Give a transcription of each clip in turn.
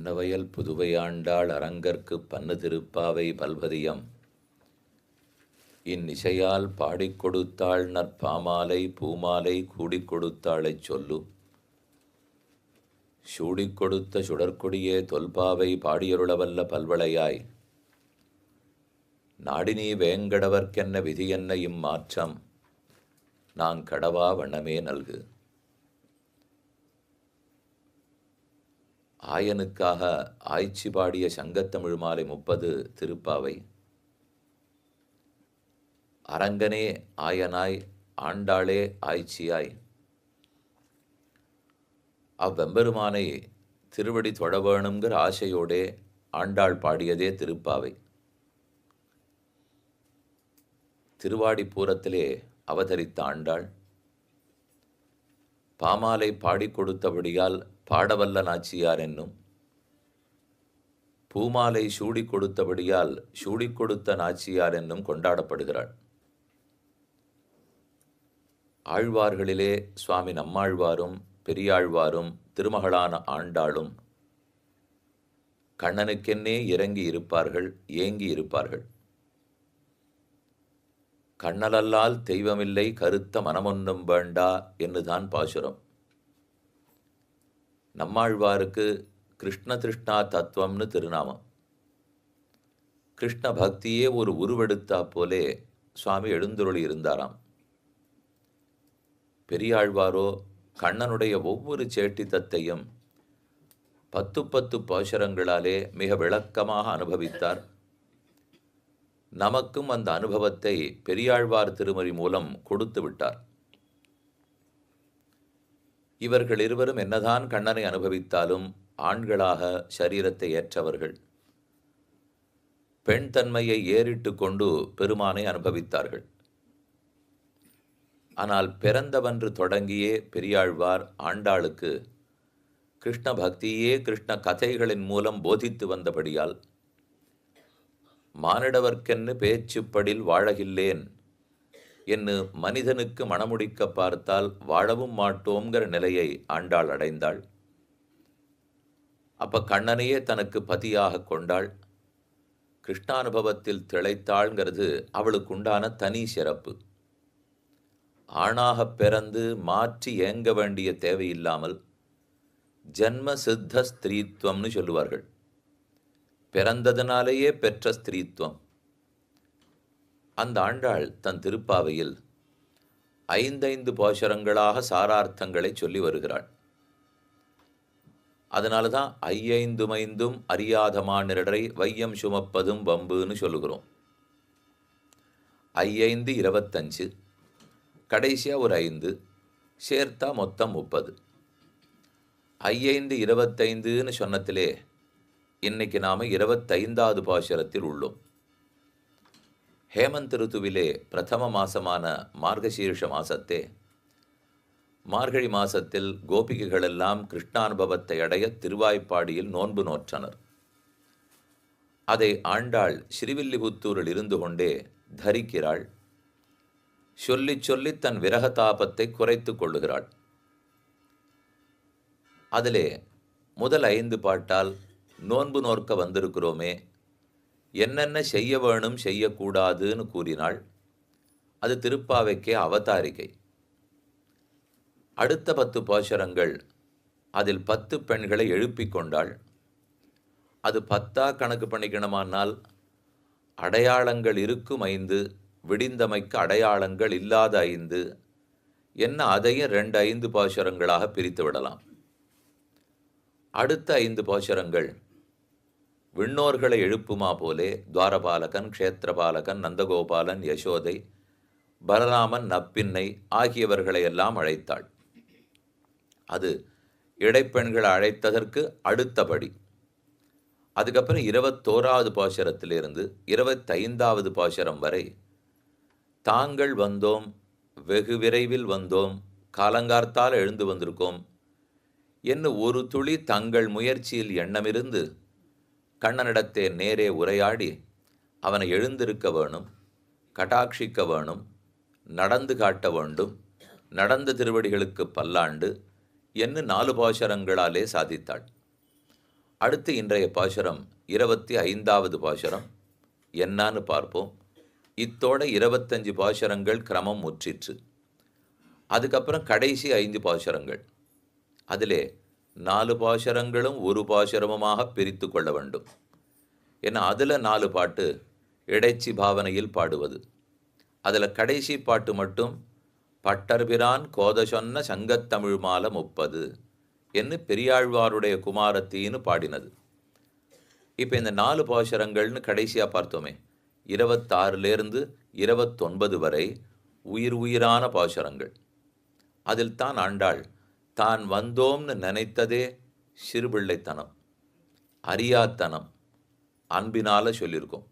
அன்னவயல் புதுவையாண்டாள் அரங்கற்குப் பன்னு திருப்பாவை பல்பதியம் இந்நிசையால் பாடிக் கொடுத்தாள் நற்பாமாலை பூமாலை கூடிக் கொடுத்தாளைச் சொல்லு. சூடிக் கொடுத்த சுடற்கொடியே தொல்பாவை பாடியருளவல்ல பல்வளையாய், நாடினீ வேங்கடவர்க்கென்ன விதியென்ன இம்மாற்றம், நான் கடவா வண்ணமே நல்கு. ஆயனுக்காக ஆய்ச்சி பாடிய சங்கத்தமிழ் மாலை 30 திருப்பாவை. அரங்கனே ஆயனாய், ஆண்டாளே ஆய்ச்சியாய், அவ்வெம்பெருமானை திருவடி தொழ வேணுங்கிற ஆசையோடே ஆண்டாள் பாடியதே திருப்பாவை. திருவாடிப்பூரத்திலே அவதரித்த ஆண்டாள் பாமாலை பாடிக் கொடுத்தபடியால் பாடவல்ல நாச்சியார் என்னும், பூமாலை சூடிக் கொடுத்தபடியால் சூடிக் கொடுத்த நாச்சியார் என்னும் கொண்டாடப்படுகிறாள். ஆழ்வார்களிலே சுவாமி நம்மாழ்வாரும் பெரியாழ்வாரும் திருமகளான ஆண்டாளும் கண்ணனுக்கென்னே இறங்கி இருப்பார்கள், ஏங்கி இருப்பார்கள். கண்ணலல்லால் தெய்வமில்லை கருத்த மனமொன்னும் வேண்டா என்னுதான் பாசுரம். நம்மாழ்வாருக்கு கிருஷ்ண திருஷ்ணா தத்துவம்னு திருநாமம். கிருஷ்ண பக்தியே ஒரு உருவெடுத்தா போலே சுவாமி எழுந்துருளி இருந்தாராம். பெரியாழ்வாரோ கண்ணனுடைய ஒவ்வொரு சேட்டித்தத்தையும் 10 பாசுரங்களாலே மிக விளக்கமாக அனுபவித்தார். நமக்கும் அந்த அனுபவத்தை பெரியாழ்வார் திருமொழி மூலம் கொடுத்து விட்டார். இவர்கள் இருவரும் என்னதான் கண்ணனை அனுபவித்தாலும் ஆண்களாக சரீரத்தை ஏற்றவர்கள். பெண் தன்மையை ஏறிட்டு கொண்டு பெருமானை அனுபவித்தார்கள். ஆனால் பிறந்தவன்று தொடங்கியே பெரியாழ்வார் ஆண்டாளுக்கு கிருஷ்ண பக்தியே கிருஷ்ண கதைகளின் மூலம் போதித்து வந்தபடியால், மானிடவர்க்கென்னு பேச்சுப்படில் வாழகில்லேன் என்று மனிதனுக்கு மணமுடிக்க பார்த்தால் வாழவும் மாட்டோங்கிற நிலையை ஆண்டாள் அடைந்தாள். அப்ப கண்ணனையே தனக்கு பதியாக கொண்டாள். கிருஷ்ணானுபவத்தில் திளைத்தாள்ங்கிறது அவளுக்கு உண்டான தனி சிறப்பு. ஆணாக பிறந்து மாற்றி ஏங்க வேண்டிய தேவையில்லாமல் ஜன்ம சித்த ஸ்திரீத்துவம்னு சொல்லுவார்கள். பிறந்ததினாலேயே பெற்ற ஸ்திரீத்துவம். அந்த ஆண்டாள் தன் திருப்பாவையில் 5 பாசுரங்களாக சாரார்த்தங்களை சொல்லி வருகிறாள். அதனால தான் 5 அறியாத மானிடரை வையம் சுமப்பதும் வம்புன்னு சொல்லுகிறோம். 5 25, கடைசியாக ஒரு 5 சேர்த்தா மொத்தம் 30. 5 25ன்னு சொன்னத்திலே இன்னைக்கு நாம் 25வது பாசுரத்தில் உள்ளோம். ஹேமந்த் ருத்துவிலே பிரதம மாசமான மார்கசீர்ஷ மாசத்தே, மார்கழி மாசத்தில் கோபிகைகளெல்லாம் கிருஷ்ணானுபவத்தை அடைய திருவாய்ப்பாடியில் நோன்பு நோற்றனர். அதை ஆண்டாள் ஸ்ரீவில்லிபுத்தூரில் இருந்து கொண்டே தரிக்கிறாள். சொல்லி சொல்லி தன் விரகதாபத்தை குறைத்து கொள்ளுகிறாள். அதிலே முதல் 5 பாட்டால் நோன்பு நோற்க வந்திருக்கிறோமே, என்னென்ன செய்ய வேணும் செய்யக்கூடாதுன்னு கூறினாள். அது திருப்பாவைக்கே அவதாரிகை. அடுத்த 10 பாசுரங்கள் அதில் 10 பெண்களை எழுப்பிக் கொண்டாள். அது 10 கணக்கு பண்ணிக்கணுமானால் அடையாளங்கள் இருக்கும் 5, விடிந்தமைக்கு அடையாளங்கள் இல்லாத 5 என்ன, அதையும் 2 பாசுரங்களாக பிரித்து விடலாம். அடுத்த 5 பாசுரங்கள் விண்ணோர்களை எழுப்புமா போலே துவாரபாலகன், க்ஷேத்திரபாலகன், நந்தகோபாலன், யசோதை, பலராமன், நப்பின்னை ஆகியவர்களையெல்லாம் அழைத்தாள். அது இடைப்பெண்களை அழைத்ததற்கு அடுத்தபடி. அதுக்கப்புறம் 21வது பாசுரத்திலிருந்து 25வது பாசுரம் வரை தாங்கள் வந்தோம், வெகு விரைவில் வந்தோம், காலங்கார்த்தால் எழுந்து வந்திருக்கோம் என்று ஒரு துளி தங்கள் முயற்சியில் எண்ணமிருந்து கண்ணனிடத்தே நேரே உரையாடி அவனை எழுந்திருக்க வேணும், கட்டாட்சிக்க வேணும், நடந்து காட்ட வேண்டும், நடந்த திருவடிகளுக்கு பல்லாண்டு என்று 4 பாசுரங்களாலே சாதித்தாள். அடுத்து இன்றைய பாசுரம் 25வது பாசுரம் என்னான்னு பார்ப்போம். இத்தோட 25 பாசுரங்கள் கிரமம் முற்றிற்று. அதுக்கப்புறம் கடைசி 5 பாசுரங்கள். அதிலே 4 பாசுரங்களும் ஒரு பாசுரமுமாக பிரித்து கொள்ள வேண்டும். ஏன்னா அதில் 4 பாட்டு இடைச்சி பாவனையில் பாடுவது. அதில் கடைசி பாட்டு மட்டும் பட்டர்பிரான் கோத சொன்ன சங்கத்தமிழ் மாலை 30 என்று பெரியாழ்வாருடைய குமாரத்தின்னு பாடினது. இப்போ இந்த 4 பாசுரங்கள்னு கடைசியாக பார்த்தோமே, 26லேருந்து 29 வரை உயிர் உயிரான பாசுரங்கள். அதில் தான் ஆண்டாள் தான் வந்தோம்னு நினைத்ததே சிறுபிள்ளைத்தனம், அறியாத்தனம், அன்பினால சொல்லியிருக்கோம்.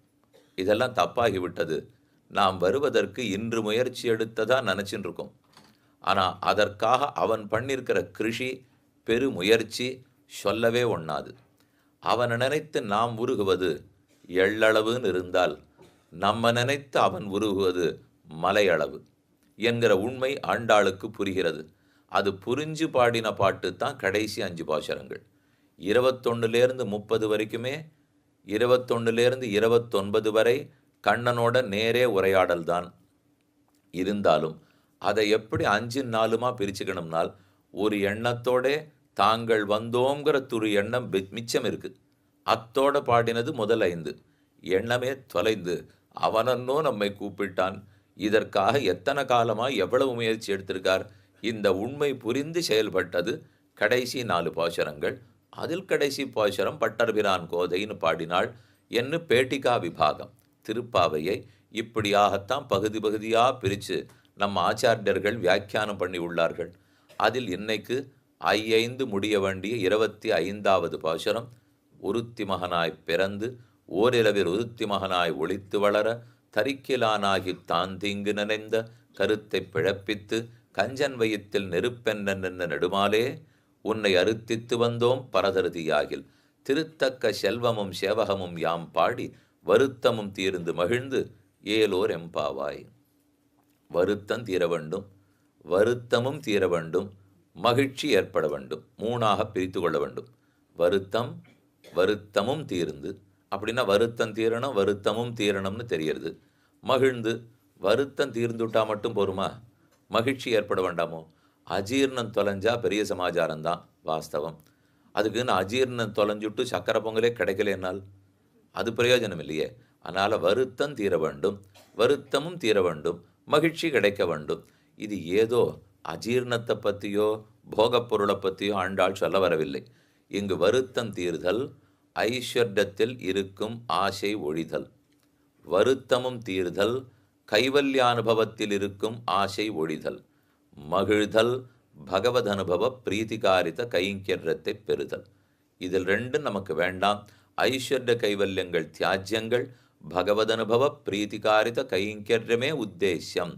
இதெல்லாம் தப்பாகிவிட்டது. நாம் வருவதற்கு இன்று முயற்சி எடுத்ததா நினச்சின்னு இருக்கோம். ஆனால் அதற்காக அவன் பண்ணியிருக்கிற கிருஷி பெரு முயற்சி சொல்லவே ஒண்ணாது. அவனை நினைத்து நாம் உருகுவது எள்ளளவுன்னு இருந்தால் நம்ம நினைத்து அவன் உருகுவது மலையளவு என்கிற உண்மை ஆண்டாளுக்கு புரிகிறது. அது புரிஞ்சு பாடின பாட்டு தான் கடைசி 5 பாசுரங்கள். 21லேருந்து 30 வரைக்குமே, 21லேருந்து 29 வரை கண்ணனோட நேரே உரையாடல் தான். இருந்தாலும் அதை எப்படி 5 4மா பிரிச்சுக்கணும்னால், ஒரு எண்ணத்தோட தாங்கள் வந்தோங்கிற துரு எண்ணம் மிச்சம் இருக்குது. அத்தோட பாடினது முதல் 5. எண்ணமே தொலைந்து அவனன்னோ நம்மை கூப்பிட்டான், இதற்காக எத்தனை காலமாக எவ்வளவு முயற்சி எடுத்திருக்கார், இந்த உண்மை புரிந்து செயல்பட்டது கடைசி 4 பாசுரங்கள். அதில் கடைசி பாசுரம் பட்டர்பிரான் கோதைன்னு பாடினாள் என்று பேட்டிகா விபாகம். திருப்பாவையை இப்படியாகத்தான் பகுதி பகுதியாக பிரித்து நம்ம ஆச்சாரியர்கள் வியாக்கியானம் பண்ணி உள்ளார்கள். அதில் இன்னைக்கு 5 முடிய வேண்டிய 25வது பாசுரம், ஒருத்தி மகனாய் பிறந்து ஓரிரவில் ஒருத்தி மகனாய் ஒளித்து வளர தரிக்கிலானாகி தான் தீங்கு நினைந்த கருத்தை பிழப்பித்து கஞ்சன் வயிற்றில் நெருப்பென்ன நின்ற நெடுமாலே உன்னை அறுத்தித்து வந்தோம் பரதருதியாகில் திருத்தக்க செல்வமும் சேவகமும் யாம் பாடி வருத்தமும் தீர்ந்து மகிழ்ந்து ஏலோர் எம்பாவாய். வருத்தம் தீர வேண்டும், வருத்தமும் தீர வேண்டும், மகிழ்ச்சி ஏற்பட வேண்டும். 3ஆக பிரித்து கொள்ள வேண்டும். வருத்தம், வருத்தமும் தீர்ந்து, அப்படின்னா வருத்தம் தீரணும், வருத்தமும் தீரணும்னு தெரியறது. மகிழ்ந்து, வருத்தம் தீர்ந்துட்டா மட்டும் போருமா, மகிழ்ச்சி ஏற்பட வேண்டாமோ? அஜீர்ணம் தொலைஞ்சா பெரிய சமாச்சாரம்தான் வாஸ்தவம். அதுக்குன்னு அஜீர்ணம் தொலைஞ்சுட்டு சக்கரை பொங்கலே கிடைக்கலனால் அது பிரயோஜனம் இல்லையே. அதனால் வருத்தம் தீர வேண்டும், வருத்தமும் தீர வேண்டும், மகிழ்ச்சி கிடைக்க வேண்டும். இது ஏதோ அஜீர்ணத்தை பற்றியோ போகப் பொருளை பற்றியோ ஆண்டாள் சொல்ல வரவில்லை. இங்கு வருத்தம் தீர்தல், ஐஸ்வர்யத்தில் இருக்கும் ஆசை ஒழிதல். வருத்தமும் தீர்தல், கைவல்யானுபவத்தில் இருக்கும் ஆசை ஒழிதல். மகிழ்தல், பகவத் அனுபவ பிரீத்திகாரித கைங்கரியத்தை பெறுதல். இதில் 2 நமக்கு வேண்டாம். ஐஸ்வர்ய கைவல்யங்கள் தியாஜ்யங்கள், பகவத் அனுபவ பிரீத்திகாரித கைங்கரியமே உத்தேசியம்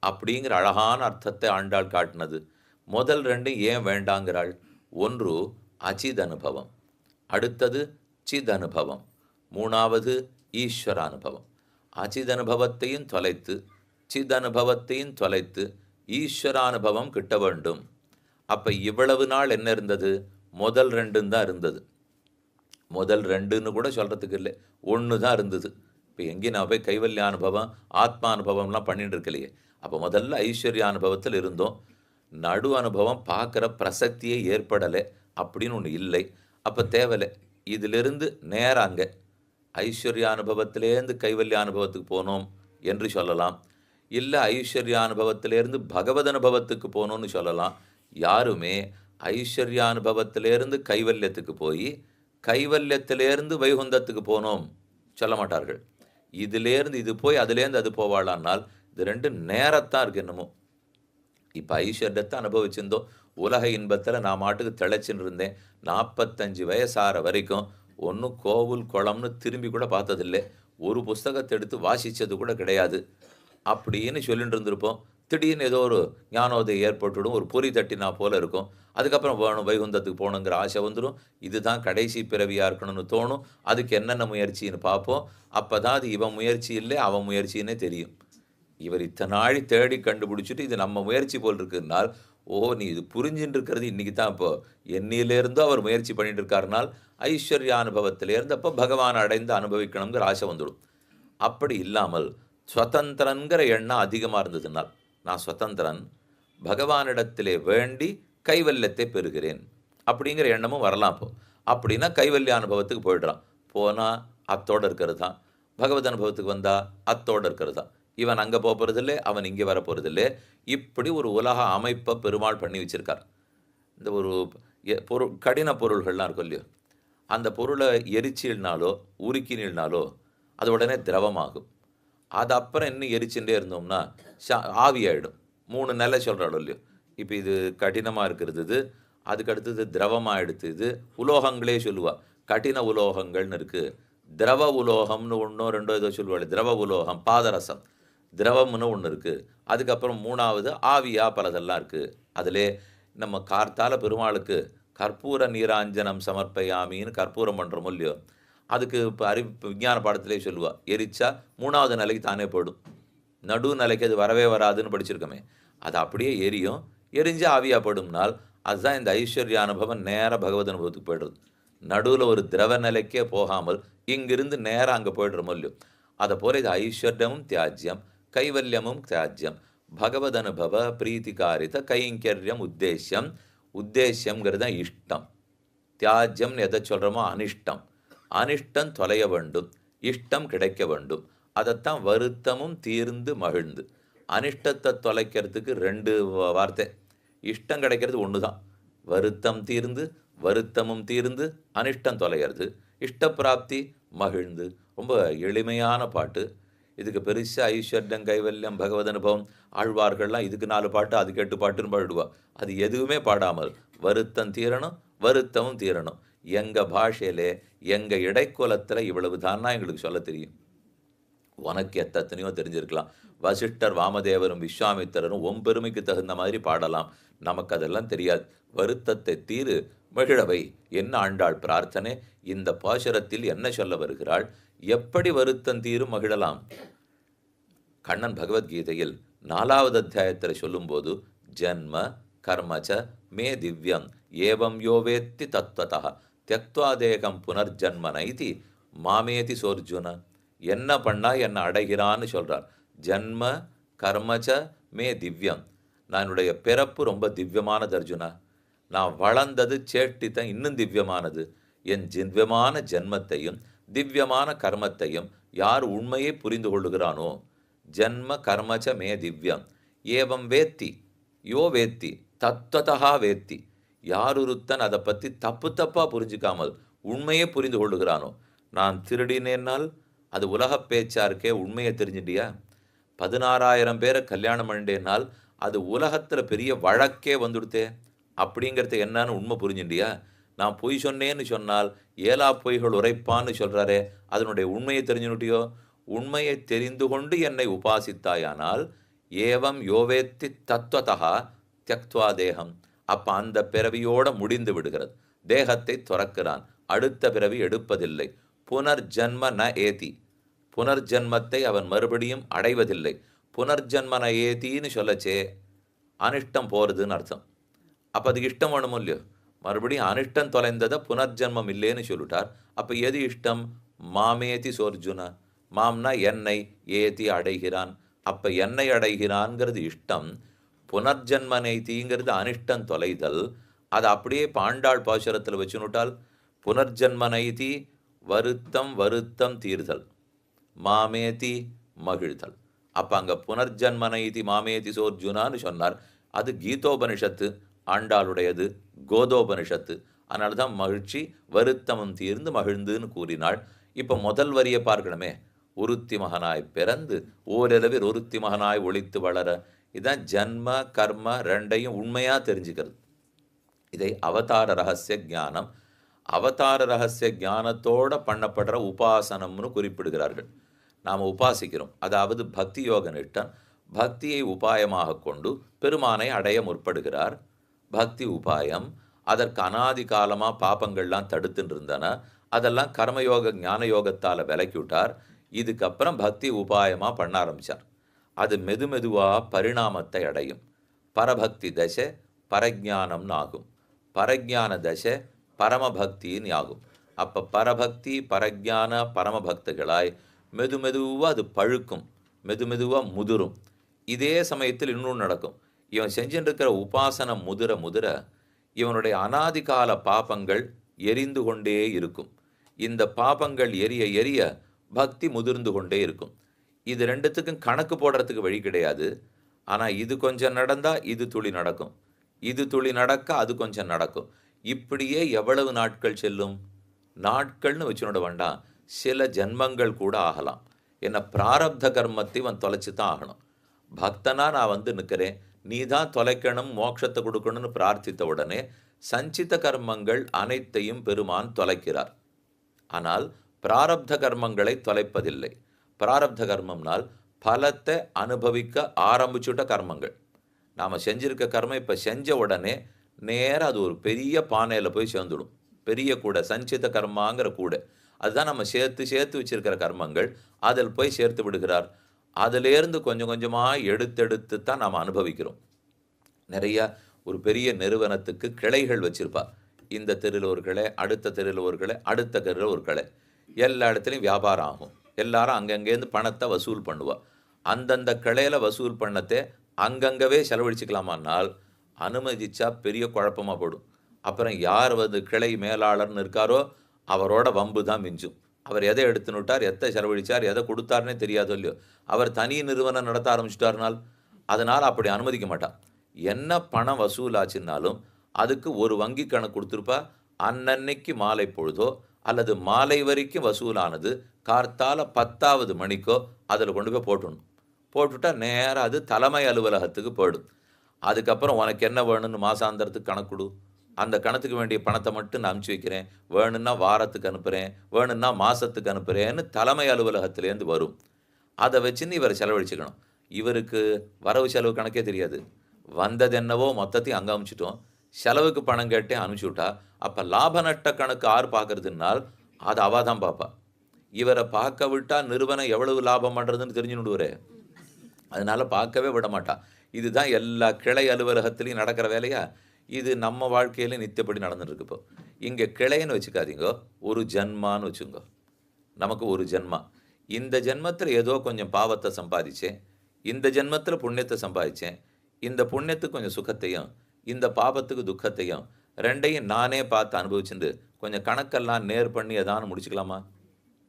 அப்படிங்கிற அழகான அர்த்தத்தை ஆண்டாள் காட்டினது. முதல் 2 ஏன் வேண்டாங்கிறாள்? ஒன்று அச்சித் அனுபவம், அடுத்தது சித் அனுபவம், 3வது ஈஸ்வர அனுபவம். அச்சித் அனுபவத்தையும் தொலைத்து சித் அனுபவத்தையும் தொலைத்து ஈஸ்வரானுபவம் கிட்ட வேண்டும். அப்போ இவ்வளவு நாள் என்ன இருந்தது? முதல் 2 தான் இருந்தது. முதல் 2ன்னு கூட சொல்கிறதுக்கு இல்லை, 1 தான் இருந்தது. இப்போ எங்கேயும் நான் போய் கைவல்யானுபவம் ஆத்மானுபவம்லாம் பண்ணிட்டு இருக்கலையே. அப்போ முதல்ல ஐஸ்வர்யானுபவத்தில் இருந்தோம். நடு அனுபவம் பார்க்குற பிரசக்தியே ஏற்படலை அப்படின்னு ஒன்று இல்லை. அப்போ தேவலை. இதிலிருந்து நேராக அங்கே ஐஸ்வர்யானுபவத்திலேருந்து கைவல்யானுபவத்துக்கு போனோம் என்று சொல்லலாம். இல்லை ஐஸ்வர்யானுபவத்திலேருந்து பகவத் அனுபவத்துக்கு போகணும்னு சொல்லலாம். யாருமே ஐஸ்வர்யானுபவத்திலேருந்து கைவல்யத்துக்கு போய் கைவல்யத்திலேருந்து வைகுந்தத்துக்கு போனோம் சொல்ல மாட்டார்கள். இதிலேருந்து இது போய் அதுலேருந்து அது போவாளானால் இது 2 நேரத்தான் இருக்கு. என்னமோ இப்போ ஐஸ்வர்யத்தை அனுபவிச்சிருந்தோம், உலக இன்பத்தில் நான் மாட்டுக்கு திளைச்சின்னு இருந்தேன். 45 வயசாகிற வரைக்கும் ஒன்றும் கோவில் குளம்னு திரும்பி கூட பார்த்ததில்லை, ஒரு புஸ்தகத்தை எடுத்து வாசித்தது கூட கிடையாது அப்படின்னு சொல்லிட்டு இருந்திருப்போம். திடீர்னு ஏதோ ஒரு ஞானோதயம் ஏற்பட்டுடும், ஒரு பொறி தட்டினா போல இருக்கும். அதுக்கப்புறம் வேணும் வைகுந்தத்துக்கு போகணுங்கிற ஆசை வந்துடும். இதுதான் கடைசி பிறவியாக இருக்கணும்னு தோணும். அதுக்கு என்னென்ன முயற்சின்னு பார்ப்போம். அப்போ தான் அது இவன் முயற்சி இல்லை அவன் முயற்சின்னே தெரியும். இவர் இத்தனை நாளி தேடி கண்டுபிடிச்சிட்டு இது நம்ம முயற்சி போல் இருக்குன்னால் நீ இது புரிஞ்சுட்டு இருக்கிறது இன்னைக்கு தான். இப்போ என்னையிலேருந்தோ அவர் முயற்சி பண்ணிட்டு இருக்காருனால் ஐஸ்வர்யானுபவத்திலேருந்து அப்போ பகவான் அடைந்து அனுபவிக்கணுங்கிற ஆசை வந்துடும். அப்படி இல்லாமல் ஸ்வதந்திரங்கிற எண்ணம் அதிகமாக இருந்ததுனால், நான் ஸ்வதந்திரன், பகவானிடத்திலே வேண்டி கைவல்யத்தை பெறுகிறேன் அப்படிங்கிற எண்ணமும் வரலாம். அப்போ அப்படின்னா கைவல்ய அனுபவத்துக்கு போயிடுறான். போனால் அத்தோடு இருக்கிறது தான், பகவத் அனுபவத்துக்கு வந்தால் அத்தோடு இருக்கிறது தான். இவன் அங்கே போகிறதில்லை, அவன் இங்கே வர போகிறதில்லை. இப்படி ஒரு உலக அமைப்பை பெருமாள் பண்ணி வச்சிருக்கார். இந்த ஒரு பொருள், கடின பொருள்கள்லாம் இருக்கும் இல்லையோ, அந்த பொருளை எரிச்சினாலோ உருக்கினாலோ அது உடனே திரவமாகும். அது அப்புறம் இன்னும் எரிச்சுட்டே இருந்தோம்னா ஆவியாயிடும். 3 நிலை சொல்கிறாளோ இல்லையோ. இப்போ இது கடினமாக இருக்கிறது, இது அதுக்கு அடுத்தது திரவமாக எடுத்து, இது உலோகங்களே சொல்லுவா. கடின உலோகங்கள்னு இருக்குது, திரவ உலோகம்னு ஒன்றோ ரெண்டோ ஏதோ சொல்லுவாள். திரவ உலோகம் பாதரசம் திரவம்னு ஒன்று இருக்குது. அதுக்கப்புறம் 3வது ஆவியா பலதெல்லாம் இருக்குது. அதிலே நம்ம கார்த்தால பெருமாளுக்கு கற்பூர நீராஞ்சனம் சமர்ப்பயாமின்னு கற்பூரம் பண்ணுறோமோ இல்லையோ, அதுக்கு இப்போ விஞ்ஞான பாடத்திலே சொல்லுவா, எரிச்சா 3வது நிலைக்கு தானே போயிடும். நடு நிலைக்கு அது வரவே வராதுன்னு படிச்சிருக்கோமே. அது அப்படியே எரியும், எரிஞ்சு ஆவியா போயிடும்னால் அதுதான் இந்த ஐஸ்வர்ய அனுபவம் நேராக பகவத் அனுபவத்துக்கு போய்டுறது. நடுவில் ஒரு திரவ நிலைக்கே போகாமல் இங்கிருந்து நேராக அங்கே போய்டுறோமோ இல்லையோ. அதை போல இது ஐஸ்வர்யமும் தியாஜ்யம், கைவல்யமும் தியாஜ்யம், பகவத் அனுபவ பிரீத்திகாரித கைங்கரியம் உத்தேசியம். உத்தேசியம்ங்கிறது தான் இஷ்டம். தியாஜ்யம்னு எதை சொல்கிறோமோ அனிஷ்டம். அனிஷ்டம் தொலைய வேண்டும், இஷ்டம் கிடைக்க வேண்டும். அதைத்தான் வருத்தமும் தீர்ந்து மகிழ்ந்து. அனிஷ்டத்தை தொலைக்கிறதுக்கு 2 வார்த்தை, இஷ்டம் கிடைக்கிறது ஒன்று தான். வருத்தம் தீர்ந்து, வருத்தமும் தீர்ந்து, அனிஷ்டம் தொலைகிறது. இஷ்டப்பிராப்தி மகிழ்ந்து. ரொம்ப எளிமையான பாட்டு. இதுக்கு பெருசாக ஐஸ்வர்யம் கைவல்யம் பகவத் அனுபவம் ஆழ்வார்கள்லாம் இதுக்கு 4 பாட்டு அதுக்கு 8 பாட்டுன்னு பாடுவா. அது எதுவுமே பாடாமல் வருத்தம் தீரணும், வருத்தமும் தீரணும். எங்கள் பாஷையிலே எங்கள் இடைக்குலத்தில் இவ்வளவு தானா எங்களுக்கு சொல்ல தெரியும். உனக்கு எத்தனையோ தெரிஞ்சிருக்கலாம். வசிஷ்டர் வாமதேவரும் விஸ்வாமித்திரரும் பெருமைக்கு தகுந்த மாதிரி பாடலாம். நமக்கு அதெல்லாம் தெரியாது. வருத்தத்தை தீரு மகிழவை என்ன ஆண்டாள் பிரார்த்தனை. இந்த பாசுரத்தில் என்ன சொல்ல வருகிறாள்? எப்படி வருத்தம் தீரும் மகிழலாம்? கண்ணன் பகவத்கீதையில் 4வது அத்தியாயத்தில் சொல்லும்போது, ஜன்ம கர்மச்ச மே திவ்யம் ஏவம் யோவேத்தி தத்வதா தியக்த்வா தேகம் புனர்ஜன்ம நைதி மாமேதி சோர்ஜுன. என்ன பண்ணா என்ன அடைகிறான்னு சொல்றார். ஜன்ம கர்மச்ச மே திவ்யம், நான் என்னுடைய பிறப்பு ரொம்ப திவ்யமானது அர்ஜுனா. நான் வளர்ந்தது சேட்டித்தான் இன்னும் திவ்யமானது. என் திவ்யமான ஜென்மத்தையும் திவ்யமான கர்மத்தையும் யார் உண்மையை புரிந்து கொள்ளுகிறானோ, ஜன்ம கர்மச்ச மே திவ்யம் ஏவம் வேத்தி யோ வேத்தி தத்வதா வேத்தி, யார் ஒருத்தன் அதை பற்றி தப்பாக புரிஞ்சிக்காமல் உண்மையை புரிந்து கொள்ளுகிறானோ. நான் திருடினேன்னால் அது உலகப் பேச்சா இருக்கே, உண்மையை தெரிஞ்சிட்டியா? 16,000 பேரை கல்யாணம் பண்ணிட்டேனால் அது உலகத்தில் பெரிய வழக்கே வந்துடுத்தே, அப்படிங்கிறது என்னன்னு உண்மை புரிஞ்சுட்டியா? நான் பொய் சொன்னேன்னு சொன்னால் 7 பொய்கள் உரைப்பான்னு சொல்கிறாரே, அதனுடைய உண்மையை தெரிஞ்சுனுட்டியோ? உண்மையை தெரிந்து கொண்டு என்னை உபாசித்தாயானால் ஏவம் யோவேத்தி தத்வதா தியக்த்வா தேகம், அப்போ அந்த பிறவியோடு முடிந்து விடுகிறது. தேகத்தை துறக்கிறான், அடுத்த பிறவி எடுப்பதில்லை. புனர்ஜன்ம ந ஏதி, புனர்ஜன்மத்தை அவன் மறுபடியும் அடைவதில்லை. புனர்ஜன்மன ஏத்தின்னு சொல்லச்சே அனிஷ்டம் போகிறதுன்னு அர்த்தம். அப்போ அதுக்கு இஷ்டம் வேணுமோ இல்லையோ? மறுபடியும் அனிஷ்டம் தொலைந்ததை புனர்ஜன்மம் இல்லைன்னு சொல்லிட்டார். அப்போ எது இஷ்டம்? மாமேதி சோர்ஜுன. மாம்னா என்னை, ஏத்தி அடைகிறான். அப்போ என்னை அடைகிறான்ங்கிறது இஷ்டம். புனர்ஜன்ம நைத்திங்கிறது அனிஷ்டம் தொலைதல். அதை அப்படியே பாண்டாள் பாசுரத்தில் வச்சுனுட்டால் புனர்ஜன்ம நைதி வருத்தம் வருத்தம் தீர்தல், மாமேதி மகிழ்தல். அப்போ அங்கே புனர்ஜன்ம நைதி மாமேதி சோர்ஜுனான்னு சொன்னார். அது கீதோபனிஷத்து, ஆண்டாளுடையது கோதோபனிஷத்து. அதனால தான் மகிழ்ச்சி வருத்தமும் தீர்ந்து மகிழ்ந்துன்னு கூறினாள். இப்போ முதல் வரியை பார்க்கணுமே, ஒருத்தி மகனாய் பிறந்து ஓரளவில் ஒருத்தி மகனாய் ஒழித்து வளர. இதுதான் ஜன்ம கர்ம 2ஐயும் உண்மையாக தெரிஞ்சுக்கிறது. இதை அவதார ரகசிய ஞானம், அவதார ரகசிய ஞானத்தோடு பண்ணப்படுற உபாசனம்னு குறிப்பிடுகிறார்கள். நாம் உபாசிக்கிறோம், அதாவது பக்தி யோக நிஷ்டன் பக்தியை உபாயமாக கொண்டு பெருமானை அடைய முற்படுகிறார். பக்தி உபாயம், அதற்கு அனாதி காலமாக பாப்பங்கள்லாம் தடுத்துட்டு இருந்தன, அதெல்லாம் கர்மயோக ஞான யோகத்தால் விலக்கி விட்டார். இதுக்கப்புறம் பக்தி உபாயமாக பண்ண ஆரம்பித்தார். அது மெதுவாக பரிணாமத்தை அடையும். பரபக்தி தசை, பரஜானம்னு ஆகும். பரஜான தசை பரமபக்தின்னு ஆகும். அப்போ பரபக்தி பரஜான பரமபக்திகளாய் மெதுவாக அது பழுக்கும், மெதுவாக முதிரும். இதே சமயத்தில் இன்னொன்று நடக்கும். இவன் செஞ்சுட்டு இருக்கிற உபாசனம் முதிர முதிர இவனுடைய அனாதிகால பாபங்கள் எரிந்து கொண்டே இருக்கும். இந்த பாபங்கள் எரிய எரிய பக்தி முதிர்ந்து கொண்டே இருக்கும். இது ரெண்டுத்துக்கும் கணக்கு போடுறதுக்கு வழி கிடையாது. ஆனால் இது கொஞ்சம் நடந்தால் இது துளி நடக்கும், இது துளி நடக்க அது கொஞ்சம் நடக்கும். இப்படியே எவ்வளவு நாட்கள் செல்லும்? நாட்கள்னு வச்சுனோட வேண்டாம், சில ஜென்மங்கள் கூட ஆகலாம். என்ன பிராரப்த கர்மத்தை இவன் தொலைச்சி தான் ஆகணும். பக்தனா நான் வந்து நிற்கிறேன், நீ தான் தொலைக்கணும், மோட்சத்தை கொடுக்கணும்னு பிரார்த்தித்த உடனே சஞ்சித கர்மங்கள் அனைத்தையும் பெருமான் தொலைக்கிறார். ஆனால் பிராரப்த கர்மங்களை தொலைப்பதில்லை. பிராரப்த கர்மம்னால் பலத்தை அனுபவிக்க ஆரம்பிச்சுட்ட கர்மங்கள். நாம் செஞ்சிருக்க கர்மம் இப்போ செஞ்ச உடனே நேராக அது ஒரு பெரிய பானையில் போய் சேர்ந்துடும். பெரிய கூடை, சஞ்சித கர்மாங்கிற கூடை, அதுதான் நம்ம சேர்த்து சேர்த்து வச்சிருக்கிற கர்மங்கள். அதில் போய் சேர்த்து விடுகிறார். அதிலேருந்து கொஞ்சம் கொஞ்சமாக எடுத்தெடுத்து தான் நாம் அனுபவிக்கிறோம். நிறையா ஒரு பெரிய நிறுவனத்துக்கு கிளைகள் வச்சுருப்பா. இந்த தெருவில் ஒரு கிளை, அடுத்த தெருவில் ஒரு கிளை, அடுத்த தெருவில் ஒரு கிளை. எல்லா இடத்துலையும் வியாபாரம் ஆகும். எல்லாரும் அங்கங்கேருந்து பணத்தை வசூல் பண்ணுவா. அந்தந்த கிளையில் வசூல் பண்ணத்தை அங்கங்கவே செலவழிச்சிக்கலாமானால் அனுமதிச்சா பெரிய குழப்பமாக போடும். அப்புறம் யார் வந்து கிளை மேலாளர்னு இருக்காரோ அவரோட வம்பு தான் மிஞ்சும். அவர் எதை எடுத்துனுட்டார், எதை செலவழித்தார், எதை கொடுத்தாருன்னே தெரியாதோ இல்லையோ. அவர் தனி நிறுவனம் நடத்த ஆரம்பிச்சிட்டார்னால் அதனால் அப்படி அனுமதிக்க மாட்டான். என்ன பணம் வசூலாச்சுன்னாலும் அதுக்கு ஒரு வங்கி கணக்கு கொடுத்துருப்பா. அன்னன்னைக்கு மாலை பொழுதோ அல்லது மாலை வரைக்கும் வசூலானது கார்த்தால 10வது மணிக்கோ அதில் கொண்டு போய் போட்டுடணும். போட்டுவிட்டா நேராக அது தலைமை அலுவலகத்துக்கு போயிடும். அதுக்கப்புறம் உனக்கு என்ன வேணும்னு மாசாந்தரத்துக்கு கணக்கு கொடு, அந்த கணத்துக்கு வேண்டிய பணத்தை மட்டும் நான் அனுப்பிச்சி வைக்கிறேன், வேணும்னா வாரத்துக்கு அனுப்புகிறேன், வேணும்னா மாதத்துக்கு அனுப்புகிறேன்னு தலைமை அலுவலகத்துலேருந்து வரும். அதை வச்சுன்னு இவர் செலவழிச்சுக்கணும். இவருக்கு வரவு செலவு கணக்கே தெரியாது. வந்தது என்னவோ மொத்தத்தையும் அங்கே அனுப்பிச்சிட்டோம், செலவுக்கு பணம் கேட்டே அனுப்பிச்சி விட்டா. அப்போ லாப நட்ட கணக்கு யார் பார்க்கறதுனால் அது அவள் தான் பார்ப்பா. இவரை பார்க்க விட்டால் நிறுவனம் எவ்வளவு லாபம் பண்ணுறதுன்னு தெரிஞ்சுன்னுடுவாரே, அதனால் பார்க்கவே விட மாட்டா. இதுதான் எல்லா கிளை அலுவலகத்துலேயும் நடக்கிற வேலையா. இது நம்ம வாழ்க்கையில நித்தியப்படி நடந்துட்டுருக்கு. இப்போ இங்கே கிளைன்னு வச்சுக்காதீங்கோ, ஒரு ஜென்மான்னு வச்சுங்கோ. நமக்கு ஒரு ஜென்மா. இந்த ஜென்மத்தில் ஏதோ கொஞ்சம் பாவத்தை சம்பாதிச்சேன், இந்த ஜென்மத்தில் புண்ணியத்தை சம்பாதிச்சேன். இந்த புண்ணியத்துக்கு கொஞ்சம் சுகத்தையும் இந்த பாபத்துக்கு துக்கத்தையும் ரெண்டையும் நானே பார்த்து அனுபவிச்சுட்டு கொஞ்சம் கணக்கெல்லாம் நேர் பண்ணி எதான்னு முடிச்சுக்கலாமா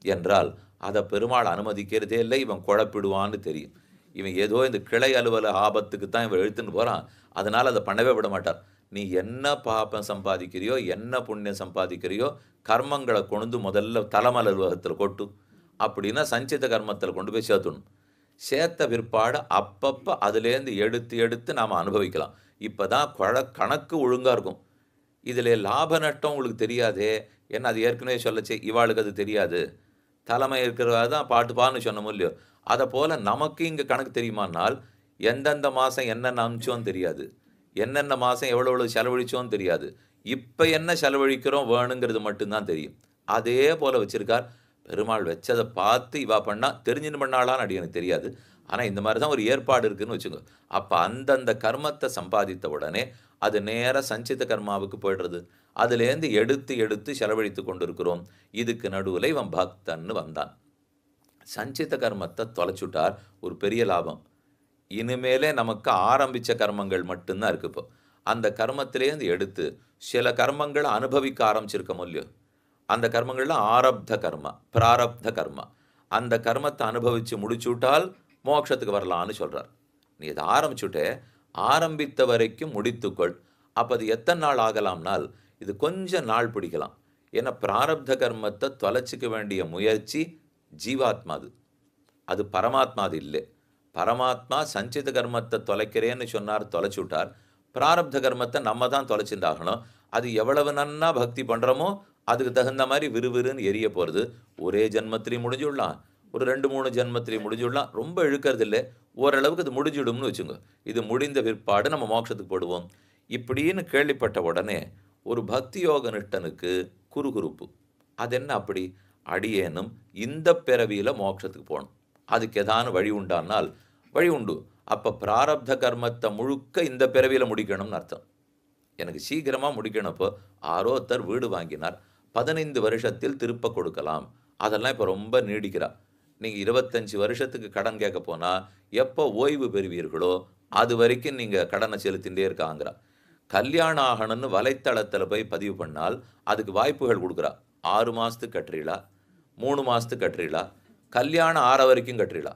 என்றால் அதை பெருமாள் அனுமதிக்கிறதே இல்லை. இவன் குழப்பிடுவான்னு தெரியும். இவன் ஏதோ இந்த கிளை அலுவலக ஆபத்துக்கு தான் இவன் எழுத்துன்னு போகிறான். அதனால் அதை பண்ணவே விட மாட்டார். நீ என்ன பாப்பம் சம்பாதிக்கிறியோ, என்ன புண்ணியம் சம்பாதிக்கிறியோ, கர்மங்களை கொண்டு முதல்ல தலைமை அலுவலகத்தில் கொட்டு. அப்படின்னா சஞ்சித கர்மத்தில் கொண்டு போய் சேர்த்துணும். சேர்த்த பிற்பாடு அப்பப்போ அதுலேருந்து எடுத்து எடுத்து நாம் அனுபவிக்கலாம். இப்போ தான் கணக்கு ஒழுங்காக இருக்கும். இதில் லாப நட்டம் உங்களுக்கு தெரியாதே, ஏன்னா அது ஏற்கனவே சொல்லச்சே இவாளுக்கு அது தெரியாது. தலைமை இருக்கிறதா தான் பாட்டுப்பான்னு சொன்னோம் இல்லையோ. அதை போல் நமக்கு இங்கே கணக்கு தெரியுமானால் எந்தெந்த மாதம் என்னென்ன அமிச்சோன்னு தெரியாது, என்னென்ன மாதம் எவ்வளோ செலவழிச்சோன்னு தெரியாது. இப்போ என்ன செலவழிக்கிறோம் வேணுங்கிறது மட்டும்தான் தெரியும். அதே போல் வச்சுருக்கார் பெருமாள். வச்சதை பார்த்து இவா பண்ணால் தெரிஞ்சுன்னு பண்ணாலான்னு அடி எனக்கு தெரியாது. ஆனால் இந்த மாதிரி தான் ஒரு ஏற்பாடு இருக்குதுன்னு வச்சுக்கோ. அப்போ அந்தந்த கர்மத்தை சம்பாதித்த உடனே அது நேராக சஞ்சித கர்மாவுக்கு போய்டுறது. அதுலேருந்து எடுத்து எடுத்து செலவழித்து கொண்டு இருக்கிறோம். இதுக்கு நடுவில் இவன் பக்தன்னு வந்தான். சஞ்சித கர்மத்தை தொலைச்சுட்டார், ஒரு பெரிய லாபம். இனிமேலே நமக்கு ஆரம்பித்த கர்மங்கள் மட்டும்தான் இருக்குது. இப்போ அந்த கர்மத்திலேருந்து எடுத்து சில கர்மங்களை அனுபவிக்க ஆரம்பிச்சிருக்க முடியும். அந்த கர்மங்கள்லாம் ஆரப்த கர்மா, பிராரப்த கர்மா. அந்த கர்மத்தை அனுபவித்து முடிச்சுட்டால் மோட்சத்துக்கு வரலான்னு சொல்கிறார். நீ இதை ஆரம்பிச்சுட்டே ஆரம்பித்த வரைக்கும் முடித்துக்கொள். அப்போ அது எத்தனை நாள் ஆகலாம்னால் இது கொஞ்சம் நாள் பிடிக்கலாம். ஏன்னா பிராரப்த கர்மத்தை தொலைச்சிக்க வேண்டிய முயற்சி ஜீவாத்மாது, அது பரமாத்மாது இல்லை. பரமாத்மா சஞ்சித கர்மத்தை தொலைக்கிறேன்னு சொன்னார், தொலைச்சி விட்டார். பிராரப்த கர்மத்தை நம்ம தான் தொலைச்சிருந்தாகணும். அது எவ்வளவு நன்னா பக்தி பண்ணுறோமோ அதுக்கு தகுந்த மாதிரி விறுவிறுன்னு எரிய போகிறது. ஒரே ஜென்மத்திலையும் முடிஞ்சுடலாம், ஒரு 2-3 ஜென்மத்திலையும் முடிஞ்சுடலாம். ரொம்ப இழுக்கிறது இல்லை, ஓரளவுக்கு இது முடிஞ்சிடும்னு வச்சுங்க. இது முடிந்த பிற்பாடு நம்ம மோட்சத்துக்கு போடுவோம். இப்படின்னு கேள்விப்பட்ட உடனே ஒரு பக்தி யோக நிஷ்டனுக்கு குறுகுறுப்பு. அது என்ன அப்படி? அடியேனும் இந்த பிறவியில் மோட்சத்துக்கு போகணும், அதுக்கு எதான வழி உண்டானால் வழி உண்டு. அப்போ பிராரப்த கர்மத்தை முழுக்க இந்த பிறவியில் முடிக்கணும்னு அர்த்தம். எனக்கு சீக்கிரமாக முடிக்கணும்ப்போ. யாரோ ஒருத்தர் வீடு வாங்கினார், 15 வருஷத்தில் திருப்ப கொடுக்கலாம். அதெல்லாம் இப்போ ரொம்ப நீடிக்கிறா. நீங்க 25 வருஷத்துக்கு கடன் கேட்க போனா, எப்போ ஓய்வு பெறுவீர்களோ, அதுவரைக்கும் நீங்க கடன செலுத்திண்டே இருக்காங்கிறா. கல்யாணம் ஆகணும்னு வலைத்தளத்தில போய் பதிவு பண்ணால், அதுக்கு வாய்ப்புகள் குடுக்குறா. 6 மாசத்துக்கு கட்டுறீகளா? 3 மாசத்துக்கு கட்டுறீகளா? கல்யாணம் ஆற வரைக்கும் கட்டுறீகளா?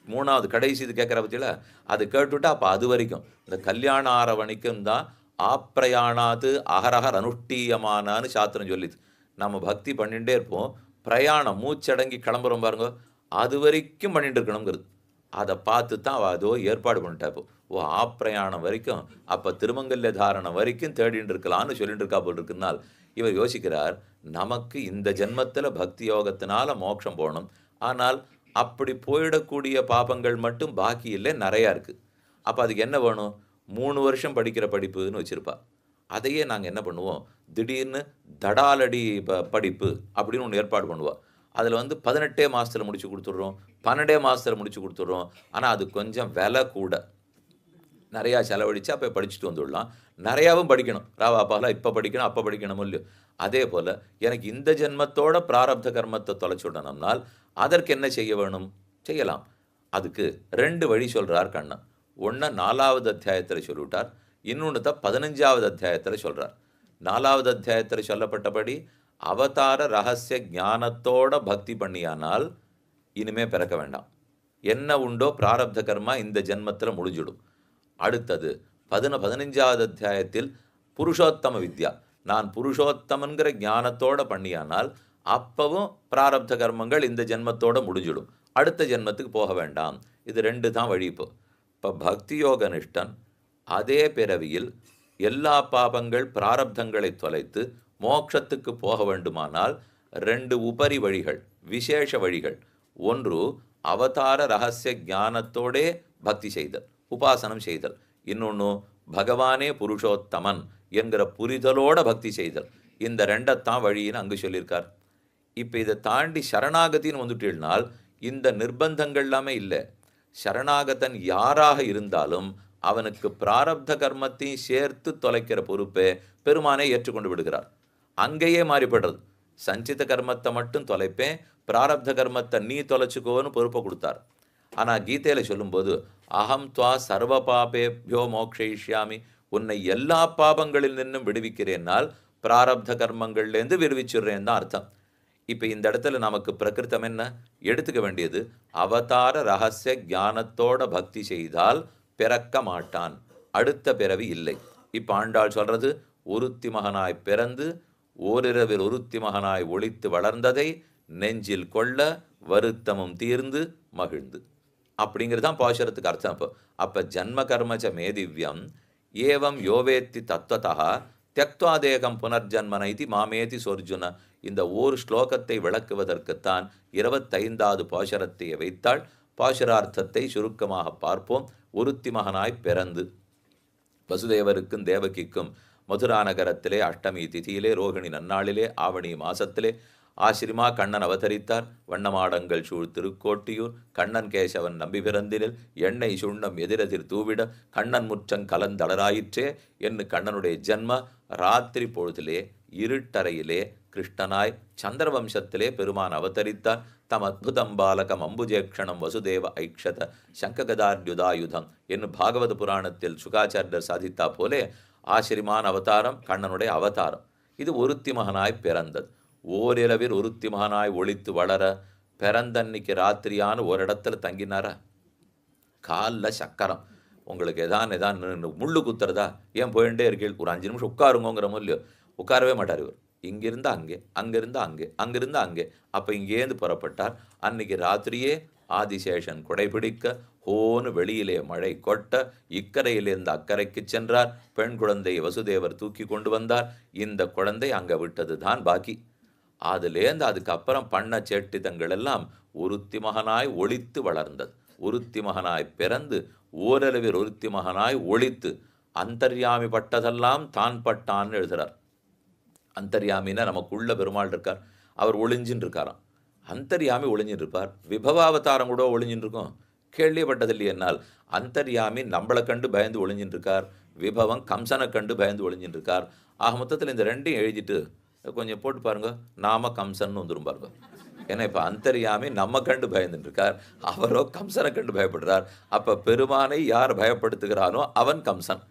3வது கடைசி இது கேட்கிறா பாத்தீங்களா? அது கேட்டுட்டா அப்ப அதுவரைக்கும். இந்த கல்யாணம் ஆற வரைக்கும் தான் ஆப்ரயாணாது அகரஹர் அனுஷ்டீயமானான்னு சாஸ்திரம் சொல்லிது. நம்ம பக்தி பண்ணிட்டே இருப்போம். பிரயாணம் மூச்சடங்கி கிளம்புறோம் பாருங்க, அதுவரைக்கும் பண்ணிட்டு இருக்கணுங்கிறது. அத பார்த்து தான் அவ அதோ ஏற்பாடு பண்ணிட்டா இப்போ. ஓ! ஆப்பிரயாணம் வரைக்கும், அப்ப திருமங்கல்ய தாரணம் வரைக்கும் தேடிண்டு இருக்கலான்னு சொல்லிட்டு இருக்கா போல இருக்குனால், இவர் யோசிக்கிறார், நமக்கு இந்த ஜென்மத்தில பக்தி யோகத்தினால மோட்சம் போணும். ஆனால் அப்படி போயிடக்கூடிய பாபங்கள் மட்டும் பாக்கி இல்ல, நெறையா இருக்கு. அப்ப அதுக்கு என்ன வேணும்? 3 வருஷம் படிக்கிற படிப்புன்னு வச்சிருப்பா. அதையே நாங்க என்ன பண்ணுவோம், திடீர்னு தடாலடி படிப்பு அப்படின்னு ஒண்ணு ஏற்பாடு பண்ணுவா. அதுல வந்து 18 மாசத்துல முடிச்சு குடுத்துடுறோம். 12 மாசத்துல முடிச்சு குடுத்துடுறோம். ஆனா அது கொஞ்சம் விலை கூட. நெறையா செலவழிச்சா போய் படிச்சுட்டு வந்துடலாம். நெறையாவும் படிக்கணும். ராவா பகலா இப்ப படிக்கணும், அப்ப படிக்கணுமோ இல்லையோ. அதேபோல எனக்கு இந்த ஜென்மத்தோட பிராரப்த கர்மத்த தொலைச்சுடணும்னால், அதற்கு என்ன செய்ய வேணும்? செய்யலாம். அதுக்கு 2 வழி சொல்றார் கண்ணன். ஒண்ண 4வது அத்தியாயத்தில சொல்லிவிட்டார். இன்னொன்னுத 15வது அத்தியாயத்தில சொல்றார். 4வது அத்தியாயத்தில சொல்லப்பட்டபடி அவதார ரகசிய ஞானத்தோட பக்தி பண்ணியானால், இனிமே பிறக்க வேண்டாம். என்ன உண்டோ பிராரப்த கர்மா இந்த ஜென்மத்தில முடிஞ்சிடும். அடுத்தது 15வது அத்தியாயத்தில் புருஷோத்தம வித்யா. நான் புருஷோத்தமன்கிற ஞானத்தோட பண்ணியானால், அப்பவும் பிராரப்த கர்மங்கள் இந்த ஜென்மத்தோட முடிஞ்சிடும். அடுத்த ஜென்மத்துக்கு போக வேண்டாம். இது 2 தான் வழி இப்போ. இப்ப பக்தி யோக நிஷ்டன் அதே பிறவியில் எல்லா பாபங்கள் பிராரப்தங்களை தொலைத்து மோட்சத்துக்கு போக வேண்டுமானால் 2 உபரி வழிகள், விசேஷ வழிகள். ஒன்று அவதார ரகசிய ஞானத்தோடே பக்தி செய்தல், உபாசனம் செய்தல். இன்னொன்னு பகவானே புருஷோத்தமன் என்கிற புரிதலோட பக்தி செய்தல். இந்த 2த்தான் வழின்னு அங்கு சொல்லியிருக்கார். இப்ப இத தாண்டி சரணாகதின்னு வந்துட்டீழ்னால், இந்த நிர்பந்தங்கள் எல்லாமே இல்ல. சரணாகதன் யாராக இருந்தாலும், அவனுக்கு பிராரப்த கர்மத்தையும் சேர்த்து தொலைக்கிற பொறுப்பை பெருமானே ஏற்றுக்கொண்டு விடுகிறார். அங்கேயே மாறிப்படுறது. சஞ்சித கர்மத்தை மட்டும் தொலைப்பேன், பிராரப்த கர்மத்தை நீ தொலைச்சுக்கோன்னு பொறுப்பை கொடுத்தார். ஆனா கீதையில சொல்லும்போது, அகம் துவா சர்வ பாபேபியோ மோக்ஷயிஷ்யாமி, உன்னை எல்லா பாபங்களில் நின்னும் விடுவிக்கிறேன்னால் பிராரப்த கர்மங்கள்லேருந்து விடுவிச்சுடுறேன் தான் அர்த்தம். இப்ப இந்த இடத்துல நமக்கு பிரகிருத்தம் என்ன எடுத்துக்க வேண்டியது? அவதார ரகசிய ஞானத்தோட பக்தி செய்தால் பிறக்க மாட்டான், அடுத்த பிறவி இல்லை. இப்ப ஆண்டாள் சொல்றது, ஒருத்தி மகனாய் பிறந்து ஓரிரவில் ஒருத்தி மகனாய் ஒளித்து வளர்ந்ததை நெஞ்சில் கொள்ள வருத்தமும் தீர்ந்து மகிழ்ந்து, அப்படிங்கிறது தான் பாசுரத்துக்கு அர்த்தம். அப்ப ஜன்ம கர்மச்ச மேதிவ்யம் ஏவம் யோவேத்தி தத்வதா தியக்த்வா தேகம் புனர்ஜன்மனைதி மாமேதி சொர்ஜுன. இந்த ஓர் ஸ்லோகத்தை விளக்குவதற்குத்தான் 25வது பாசுரத்தை வைத்தாள். பாசுரார்த்தத்தை சுருக்கமாக பார்ப்போம். ஒருத்தி மகனாய் பிறந்து, வசுதேவருக்கும் தேவகிக்கும் மதுரா நகரத்திலே அஷ்டமி திதியிலே ரோகிணி நன்னாளிலே ஆவணி மாசத்திலே ஆசிரிமா கண்ணன் அவதரித்தார். வண்ணமாடங்கள் சூழ் திருக்கோட்டியூர் கண்ணன் கேசவன் நம்பி பிறந்தினில் எண்ணெய் சுண்ணம் எதிரெதிர் தூவிட கண்ணன் முற்றங் கலந்தளராயிற்றே என்று கண்ணனுடைய ஜன்ம ராத்திரி பொழுதிலே இருட்டறையிலே கிருஷ்ணனாய் சந்திரவம்சத்திலே பெருமான் அவதரித்தார். தம் அத்புதம் பாலகம் அம்புஜேக்ஷணம் வசுதேவ ஐக்ஷத சங்ககதார்யுதாயுதம் என்று பாகவத புராணத்தில் சுகாச்சாரியர் சாதித்தா போலே ஆசிரிமான் அவதாரம் கண்ணனுடைய அவதாரம். இது ஒருத்தி மகனாய் பிறந்தது. ஓரிரவில் ஒருத்தி மகனாய் ஒளித்து வளர பிறந்தன்னைக்கு ராத்திரியான ஒரு இடத்துல தங்கினாரா? காலில் சக்கரம். உங்களுக்கு எதான் முள்ளு குத்துறதா? ஏன் போயிட்டே இருக்கீள்? ஒரு 5 நிமிஷம் உட்காருங்கிற இல்லையோ, உட்காரவே மாட்டார் இவர். இங்கிருந்து அங்கே, அங்கிருந்து அங்கே, அங்கிருந்து அங்கே. அப்போ இங்கேருந்து புறப்பட்டார். அன்னைக்கு ராத்திரியே ஆதிசேஷன் குடைபிடிக்க ஹோன்னு வெளியிலே மழை கொட்ட இக்கரையிலிருந்து அக்கறைக்கு சென்றார். பெண் குழந்தையை வசுதேவர் தூக்கி கொண்டு வந்தார். இந்த குழந்தை அங்கே விட்டது தான் பாக்கி. அதுலேருந்து அதுக்கப்புறம் பண்ண சேட்டிதங்கள் எல்லாம் ஒருத்தி மகனாய் ஒளித்து வளர்ந்தது. ஒருத்தி மகனாய் பிறந்து ஓரளவில் ஒருத்தி மகனாய் ஒளித்து அந்தர்யாமி பட்டதெல்லாம் தான் பட்டான்னு எழுதுறார். அந்தர்யாமின்னா நமக்குள்ள பெருமாள் இருக்கார், அவர் ஒளிஞ்சின்னு இருக்காராம். அந்தர்யாமி ஒளிஞ்சின்னு இருப்பார். விபவாவதாரம் கூட ஒளிஞ்சின்னு இருக்கும். கேள்விப்பட்டதில்லை. என்னால் அந்தர்யாமி நம்மளை கண்டு பயந்து ஒளிஞ்சின்னு இருக்கார். விபவம் கம்சனை கண்டு பயந்து ஒளிஞ்சின்னு இருக்கார். ஆக மொத்தத்தில் இந்த ரெண்டையும் எழுதிட்டு கொஞ்சம் போட்டு பாருங்க, நாம கம்சன் வந்துரும் பாருங்க. ஏன்னா இப்ப அந்தர்யாமி நம்ம கண்டு பயந்துட்டு இருக்கார், அவரோ கம்சனை கண்டு பயப்படுறார். அப்ப பெருமானை யார் பயப்படுத்துகிறானோ அவன் கம்சன்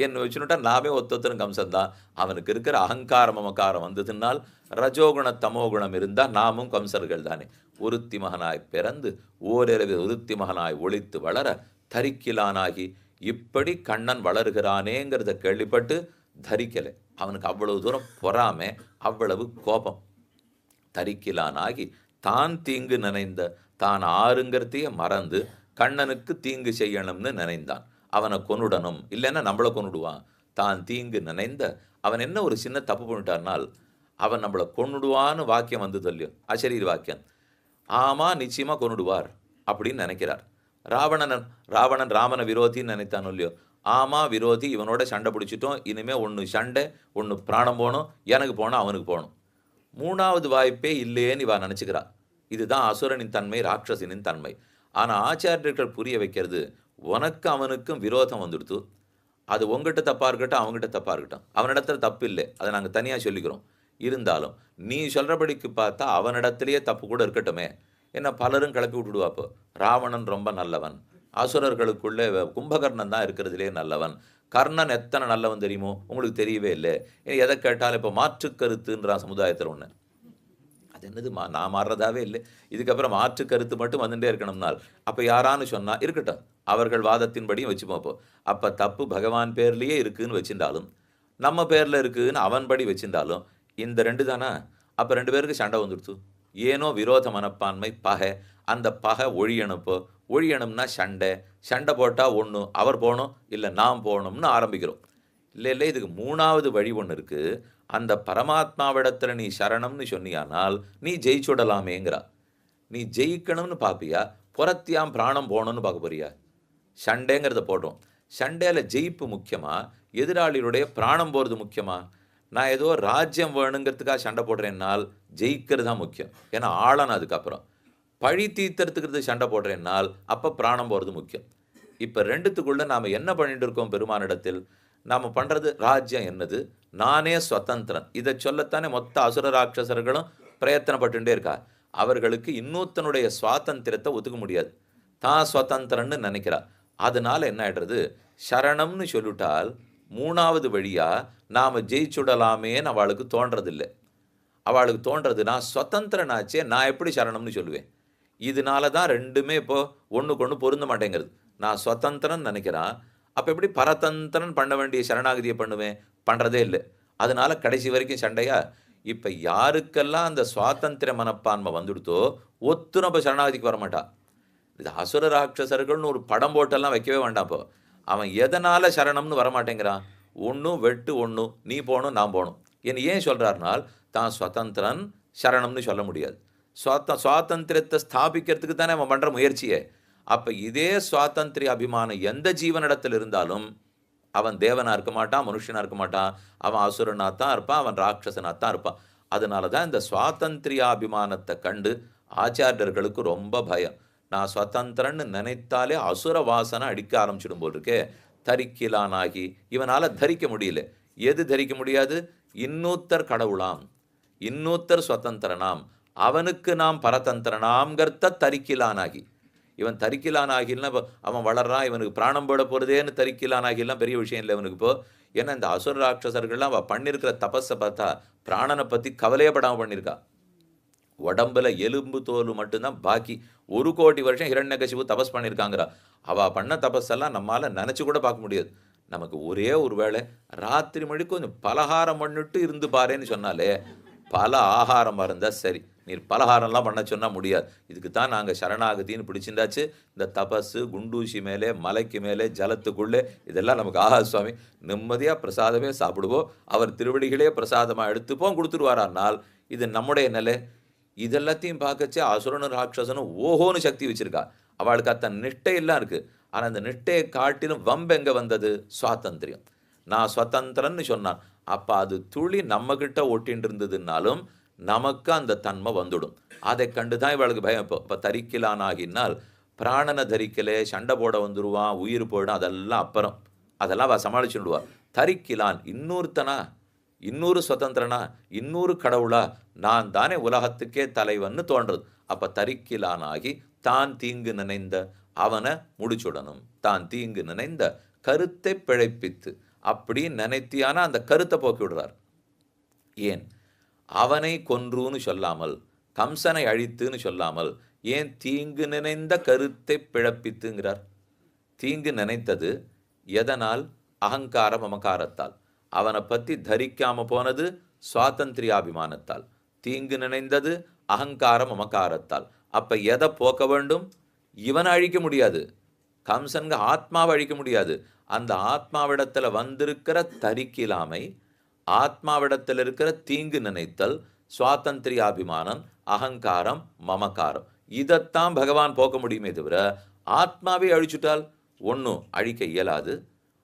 என்ன வச்சுட்டா நாமே ஒத்தொத்தனும் கம்சன் தான். அவனுக்கு இருக்கிற அகங்காரம் மமக்காரம் வந்ததுனால் ரஜோகுண தமோகுணம் இருந்தா நாமும் கம்சர்கள் தானே. ஒருத்தி மகனாய் பிறந்து ஓரிரவு ஒருத்தி மகனாய் ஒளித்து வளர தரிக்கிலானாகி இப்படி கண்ணன் வளர்கிறானேங்கிறத கேள்விப்பட்டு தரிக்கலை. அவனுக்கு அவ்வளவு தூரம் பொறாமை, அவ்வளவு கோபம். தரிக்கிலானாகி தான் தீங்கு நினைந்த தான் ஆறுங்கிறதையே மறந்து கண்ணனுக்கு தீங்கு செய்யணும்னு நினைந்தான். அவனை கொன்னுடணும், இல்லைன்னா நம்மளை கொன்னுடுவான். தான் தீங்கு நினைந்த அவன் என்ன ஒரு சின்ன தப்பு பண்ணிட்டார்னால் அவன் நம்மளை கொன்னுடுவான்னு வாக்கியம் வந்து இல்லையோ, அசரீர் வாக்கியம். ஆமா நிச்சயமா கொன்னுடுவார் அப்படின்னு நினைக்கிறார். ராவணன் ராமனை விரோதின்னு நினைத்தானோ இல்லையோ, ஆமா விரோதி, இவனோட சண்டை பிடிச்சிட்டோம், இனிமே ஒன்று சண்டை ஒன்று பிராணம் போகணும், எனக்கு போகணும் அவனுக்கு போகணும். மூணாவது வாய்ப்பே இல்லையேன்னு இவன் நினச்சிக்கிறா. இதுதான் அசுரனின் தன்மை, ராட்சசனின் தன்மை. ஆனால் ஆச்சாரியர்கள் புரிய வைக்கிறது, உனக்கு அவனுக்கும் விரோதம் வந்துடுத்து, அது உங்ககிட்ட தப்பாக இருக்கட்டும் அவங்ககிட்ட தப்பாக இருக்கட்டும், அவனிடத்துல தப்பு இல்லை, அதை நாங்கள் தனியாக சொல்லிக்கிறோம். இருந்தாலும் நீ சொல்கிறபடிக்கு பார்த்தா அவனிடத்திலேயே தப்பு கூட இருக்கட்டுமே. என்ன பலரும் கிளப்பி விட்டுடுவாப்போ, ராவணன் ரொம்ப நல்லவன், அசுரர்களுக்குள்ளே கும்பகர்ணன் தான் இருக்கிறதுலே நல்லவன், கர்ணன் எத்தனை நல்லவன் தெரியுமோ உங்களுக்கு தெரியவே இல்லை. எதை கேட்டாலும் இப்போ மாற்று கருத்துன்றான் சமுதாயத்தில் ஒன்று. அது என்னது நான் மாறுறதாவே இல்லை, இதுக்கப்புறம் மாற்று கருத்து மட்டும் வந்துட்டே இருக்கணும்னால் அப்போ யாரான்னு சொன்னால் இருக்கட்டும், அவர்கள் வாதத்தின்படியும் வச்சுப்போம். அப்போ தப்பு பகவான் பேர்லேயே இருக்குதுன்னு வச்சுட்டாலும் நம்ம பேரில் இருக்குதுன்னு அவன்படி வச்சுட்டாலும் இந்த ரெண்டு தானே. அப்போ ரெண்டு பேருக்கு சண்டை வந்துடுத்து. ஏனோ விரோத மனப்பான்மை, பகை. அந்த பகை ஒழியணுப்போ, ஒழியணும்னா சண்டை போட்டால் ஒன்று அவர் போகணும் இல்லை நாம் போகணும்னு ஆரம்பிக்கிறோம். இல்லை இதுக்கு மூணாவது வழி ஒன்று இருக்குது. அந்த பரமாத்மாவிடத்தில் நீ சரணம்னு சொன்னியானால் நீ ஜெயிச்சுடலாமேங்கிறா. நீ ஜெயிக்கணும்னு பார்ப்பியா, புறத்தியாம் பிராணம் போகணும்னு பார்க்க போறியா? சண்டைங்கிறத போடுறோம். சண்டையில் ஜெயிப்பு முக்கியமா, எதிராளியுடைய பிராணம் போகிறது முக்கியமா? நான் ஏதோ ராஜ்யம் வேணுங்கிறதுக்காக சண்டை போடுறேன்னால் ஜெயிக்கிறது தான் முக்கியம், ஏன்னா ஆளணும். அதுக்கப்புறம் பழி தீர்த்துறதுக்கு சண்டை போடுறேன்னால் அப்போ பிராணம் போகிறது முக்கியம். இப்போ ரெண்டுத்துக்குள்ளே நாம் என்ன பண்ணிட்டு இருக்கோம் பெருமானிடத்தில்? நாம் பண்ணுறது ராஜ்யம் என்னது, நானே சுதந்திரன், இதை சொல்லத்தானே மொத்த அசுர ராட்சசர்களும் பிரயத்தனப்பட்டுட்டே இருக்கா. அவர்களுக்கு இன்னொருத்தனுடைய சுவாதந்திரத்தை ஒத்துக்க முடியாது, தான் சுதந்திரன்னு நினைக்கிறா. அதனால என்ன ஆகிடுறது, சரணம்னு சொல்லிவிட்டால் மூணாவது வழியாக நாம் ஜெயிச்சுடலாமேன்னு அவளுக்கு தோன்றதில்லை. அவளுக்கு தோன்றது, நான் சுதந்திரனாச்சே, நான் எப்படி சரணம்னு சொல்லுவேன்? இதனால தான் ரெண்டுமே இப்போது ஒன்றுக்கு ஒன்று பொருந்த மாட்டேங்கிறது. நான் சுதந்திரன் நினைக்கிறான், அப்போ எப்படி பரதந்திரன் பண்ண வேண்டிய சரணாகதியை பண்ணுவேன்? பண்ணுறதே இல்லை. அதனால கடைசி வரைக்கும் சண்டையா. இப்போ யாருக்கெல்லாம் அந்த சுவாதந்திர மனப்பான்மை வந்துடுத்தோ ஒத்துரும் அப்போ சரணாகதிக்கு வரமாட்டா. இது அசுர ராட்சசர்கள்னு ஒரு படம் போட்டெல்லாம் வைக்கவே வேண்டாம். இப்போ அவன் எதனால் சரணம்னு வரமாட்டேங்கிறான்? ஒன்று வெட்டு, ஒன்று நீ போகணும் நான் போகணும். ஏன் சொல்கிறாருனால் தான் சுதந்திரன், சரணம்னு சொல்ல முடியாது. சுவாதந்திரத்தை ஸ்தாபிக்கிறதுக்கு தானே அவன் பண்ணுற முயற்சியே. அப்போ இதே சுவாதந்திரிய அபிமானம் எந்த ஜீவனிடத்தில் இருந்தாலும் அவன் தேவனாக இருக்க மாட்டான், மனுஷனாக இருக்க மாட்டான், அவன் அசுரனாக தான் இருப்பான், அவன் ராட்சசனாக தான் இருப்பான். அதனால தான் இந்த சுவாதந்திரியாபிமானத்தை கண்டு ஆச்சாரியர்களுக்கு ரொம்ப பயம். நான் சுதந்திரன்னு நினைத்தாலே அசுர வாசனை அடிக்க ஆரம்பிச்சிடும் போல் இருக்கே. தரிக்கிலானாகி இவனால் தரிக்க முடியல. எது தரிக்க முடியாது? இன்னூத்தர் கடவுளாம், இன்னூத்தர் சுதந்திரனாம், அவனுக்கு நாம் பரதந்திரனாம்கிறத தரிக்கிலானாகி. இவன் தரிக்கிலானாகில்னா அவன் வளர்றான், இவனுக்கு பிராணம் போட போகிறதேன்னு தரிக்கிலானாகிலாம் பெரிய விஷயம் இல்லை இவனுக்கு. இப்போ ஏன்னா இந்த அசுர ராட்சசர்கள்லாம் அவள் பண்ணியிருக்கிற தபஸை பார்த்தா பிராணனை பற்றி கவலையப்படாமல் பண்ணியிருக்கா. உடம்புல எலும்பு தோல் மட்டும்தான் பாக்கி. 1,000,000 வருஷம் ஹிரண்யகசிபு தபஸ் பண்ணியிருக்காங்கிறா. அவள் பண்ண தபஸெல்லாம் நம்மளால் நினச்சி கூட பார்க்க முடியாது. நமக்கு ஒரே ஒரு வேளை ராத்திரி மணி கொஞ்சம் பலகாரம் பண்ணிட்டு இருந்து பாருன்னு சொன்னாலே, பல ஆகாரம் இருந்தால் சரி, நீர் பலகாரம்லாம் பண்ண சொன்னால் முடியாது. இதுக்கு தான் நாங்கள் சரணாகதின்னு பிடிச்சிருந்தாச்சு. இந்த தபஸு குண்டூசி மேலே, மலைக்கு மேலே, ஜலத்துக்குள்ளே, இதெல்லாம் நமக்கு ஆகா சுவாமி, நிம்மதியாக பிரசாதமே சாப்பிடுவோம், அவர் திருவடிகளே பிரசாதமாக எடுத்துப்போம் கொடுத்துருவாரானால் இது நம்முடைய நிலை. இதெல்லாத்தையும் பார்க்கச்சே அசுரனும் ராட்சசனும் ஓஹோன்னு சக்தி வச்சுருக்கா. அவளுக்கு அத்தனை நிஷ்டையெல்லாம் இருக்குது. ஆனால் அந்த நிஷ்டையை காட்டிலும் வம்பு எங்கே வந்தது? சுவாதந்திரியம். நான் சுதந்திரன்னு சொன்னான். அப்போ அது துளி நம்மக்கிட்ட ஒட்டின்னு இருந்ததுனாலும் நமக்கு அந்த தன்மை வந்துடும். அதை கண்டு தான் இவளுக்கு பயம். இப்போ தரிக்கலானாகினால் பிராணனை தரிக்கலே, சண்டை போட வந்துடுவான், உயிர் போயிடும், அதெல்லாம் அப்புறம். அதெல்லாம் அவ சமாளிச்சுடுவா. தரிக்கிலான், இன்னொருத்தனா, இன்னொரு சுதந்திரனா, இன்னொரு கடவுளா, நான் தானே உலகத்துக்கே தலைவன்னு தோன்றது. அப்ப தரிக்கிலானாகி தான் தீங்கு நினைந்த அவனை முடிச்சுடணும். தான் தீங்கு நினைந்த கருத்தை பிழைப்பித்து, அப்படி நினைத்தியான அந்த கருத்தை போக்கி விடுறார். ஏன் அவனை கொன்றுன்னு சொல்லாமல், கம்சனை அழித்துன்னு சொல்லாமல், ஏன் தீங்கு நினைந்த கருத்தை பிழப்பித்துங்கிறார்? தீங்கு நினைத்தது எதனால்? அகங்கார மமகாரத்தால். அவனை பற்றி தரிக்காம போனது சுவாதந்திரியாபிமானத்தால். தீங்கு நினைந்தது அகங்கார மமகாரத்தால். அப்ப எதை போக்க வேண்டும்? இவனை அழிக்க முடியாது, கம்சன்க ஆத்மாவை அழிக்க முடியாது. அந்த ஆத்மாவிடத்துல வந்திருக்கிற தரிக்கிலாமை, ஆத்மாவிடத்தில் இருக்கிற தீங்கு நினைத்தல், சுவாதந்திரியாபிமானம், அகங்காரம், மமகாரம், இதைத்தான் பகவான் போக்க முடியுமே தவிர ஆத்மாவை அழிச்சுட்டால் ஒன்றும் அழிக்க இயலாது.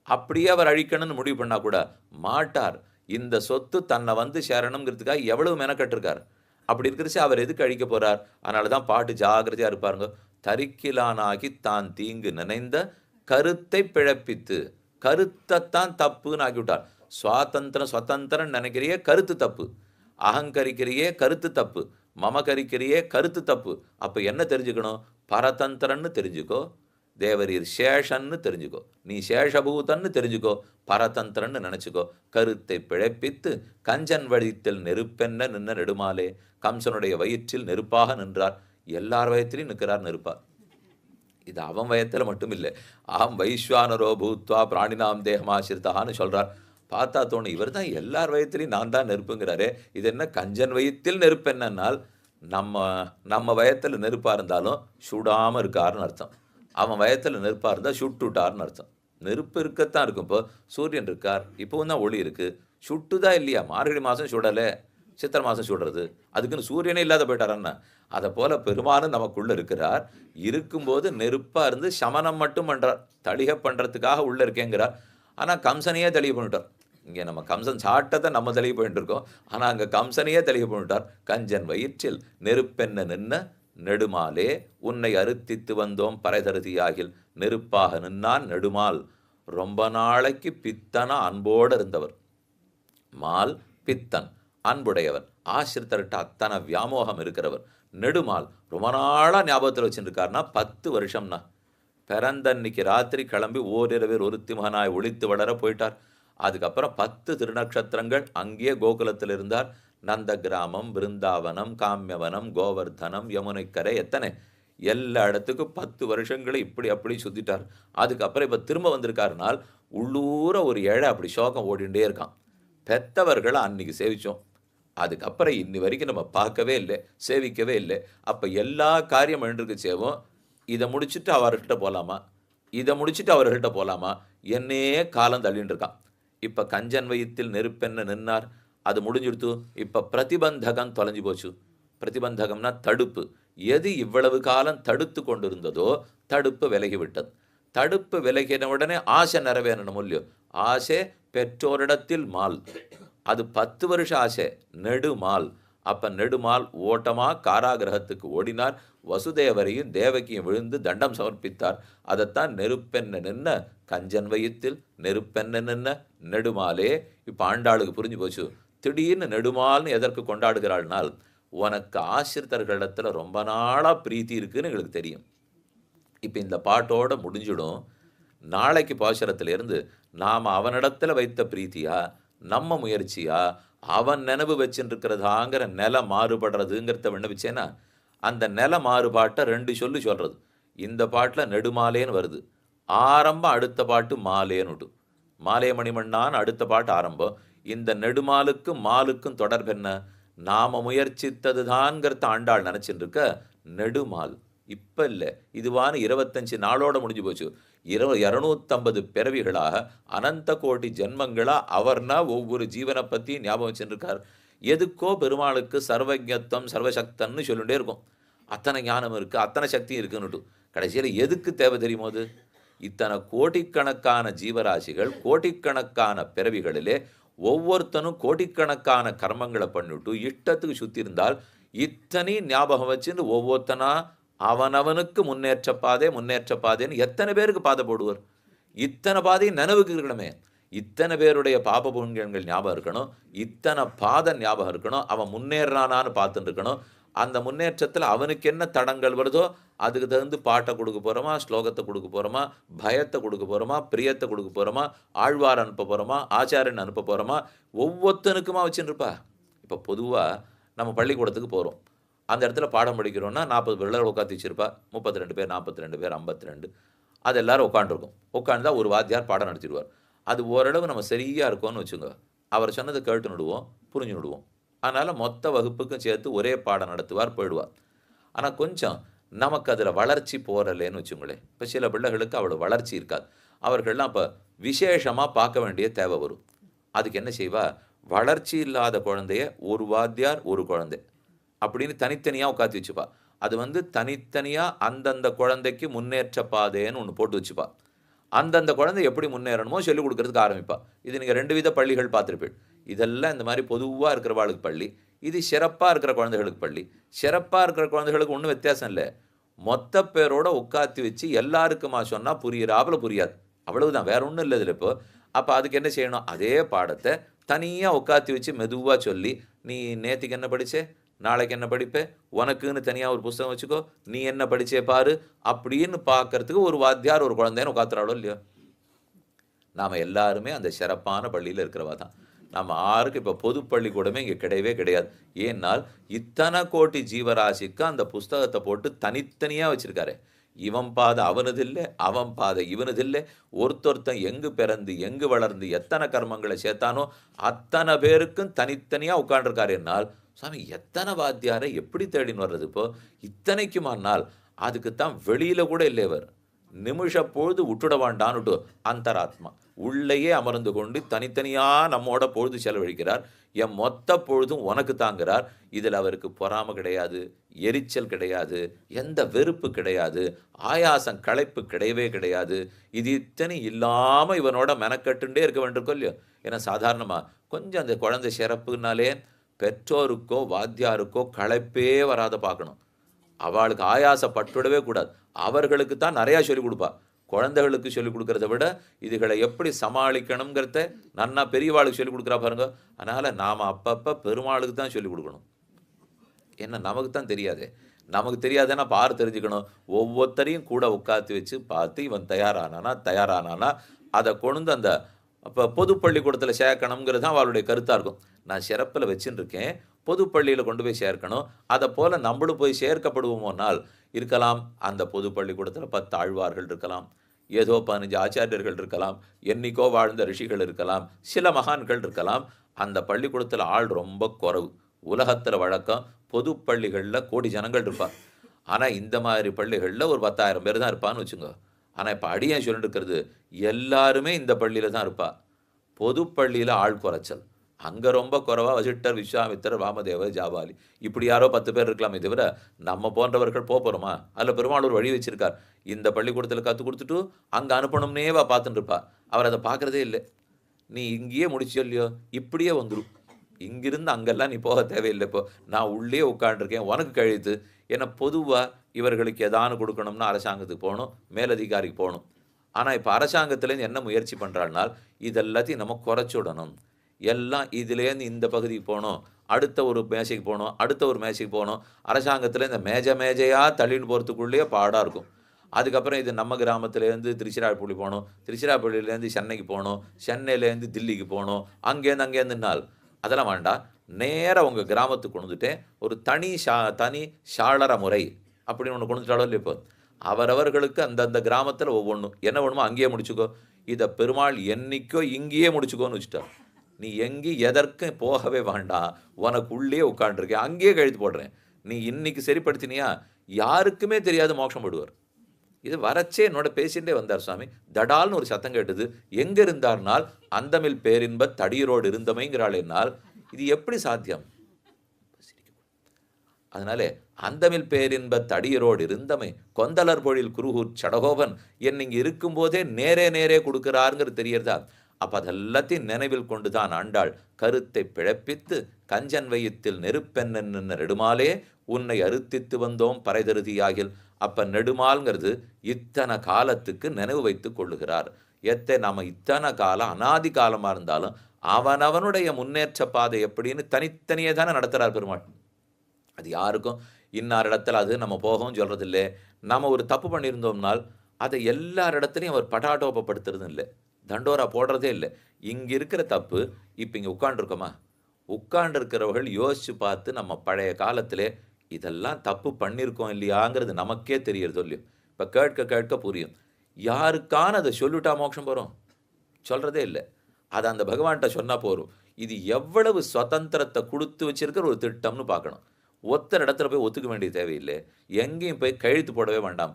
அப்படியே அவர் அழிக்கணும்னு முடிவு பண்ணா கூட மாட்டார். இந்த சொத்து தன்னை வந்து சேரணுங்கிறதுக்காக எவ்வளவு மெனக்கட்டிருக்கார். அப்படி இருக்கிறச்சு அவர் எதுக்கு அழிக்க போறார்? அதனால தான் பாட்டு ஜாகிரதையா இருப்பாருங்க. தரிக்கிலானாகி தான் தீங்கு நினைந்த கருத்தை பிழப்பித்து, கருத்தைத்தான் தப்புன்னு ஆக்கிவிட்டார். சுதந்திரம் நினைக்கிறியே கருத்து தப்பு, அகங்கரிக்கிறியே கருத்து தப்பு, மமகரிக்கிறியே கருத்து தப்பு. அப்ப என்ன தெரிஞ்சுக்கணும்? பரதந்திரன்னு தெரிஞ்சுக்கோ, தேவரீர் சேஷன்னு தெரிஞ்சுக்கோ, நீ சேஷபூதன்னு தெரிஞ்சுக்கோ, பரதந்திரன்னு நினைச்சுக்கோ. கருத்தை பிழைப்பித்து கஞ்சன் வழித்தில் நெருப்பென்ன நின்ன நெடுமாலே, கம்சனுடைய வயிற்றில் நெருப்பாக நின்றார். எல்லார் வயத்திலையும் நிற்கிறார் நெருப்பா. இது அவன் வயத்தில் மட்டும் இல்லை. அகம் வைஸ்வானரோ பூத்வா பிராணினாம் தேகமாசிரித்தான்னு சொல்றார். பார்த்தா தோணும், இவர் தான் எல்லார் வயத்திலையும் நான் தான் நெருப்புங்கிறாரே, இது என்ன கஞ்சன் வயத்தில் நெருப்பு என்னன்னால், நம்ம வயத்தில் நெருப்பா இருந்தாலும் சுடாமல் இருக்காருன்னு அர்த்தம். அவன் வயத்தில் நெருப்பாக இருந்தால் சுட்டுட்டார்னு அர்த்தம். நெருப்பு இருக்கத்தான் இருக்கும். இப்போ சூரியன் இருக்கார், இப்போவும் தான் ஒளி இருக்குது, சுட்டுதான் இல்லையா? மார்கழி மாதம் சுடலை, சித்திரை மாதம் சுடுறது, அதுக்குன்னு சூரியனே இல்லாத போயிட்டாரன்னா. அதை போல பெருமானும் நமக்குள்ளே இருக்கிறார். இருக்கும்போது நெருப்பாக இருந்து சமனம் மட்டும் பண்ணுறார், தளிகை பண்ணுறதுக்காக உள்ளே இருக்கேங்கிறார். ஆனால் கம்சனையே தெளிவு பண்ணிட்டார். இங்கே நம்ம கம்சன் சாட்டத்தை நம்ம தெளிவு பண்ணிட்டு இருக்கோம், ஆனால் அங்கே கம்சனையே தெளிவு பண்ணிட்டார். கஞ்சன் வயிற்றில் நெருப்பென்ன நின்ன நெடுமாலே, உன்னை அறுத்தித்து வந்தோம் பறைதருதியாகில், நெருப்பாக நின்னான் நெடுமால். ரொம்ப நாளைக்கு பித்தனா அன்போடு இருந்தவர். மால் பித்தன், அன்புடையவர், ஆசிரித்தர்கிட்ட அத்தனை வியாமோகம் இருக்கிறவர். நெடுமால் ரொம்ப நாளாக ஞாபகத்தில் வச்சுருக்காருன்னா 10 வருஷம்னா. பிறந்தன்னைக்கு ராத்திரி கிளம்பி ஓரிரவில் ஒருத்தி மகனாய் ஒளித்து வளர போயிட்டார். அதுக்கப்புறம் 10 திருநக்ஷத்திரங்கள் அங்கேயே கோகுலத்தில் இருந்தார். நந்த கிராமம், பிருந்தாவனம், காமியவனம், கோவர்தனம், யமுனைக்கரை, எத்தனை எல்லா இடத்துக்கும் 10 வருஷங்களை இப்படி அப்படி சுத்திட்டார். அதுக்கப்புறம் இப்போ திரும்ப வந்திருக்காருனால் உள்ளூர ஒரு ஏழை அப்படி சோகம் ஓடிண்டே இருக்கான். பெத்தவர்களை அன்னைக்கு சேவிச்சோம், அதுக்கப்புறம் இன்னி வரைக்கும் நம்ம பார்க்கவே இல்லை, சேவிக்கவே இல்லை. அப்போ எல்லா காரியம் எழுந்திருக்கு சேவோம். இதை முடிச்சுட்டு அவர்கிட்ட போகலாமா, இதை முடிச்சுட்டு அவர்கிட்ட போகலாமா, என்னே காலம் தள்ளின்னு இருக்கான். இப்போ கஞ்சன் வயிற்றில் நெருப்பென்ன நின்னார், அது முடிஞ்சுடுத்து. இப்போ பிரதிபந்தகம் தொலைஞ்சு போச்சு. பிரதிபந்தகம்னா தடுப்பு. எது இவ்வளவு காலம் தடுத்து கொண்டு இருந்ததோ தடுப்பு விலகிவிட்டது. தடுப்பு விலகின உடனே ஆசை நிறைவேறணும் இல்லையோ? ஆசை பெற்றோரிடத்தில் மால், அது 10 வருஷம் ஆசை, நெடுமால். அப்ப நெடுமால் ஓட்டமா காராகிரகத்துக்கு ஓடினார். வசுதேவரையும் தேவகியும் விழுந்து தண்டம் சமர்ப்பித்தார். அதைத்தான் நெருப்பென்ன நின்ன கஞ்சன் வயிற்றில் நெருப்பென்ன நின்ன நெடுமாலே. இப்ப ஆண்டாளுக்கு புரிஞ்சு போச்சு. திடீர்னு நெடுமால்னு எதற்கு கொண்டாடுகிறாள்னால், உனக்கு ஆசிரித்தர்களிடத்துல ரொம்ப நாளா பிரீத்தி இருக்குன்னு எங்களுக்கு தெரியும். இப்ப இந்த பாட்டோட முடிஞ்சிடும். நாளைக்கு பாசுரத்திலிருந்து நாம் அவனிடத்துல வைத்த பிரீத்தியா, நம்ம முயற்சியா, அவன் நினைவு வச்சுருக்கிறதாங்கிற நில மாறுபடுறதுங்கிறத விண்ணப்பிச்சேன்னா, அந்த நில மாறுபாட்டை 2 சொல்றது. இந்த பாட்டில் நெடுமாலேன்னு வருது, ஆரம்பம் அடுத்த பாட்டு மாலேன்னு. மாலே மணிமண்ணான்னு அடுத்த பாட்டு ஆரம்பம். இந்த நெடுமாலுக்கும் மாலுக்கும் தொடர்பு என்ன? நாம முயற்சித்தது தான்ங்கிறத ஆண்டாள் நினச்சிட்டு இருக்க. நெடுமால் இப்போ இல்லை, இதுவான 25 நாளோட முடிஞ்சு போச்சு. 250 பிறவிகளாக அனந்த கோடி ஜென்மங்களாக அவர்னா ஒவ்வொரு ஜீவனை பற்றி ஞாபகம் வச்சுருக்கார். எதுக்கோ பெருமாளுக்கு சர்வஜத்துவம் சர்வசக்தன்னு சொல்லிகிட்டே இருக்கும். அத்தனை ஞானம் இருக்குது, அத்தனை சக்தி இருக்குன்னுட்டு. கடைசியில் எதுக்கு தேவை தெரியுமோ? அது இத்தனை கோடிக்கணக்கான ஜீவராசிகள், கோடிக்கணக்கான பிறவிகளிலே ஒவ்வொருத்தனும் கோடிக்கணக்கான கர்மங்களை பண்ணிவிட்டு இஷ்டத்துக்கு சுற்றி இருந்தால், இத்தனை ஞாபகம் வச்சுன்னு ஒவ்வொருத்தனா அவனவனுக்கு முன்னேற்ற பாதைன்னு எத்தனை பேருக்கு பாதை போடுவார்? இத்தனை பாதையும் நினைவுக்கு இருக்கணுமே. இத்தனை பேருடைய பாப புண்ணியங்கள் ஞாபகம் இருக்கணும். இத்தனை பாதம் ஞாபகம் இருக்கணும். அவன் முன்னேறானான்னு பார்த்துட்டு இருக்கணும். அந்த முன்னேற்றத்தில் அவனுக்கு என்ன தடங்கள் வருதோ அதுக்கு தகுந்து பாட்டை கொடுக்க போகிறோமா, ஸ்லோகத்தை கொடுக்க போகிறோமா, பயத்தை கொடுக்க போகிறோமா, பிரியத்தை கொடுக்க போகிறோமா, ஆழ்வார் அனுப்ப போகிறோமா, ஆச்சாரியன் அனுப்ப போகிறோமா, ஒவ்வொருத்தனுக்குமா வச்சுருப்பா. இப்போ பொதுவாக நம்ம பள்ளிக்கூடத்துக்கு போகிறோம். அந்த இடத்துல பாடம் படிக்கிறோன்னா 40 பிள்ளைகள் உட்காந்து வச்சிருப்பா. 32 பேர், 42 பேர், 52 அது எல்லோரும் உட்காந்துருக்கும். உட்காந்து ஒரு வாத்தியார் பாடம் நடத்திடுவார். அது ஓரளவு நம்ம சரியாக இருக்கோன்னு வச்சுங்க. அவர் சொன்னதை கேட்டு நடுவோம், புரிஞ்சு நடுவோம். அதனால் மொத்த வகுப்புக்கும் சேர்த்து ஒரே பாடம் நடத்துவார், போயிடுவார். ஆனால் கொஞ்சம் நமக்கு அதில் வளர்ச்சி போகிறலேன்னு வச்சுங்களேன். இப்போ சில பிள்ளைகளுக்கு அவ்வளோ வளர்ச்சி இருக்காது. அவர்கள்லாம் இப்போ விசேஷமாக பார்க்க வேண்டிய தேவை வரும். அதுக்கு என்ன செய்வா, வளர்ச்சி இல்லாத குழந்தைய ஒரு வாத்தியார் ஒரு குழந்தை அப்படின்னு தனித்தனியாக உட்காந்து வச்சுப்பா. அது தனித்தனியாக அந்தந்த குழந்தைக்கு முன்னேற்ற பாதைன்னு ஒன்று போட்டு வச்சுப்பா. அந்தந்த குழந்தை எப்படி முன்னேறணுமோ சொல்லிக் கொடுக்கறதுக்கு ஆரம்பிப்பா. இது நீங்கள் 2 வித பள்ளிகள் பார்த்துருப்பீள். இதெல்லாம் இந்த மாதிரி பொதுவாக இருக்கிறவாளுக்கு பள்ளி, இது சிறப்பாக இருக்கிற குழந்தைகளுக்கு பள்ளி. சிறப்பாக இருக்கிற குழந்தைகளுக்கு ஒன்றும் வித்தியாசம் இல்லை. மொத்த பேரோட உட்காத்தி வச்சு எல்லாருக்குமா சொன்னால் புரியிறாப்புல புரியாது, அவ்வளவுதான், வேற ஒன்றும் இல்லை இதில். இப்போ அப்போ அதுக்கு என்ன செய்யணும், அதே பாடத்தை தனியாக உட்காத்தி வச்சு மெதுவாக சொல்லி, நீ நேற்றுக்கு என்ன படித்தே, நாளைக்கு என்ன படிப்பே, உனக்குன்னு தனியாக ஒரு புஸ்தகம் வச்சுக்கோ, நீ என்ன படித்தே பாரு அப்படின்னு பார்க்கறதுக்கு ஒரு வாத்தியார் ஒரு குழந்தைன்னு உட்காத்துறாளோ இல்லையோ. நாம் எல்லாருமே அந்த சிறப்பான பள்ளியில் இருக்கிறவா தான். நம்ம யாருக்கு இப்போ பொது பள்ளிக்கூடமே இங்கே கிடையவே கிடையாது. ஏன்னால் இத்தனை கோடி ஜீவராசிக்கு அந்த புஸ்தகத்தை போட்டு தனித்தனியாக வச்சுருக்காரு. இவன் பாதை அவனது இல்லை, அவன் பாதை இவனது இல்லை. ஒருத்தொருத்தன் எங்கு பிறந்து எங்கு வளர்ந்து எத்தனை கர்மங்களை சேர்த்தானோ அத்தனை பேருக்கும் தனித்தனியாக உட்காண்டிருக்காரு. என்னால் சாமி எத்தனை வாத்தியாரை எப்படி தேடின்னு வர்றது இப்போ இத்தனைக்குமானால்? அதுக்குத்தான் வெளியில் கூட இல்லையவர் நிமிஷ பொழுது விட்டுடவாண்டான்னுட்டு அந்தராத்மா உள்ளேயே அமர்ந்து கொண்டு தனித்தனியாக நம்மோட பொழுது செலவழிக்கிறார். என் மொத்த பொழுதும் உனக்கு தாங்கிறார். இதில் அவருக்கு பொறாமை கிடையாது, எரிச்சல் கிடையாது, எந்த வெறுப்பு கிடையாது, ஆயாசம் களைப்பு கிடையவே கிடையாது. இது இத்தனை இல்லாமல் இவனோட மெனக்கட்டுண்டே இருக்க வேண்டியிருக்கோ இல்லையோ. ஏன்னா சாதாரணமாக கொஞ்சம் அந்த குழந்தை சிறப்புனாலே பெற்றோருக்கோ வாத்தியாருக்கோ களைப்பே வராத பார்க்கணும். அவளுக்கு ஆயாசப்பட்டுவிடவே கூடாது. அவர்களுக்கு தான் நிறையா சொல்லிக் கொடுப்பா. குழந்தைகளுக்கு சொல்லிக் கொடுக்கறத விட இதுகளை எப்படி சமாளிக்கணுங்கிறத நன்னா பெரியவாளுக்கு சொல்லிக் கொடுக்குறா பாருங்க. அதனால் நாம் அப்பப்போ பெருமாளுக்கு தான் சொல்லிக் கொடுக்கணும். ஏன்னா நமக்கு தான் தெரியாது. நமக்கு தெரியாதுன்னா பாரு தெரிஞ்சுக்கணும். ஒவ்வொருத்தரையும் கூட உட்காந்து வச்சு பார்த்து இவன் தயாரானானா அதை கொண்டு அந்த அப்போ பொது பள்ளிக்கூடத்தில் சேர்க்கணுங்கிறது தான் அவளுடைய கருத்தாக இருக்கும். நான் சிறப்பில் வச்சுன்னு இருக்கேன், பொது பள்ளியில் கொண்டு போய் சேர்க்கணும். அதை போல் நம்மளும் போய் சேர்க்கப்படுவோமோனால் இருக்கலாம். அந்த பொது பள்ளிக்கூடத்தில் 10 ஆழ்வார்கள் இருக்கலாம், ஏதோ 15 ஆச்சாரியர்கள் இருக்கலாம், என்னைக்கோ வாழ்ந்த ரிஷிகள் இருக்கலாம், சில மகான்கள் இருக்கலாம். அந்த பள்ளிக்கூடத்தில் ஆள் ரொம்ப குறைவு. உலகத்தில் வழக்கம் பொது பள்ளிகளில் கோடி ஜனங்கள் இருப்பார். ஆனால் இந்த மாதிரி பள்ளிகளில் ஒரு 10,000 பேர் தான் இருப்பான்னு வச்சுங்க. ஆனால் இப்போ அடியேன் சொல்லிட்டு இருக்கிறது எல்லாருமே இந்த பள்ளியில் தான் இருப்பா. பொது பள்ளியில் ஆள் குறைச்சல். அங்கே ரொம்ப குறைவா வசிட்டர், விஸ்வாமித்திரர், வாமதேவர், ஜாபாலி இப்படி யாரோ 10 பேர் இருக்கலாமே தவிர நம்ம போன்றவர்கள் போகிறோமா? அதில் பெருமாள் ஒரு வழி வச்சிருக்கார். இந்த பள்ளிக்கூடத்தில் கற்றுக் கொடுத்துட்டு அங்கே அனுப்பணும்னேவா பார்த்துட்டு இருப்பா. அவர் அதை பார்க்குறதே இல்லை. நீ இங்கேயே முடிச்சோ இல்லையோ இப்படியே வந்துடும். இங்கிருந்து அங்கெல்லாம் நீ போக தேவையில்லை. இப்போ நான் உள்ளே உட்காண்டிருக்கேன், உனக்கு கழித்து. ஏன்னா பொதுவாக இவர்களுக்கு எதானு கொடுக்கணும்னா அரசாங்கத்துக்கு போகணும், மேலதிகாரிக்கு போகணும். ஆனால் இப்போ அரசாங்கத்துலேருந்து என்ன முயற்சி பண்ணுறாள்னால் இதெல்லாத்தையும் நம்ம குறைச்சுடணும். எல்லாம் இதுலேருந்து இந்த பகுதிக்கு போகணும், அடுத்த ஒரு மேசைக்கு போகணும், அடுத்த ஒரு மேசைக்கு போகணும். அரசாங்கத்தில் இந்த மேஜையாக தள்ளின்னு போகிறதுக்குள்ளேயே பாடாக இருக்கும். அதுக்கப்புறம் இது நம்ம கிராமத்துலேருந்து திருச்சிராப்பள்ளி போகணும், திருச்சிராப்பள்ளியிலேருந்து சென்னைக்கு போகணும், சென்னையிலேருந்து தில்லிக்கு போகணும், அங்கேருந்து நாள். அதெல்லாம் வேண்டாம். நேராக உங்கள் கிராமத்துக்கு கொண்டு வந்துட்டேன். ஒரு தனி சாளர முறை அப்படின்னு ஒன்று கொண்டு வந்துட்டாலோ இல்லை. இப்போ அவரவர்களுக்கு அந்தந்த கிராமத்தில் ஒவ்வொன்றும் என்ன வேணுமோ அங்கேயே முடிச்சுக்கோ. இதை பெருமாள் என்னைக்கோ இங்கேயே முடிச்சுக்கோன்னு வச்சுட்டார். நீ எங்கேயும் எதற்கும் போகவே வேண்டாம், உனக்கு உள்ளே உட்காண்டிருக்கேன், அங்கேயே கழுத்து போடுறேன். நீ இன்னைக்கு சரிப்படுத்தினியா யாருக்குமே தெரியாது, மோட்சம் போடுவார். இது வரச்சே என்னோட பேசிகிட்டே வந்தார் சுவாமி. தடால்னு ஒரு சத்தம் கேட்டது. எங்கே இருந்தார்னால் அந்தமில் பேரின்ப தடியரோடு இருந்தமைங்கிறாள். என்னால் இது எப்படி சாத்தியம்? அதனால அந்தமில் பேரின்ப தடியரோடு இருந்தமை கொந்தலர் பொழில் குருகூர் சடகோபன் என் இங்கே இருக்கும்போதே நேரே கொடுக்குறாருங்கிறது தெரியறதா? அப்போ அதெல்லாத்தையும் நினைவில் கொண்டு தான் ஆண்டாள் கருத்தை பிழப்பித்து கஞ்சன் வயித்தில் நெருப்பென்ன நெடுமாலே உன்னை அறுத்தித்து வந்தோம் பறைதருதியாகில். அப்போ நெடுமால்ங்கிறது இத்தனை காலத்துக்கு நினைவு வைத்து கொள்ளுகிறார். நம்ம இத்தனை காலம் அனாதி காலமாக இருந்தாலும் அவனவனுடைய முன்னேற்ற பாதை எப்படின்னு தனித்தனியே தானே நடத்துகிறார் பெருமாள். அது யாருக்கும் இன்னார் இடத்துல அது நம்ம போகவும் சொல்கிறதில்லை. நம்ம ஒரு தப்பு பண்ணியிருந்தோம்னால் அதை எல்லார் இடத்துலையும் அவர் பட்டாட்டோப்பப்படுத்துறதும் இல்லை, தண்டோரா போடுறதே இல்லை. இங்கே இருக்கிற தப்பு இப்போ இங்கே உட்காண்டிருக்கோமா, உட்காண்டிருக்கிறவர்கள் யோசித்து பார்த்து நம்ம பழைய காலத்திலே இதெல்லாம் தப்பு பண்ணியிருக்கோம் இல்லையாங்கிறது நமக்கே தெரியறது இல்லையோ. இப்போ கேட்க கேட்க புரியும். யாருக்கான அதை சொல்லிட்டா மோட்சம் போகிறோம், சொல்கிறதே இல்லை. அதை அந்த பகவான்கிட்ட சொன்னால் போகிறோம். இது எவ்வளவு சுதந்திரத்தை கொடுத்து வச்சிருக்கிற ஒரு திட்டம்னு பார்க்கணும். ஒத்தர் இடத்துல போய் ஒத்துக்க வேண்டிய தேவையில்லை, எங்கேயும் போய் கழுத்து போடவே வேண்டாம்.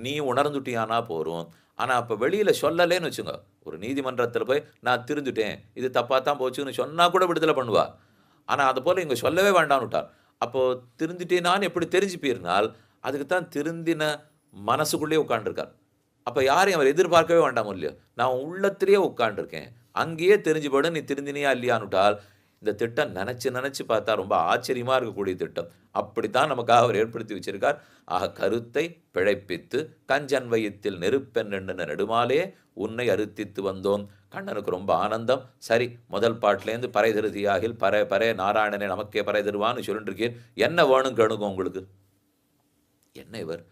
நீ உணர்ந்துட்டியானா போகிறோம். ஆனால் அப்போ வெளியில் சொல்லலேன்னு வச்சுங்க, ஒரு நீதிமன்றத்தில் போய் நான் திருந்துட்டேன் இது தப்பாக தான் போச்சுன்னு சொன்னால் கூட விடுதலை பண்ணுவா. ஆனால் அது போல் இங்கே சொல்லவே வேண்டாம்னு விட்டார். அப்போது திருந்துட்டேனான்னு எப்படி தெரிஞ்சுப்பீர்னால் அதுக்கு தான் திருந்தின மனசுக்குள்ளேயே உட்காண்டிருக்கார். அப்போ யாரையும் அவர் எதிர்பார்க்கவே வேண்டாமோ இல்லையோ, நான் உள்ளத்திலேயே உட்காண்டிருக்கேன், அங்கேயே தெரிஞ்சுபடும் நீ திருந்தினியா இல்லையான்னுட்டால். இந்த திட்டம் நினச்சி பார்த்தா ரொம்ப ஆச்சரியமாக இருக்கக்கூடிய திட்டம். அப்படித்தான் நமக்காக அவர் ஏற்படுத்தி வச்சிருக்கார். கருத்தை பிழைப்பித்து கஞ்சன் வயித்தில் நெருப்பெண்ணெண்ண நெடுமாலே உன்னை அறுத்தித்து வந்தோம். கண்ணனுக்கு ரொம்ப ஆனந்தம். சரி, முதல் பாட்டிலேருந்து பறை திருதியாகில் பறை பறை நாராயணனை நமக்கே பறை தருவான்னு சொல்லிட்டு இருக்கீர். என்ன வேணும் கேளுங்க உங்களுக்கு. என்ன இவர்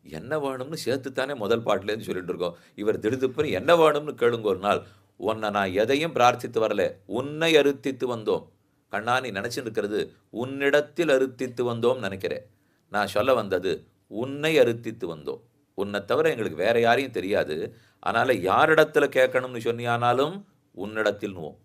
என்ன வேணும்னு சேர்த்துத்தானே முதல் பாட்டிலேருந்து சொல்லிட்டு இருக்கோம். இவர் திடுதுப்புன்னு என்ன வேணும்னு கேளுங்க. ஒரு நாள் உன்னை நான் எதையும் பிரார்த்தித்து வரல, உன்னை அறுத்தித்து வந்தோம். கண்ணா நீ நினச்சிட்டு இருக்கிறது உன்னிடத்தில் அறுத்தித்து வந்தோம் நினைக்கிறேன். நான் சொல்ல வந்தது உன்னை அறுத்தித்து வந்தோம். உன்னை தவிர எங்களுக்கு வேற யாரையும் தெரியாது. அதனால் யாரிடத்துல கேட்கணும்னு சொன்னியானாலும் உன்னிடத்தில் நுவோம்,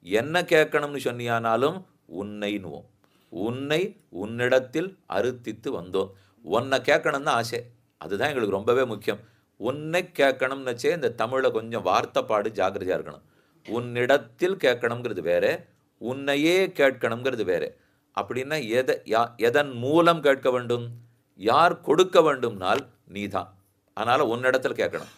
என்ன கேட்கணும்னு சொன்னியானாலும் உன்னை நுவோம். உன்னை உன்னிடத்தில் அறுத்தித்து வந்தோம். உன்னை கேட்கணும்னு ஆசை, அதுதான் எங்களுக்கு ரொம்பவே முக்கியம். உன்னை கேட்கணும்னுச்சே இந்த தமிழில் கொஞ்சம் வார்த்தைப்பாடு ஜாக்கிரதையாக இருக்கணும். உன்னிடத்தில் கேட்கணுங்கிறது வேற, உன்னையே கேட்கணுங்கிறது வேற. அப்படின்னா எதன் மூலம் கேட்க வேண்டும், யார் கொடுக்க வேண்டும்னால் நீ தான். அதனால் உன்னிடத்தில் கேட்கணும்.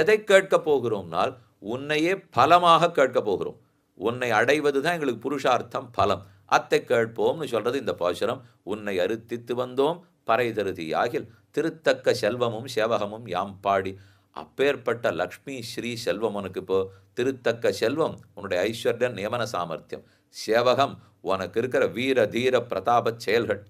எதை கேட்க போகிறோம்னால் உன்னையே பலமாக கேட்க போகிறோம். உன்னை அடைவது தான் எங்களுக்கு புருஷார்த்தம், பலம். அத்தை கேட்போம்னு சொல்கிறது இந்த பாசுரம். உன்னை அறுத்தித்து வந்தோம் பறை தருதியாகில் திருத்தக்க செல்வமும் சேவகமும் யாம் பாடி. அப்பேற்பட்ட லக்ஷ்மி ஸ்ரீ செல்வம் உனக்கு. இப்போ திருத்தக்க செல்வம் உன்னுடைய ஐஸ்வர்ய நியமன சாமர்த்தியம், சேவகம் உனக்கு இருக்கிற வீர தீர பிரதாப செயல்கள்,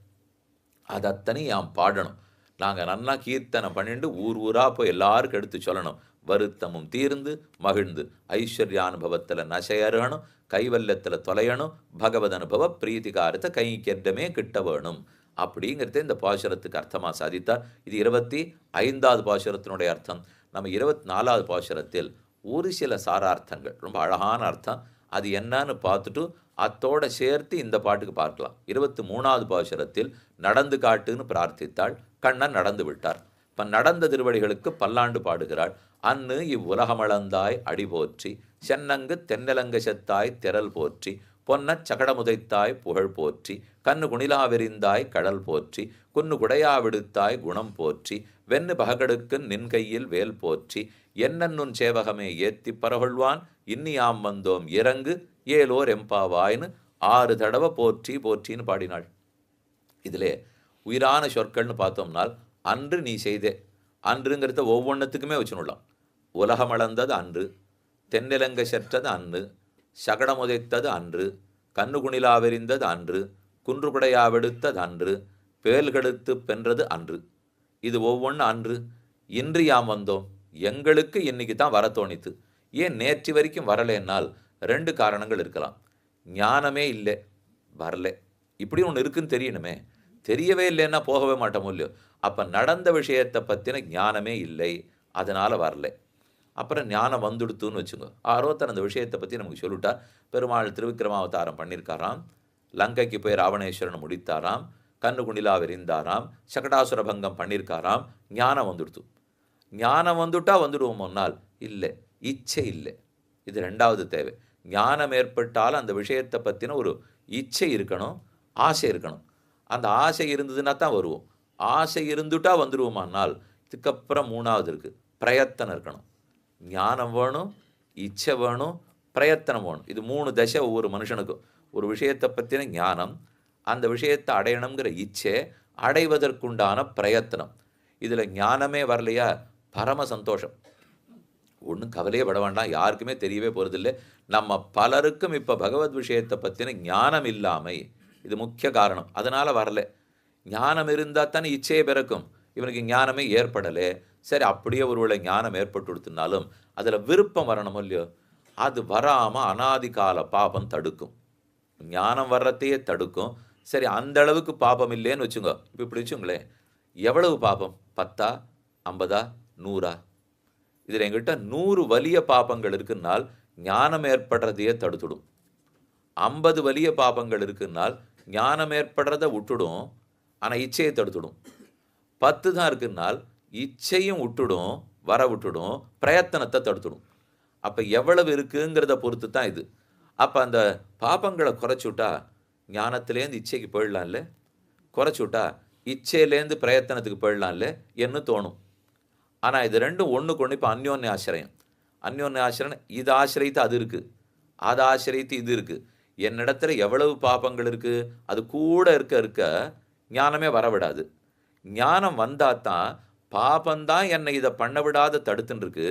அதத்தனை யாம் பாடணும். நாங்கள் நன்னா கீர்த்தனை பண்ணிட்டு ஊர் ஊராக போய் எல்லாருக்கும் எடுத்து சொல்லணும். வருத்தமும் தீர்ந்து மகிழ்ந்து ஐஸ்வர்யானுபவத்தில் நசையறணும், கைவல்யத்தில் தொலையணும், பகவத் அனுபவ பிரீத்திகாரத்தை கைக்கெட்டமே கிட்ட வேணும். அப்படிங்கிறத இந்த பாசுரத்துக்கு அர்த்தமாக சாதித்தார். இது 25வது பாசுரத்தினுடைய அர்த்தம். நம்ம 24வது பாசுரத்தில் ஒரு சில சாரார்த்தங்கள், ரொம்ப அழகான அர்த்தம், அது என்னன்னு பார்த்துட்டு அத்தோடு சேர்த்து இந்த பாட்டுக்கு பார்க்கலாம். 23வது பாசுரத்தில் நடந்து காட்டுன்னு பிரார்த்தித்தாள். கண்ணன் நடந்து விட்டார். இப்போ நடந்த திருவடிகளுக்கு பல்லாண்டு பாடுகிறாள். அன்னு இவ்வுலகமளந்தாய் அடி போற்றி, சென்னங்கு தென்னலங்க செத்தாய் திரள் போற்றி, பொன்னச் சகடமுதைத்தாய் புகழ் போற்றி, கண்ணு குணிலாவிரிந்தாய் கடல் போற்றி, குன்னு குடையாவிடுத்தாய் குணம் போற்றி, வெண்ணு பககடுக்கு நின் கையில் வேல் போற்றி, என்னன்னுன் சேவகமே ஏத்தி பரகொள்வான் இன்னியாம் வந்தோம் இறங்கு ஏலோர் எம்பாவாய்னு 6 தடவை போற்றி போற்றின்னு பாடினாள். இதிலே உயிரான சொற்கள்னு பார்த்தோம்னால் அன்று நீ செய்தே, அன்றுங்கிறத ஒவ்வொன்றுத்துக்குமே வச்சுனுடலாம். உலகமளந்தது அன்று, தென்னிலங்கை செற்றது அன்று, சகடமுதைத்தது அன்று, கண்ணுகுணிலாவெறிந்தது அன்று, குன்றுபடையாவெடுத்தது அன்று, பேல்கெடுத்து பென்றது அன்று. இது ஒவ்வொன்று அன்று. இன்று யாம் வந்தோம், எங்களுக்கு இன்னைக்கு தான் வர தோணித்து. ஏன் நேற்று வரைக்கும் வரலைன்னால் 2 காரணங்கள் இருக்கலாம். ஞானமே இல்லை, வரல. இப்படி ஒன்று இருக்குன்னு தெரியணுமே, தெரியவே இல்லைன்னா போகவே மாட்டோமோ இல்லையோ. அப்போ நடந்த விஷயத்தை பற்றின ஞானமே இல்லை, அதனால் வரல. அப்புறம் ஞானம் வந்துடுத்துன்னு வச்சுங்க. ஆரோத்தர் அந்த விஷயத்தை பற்றி நமக்கு சொல்லிட்டார். பெருமாள் திருவிக்கிரமாவதாரம் பண்ணியிருக்காராம், லங்கைக்கு போய் ராவணேஸ்வரனை முடித்தாராம், கண்ணு குணிலா விரிந்தாராம், சகடாசுர பங்கம் பண்ணியிருக்காராம். ஞானம் வந்துடுத்து. ஞானம் வந்துட்டா வந்துடுவோம்னால் இல்லை, இச்சை இல்லை. இது 2வது தேவை. ஞானம் ஏற்பட்டால் அந்த விஷயத்தை பற்றின ஒரு இச்சை இருக்கணும், ஆசை இருக்கணும். அந்த ஆசை இருந்ததுன்னா தான் வருவோம். ஆசை இருந்துட்டா வந்துடுவோமானால் இதுக்கப்புறம் 3வது இருக்குது, பிரயத்தனம் இருக்கணும். ஞானம் வேணும், இச்சை வேணும், பிரயத்தனம் வேணும். இது 3 தசை ஒவ்வொரு மனுஷனுக்கும். ஒரு விஷயத்தை பற்றின ஞானம், அந்த விஷயத்தை அடையணுங்கிற இச்சை, அடைவதற்குண்டான பிரயத்தனம். இதில் ஞானமே வரலையா பரம சந்தோஷம். ஒன்றும் கவலையே பட வேண்டாம், யாருக்குமே தெரியவே போகிறதில்ல. நம்ம பலருக்கும் இப்போ பகவத் விஷயத்தை பற்றின ஞானம் இல்லாமை இது முக்கிய காரணம். அதனால் வரல. ஞானம் இருந்தால் தானே இச்சையை பிறக்கும். இவனுக்கு ஞானமே ஏற்படலை. சரி, அப்படியே ஒருவேளை ஞானம் ஏற்பட்டு கொடுத்தினாலும் அதில் விருப்பம் வரணும் இல்லையோ? அது வராமல் அனாதி கால பாபம் தடுக்கும். ஞானம் வர்றதையே தடுக்கும். சரி, அந்த அளவுக்கு பாபம் இல்லைன்னு வச்சுங்க. இப்போ இப்படி வச்சுங்களேன், எவ்வளவு பாபம்? 10, 50, 100? இதில் எங்கிட்ட 100 வலிய பாபங்கள் இருக்குன்னால் ஞானம் ஏற்படுறதையே தடுத்துடும். 50 வலிய பாபங்கள் இருக்குன்னால் ஞானம் ஏற்படுறதை விட்டுடும், ஆனால் இச்சையை தடுத்துடும். 10 தான் இருக்குன்னால் இச்சையும் விட்டுடும், வர விட்டுடும், பிரயத்தனத்தை தடுத்துடும். அப்போ எவ்வளவு இருக்குங்கிறத பொறுத்து தான் இது. அப்போ அந்த பாபங்களை குறைச்சி விட்டா ஞானத்திலேருந்து இச்சைக்கு போயிடலாம்ல, குறைச்சி விட்டா இச்சையிலேருந்து பிரயத்தனத்துக்கு போயிடலாம்ல என்ன தோணும். ஆனால் இது ரெண்டும் ஒன்றுக்கு ஒன்று இப்போ அந்யோன்ய ஆசிரியம். அந்யோன்ய ஆசிரியம் இது ஆசிரியத்து அது இருக்குது, அதை ஆசிரியத்து இது இருக்குது. என்னிடத்துல எவ்வளவு பாபங்கள் இருக்குது அது கூட இருக்க இருக்க ஞானமே வரவிடாது. ஞானம் வந்தால் தான் பாபந்தான் என்னை இதை பண்ண விடாத தடுத்துன்னு இருக்கு.